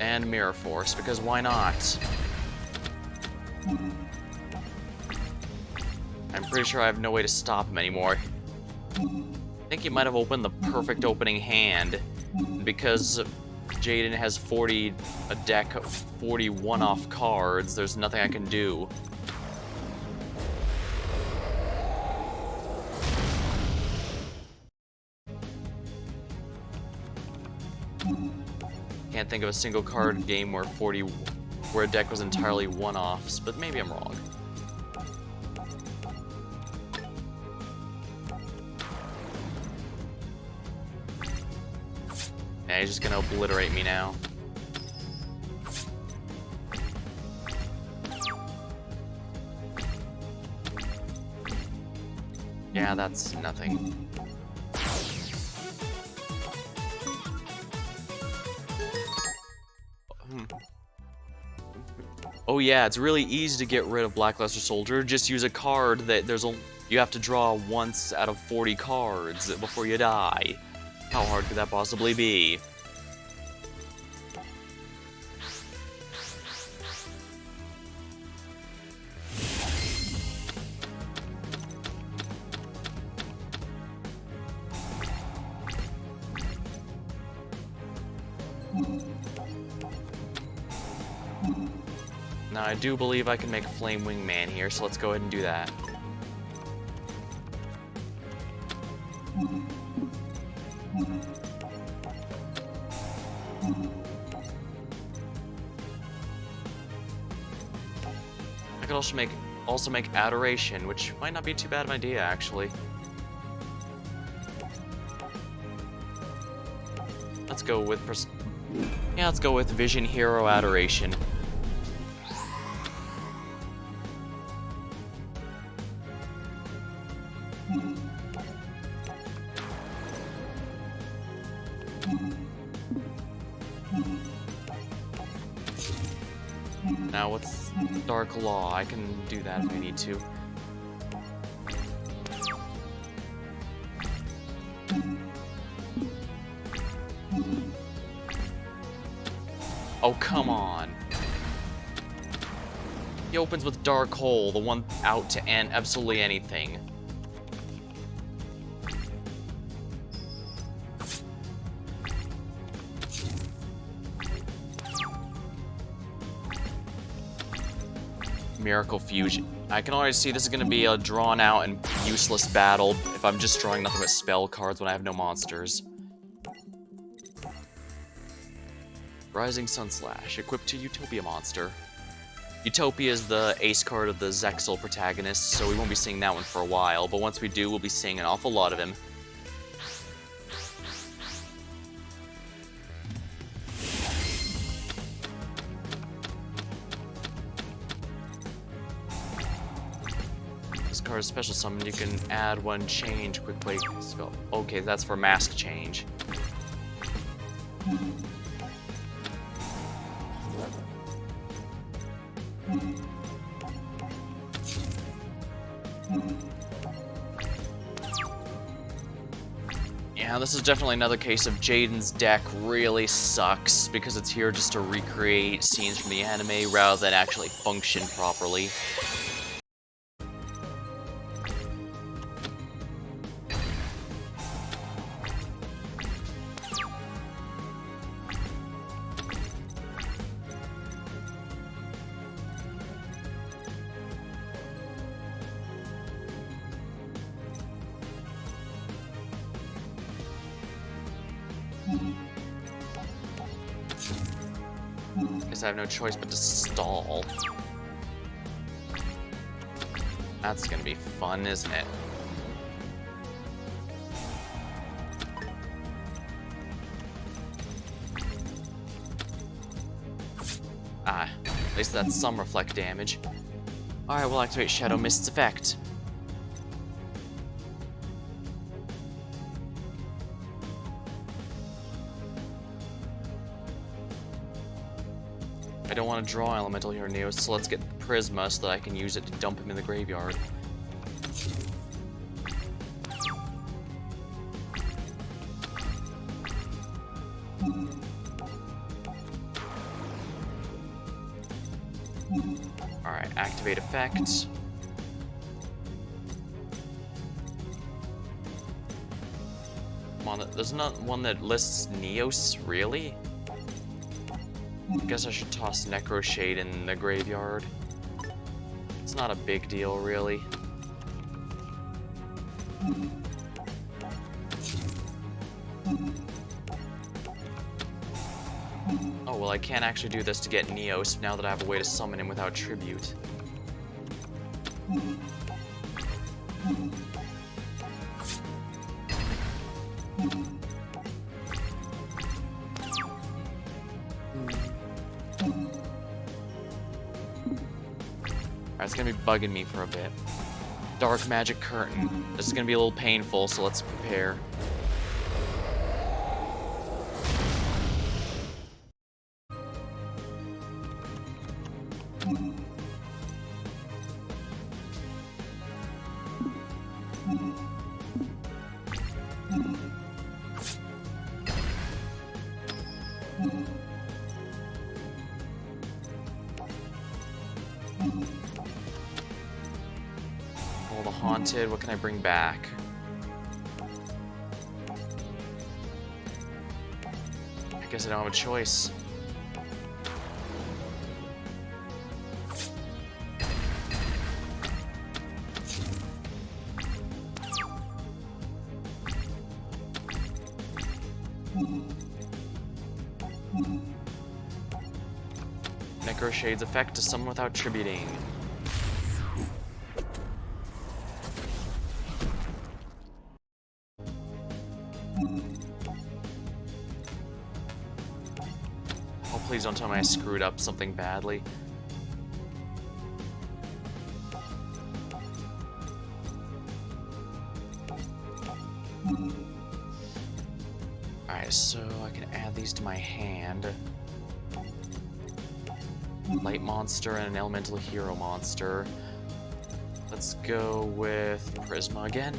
And Mirror Force, because why not? I'm pretty sure I have no way to stop him anymore. I think he might have opened the perfect opening hand, because Jaden has a deck of 40 one-off cards, there's nothing I can do. Can't think of a single card game where a deck was entirely one-offs, but maybe I'm wrong. Yeah, he's just gonna obliterate me now. Yeah, that's nothing. Oh yeah, it's really easy to get rid of Blackluster Soldier. Just use a card that you have to draw once out of 40 cards before you die. How hard could that possibly be? Now, I do believe I can make a Flame Wingman here, so let's go ahead and do that. I could also make Adoration, which might not be too bad of an idea, actually. Let's go with Vision Hero Adoration. Now what's Dark Law? I can do that if I need to. Oh, come on. He opens with Dark Hole, the one out to end absolutely anything. Miracle Fusion. I can already see this is going to be a drawn-out and useless battle if I'm just drawing nothing but spell cards when I have no monsters. Rising Sun Slash, equipped to Utopia monster. Utopia is the ace card of the Zexal protagonist, so we won't be seeing that one for a while, but once we do, we'll be seeing an awful lot of him. This card is special summon, you can add one change quick play spell. Okay, that's for mask change. Yeah, this is definitely another case of Jaden's deck really sucks because it's here just to recreate scenes from the anime rather than actually function properly. Guess I have no choice but to stall. That's gonna be fun, isn't it? Ah, at least that's some reflect damage. Alright, we'll activate Shadow Mist's effect. I don't want to draw Elemental Hero Neo, so let's get Prisma so that I can use it to dump him in the graveyard. Alright, activate effect. Come on, there's not one that lists Neos, really? I guess I should toss Necro Shade in the graveyard. It's not a big deal, really. Oh, well, I can't actually do this to get Neos now that I have a way to summon him without tribute. Alright, it's gonna be bugging me for a bit. Dark Magic Curtain. This is gonna be a little painful, so let's prepare. Oh, the Haunted, what can I bring back? I guess I don't have a choice. Necro Shade's effect to summon without tributing. Oh, please don't tell me I screwed up something badly. Alright, so I can add these to my hand. Light monster and an elemental hero monster. Let's go with Prisma again.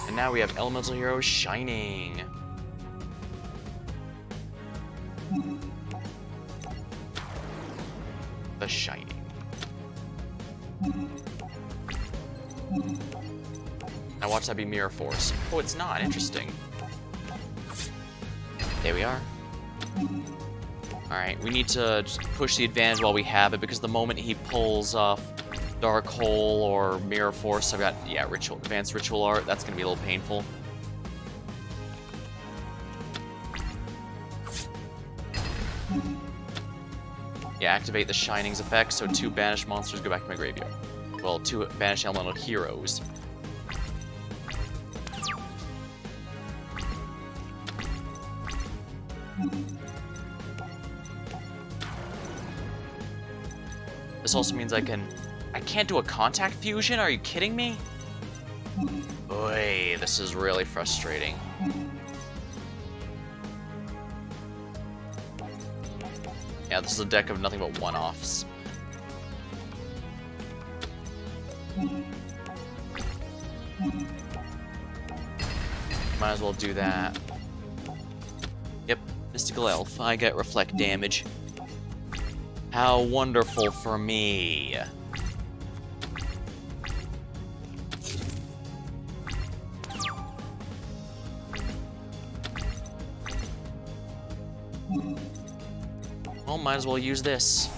And now we have elemental hero Shining. The Shining. Now watch that be Mirror Force. Oh, it's not. Interesting. There we are. Alright, we need to just push the advantage while we have it, because the moment he pulls off Dark Hole or Mirror Force, I've got, yeah, Advanced Ritual Art, that's gonna be a little painful. Yeah, activate the Shining's effect, so 2 banished monsters go back to my graveyard. Well, 2 banished elemental heroes. This also means I can't do a contact fusion? Are you kidding me? Oy, this is really frustrating. Yeah, this is a deck of nothing but one-offs. Might as well do that. Yep, Mystical Elf. I get reflect damage. How wonderful for me. Well, might as well use this.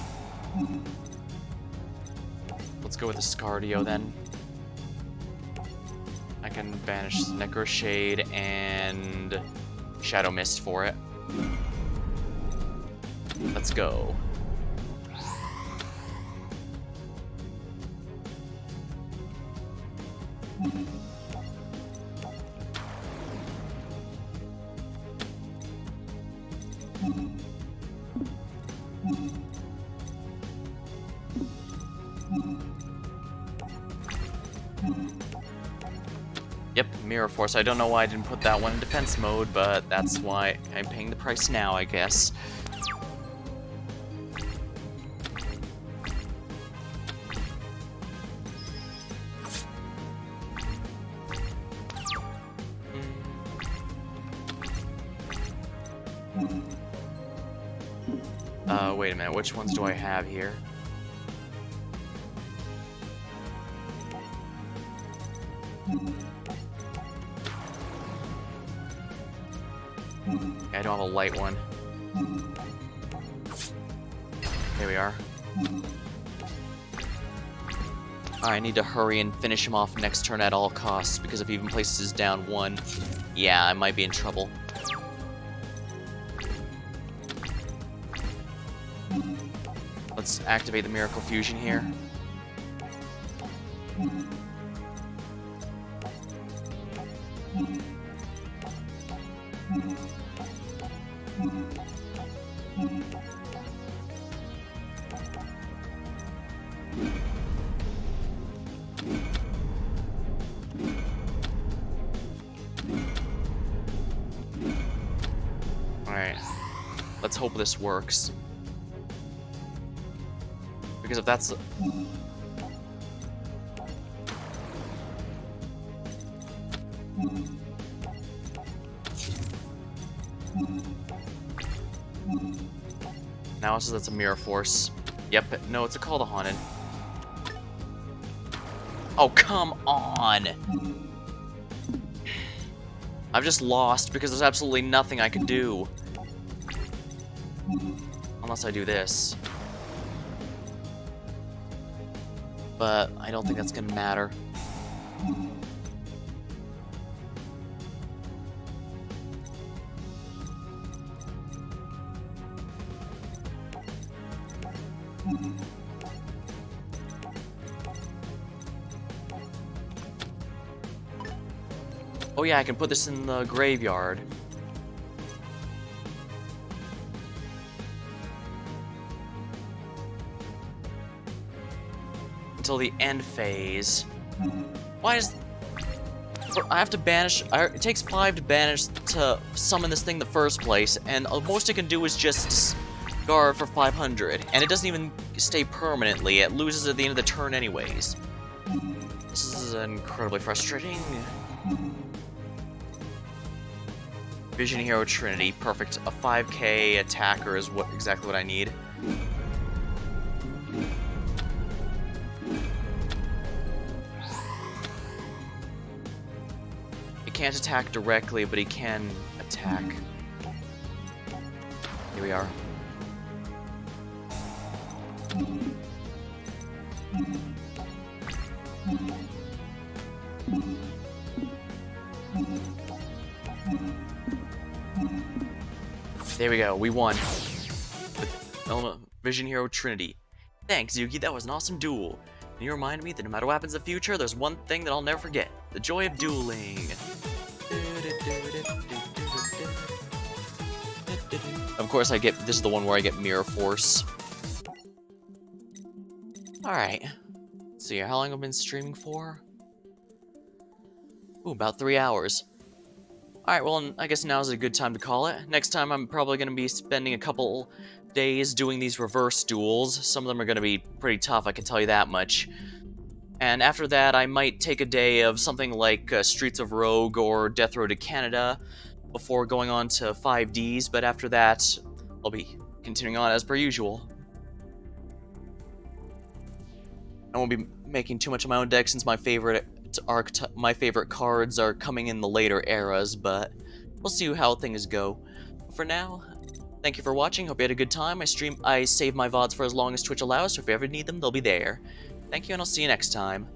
Let's go with the Scardio then. I can banish Necroshade and Shadow Mist for it. Let's go. Yep, Mirror Force. I don't know why I didn't put that one in defense mode, but that's why I'm paying the price now, I guess. Wait a minute, which ones do I have here? I don't have a light one. Here we are. I need to hurry and finish him off next turn at all costs, because if he even places down one, yeah, I might be in trouble. Let's activate the Miracle Fusion here. Alright, let's hope this works. Because if that's... Now it says that's a Mirror Force. Yep, no, it's a Call to Haunted. Oh, come on! I've just lost because there's absolutely nothing I can do. Unless I do this. But I don't think that's gonna matter. Oh yeah, I can put this in the graveyard. Until the end phase. Why is... I have to banish... it takes 5 to banish to summon this thing in the first place, and most it can do is just guard for 500. And it doesn't even stay permanently, it loses at the end of the turn anyways. This is incredibly frustrating. Vision Hero Trinity, perfect. A 5k attacker is exactly what I need. He can't attack directly, but he can attack. Here we are. There we go, we won. With Vision Hero Trinity. Thanks, Yugi, that was an awesome duel. And you remind me that no matter what happens in the future, there's one thing that I'll never forget. The joy of dueling. Of course I get, this is the one where I get Mirror Force. Alright. Let's see, how long have I been streaming for? Ooh, about 3 hours. Alright, well, I guess now's a good time to call it. Next time I'm probably going to be spending a couple days doing these reverse duels. Some of them are going to be pretty tough, I can tell you that much. And after that, I might take a day of something like Streets of Rogue or Death Road to Canada before going on to 5Ds, but after that, I'll be continuing on as per usual. I won't be making too much of my own deck since my favorite cards are coming in the later eras, but we'll see how things go. For now, thank you for watching. Hope you had a good time. I save my VODs for as long as Twitch allows, so if you ever need them, they'll be there. Thank you, and I'll see you next time.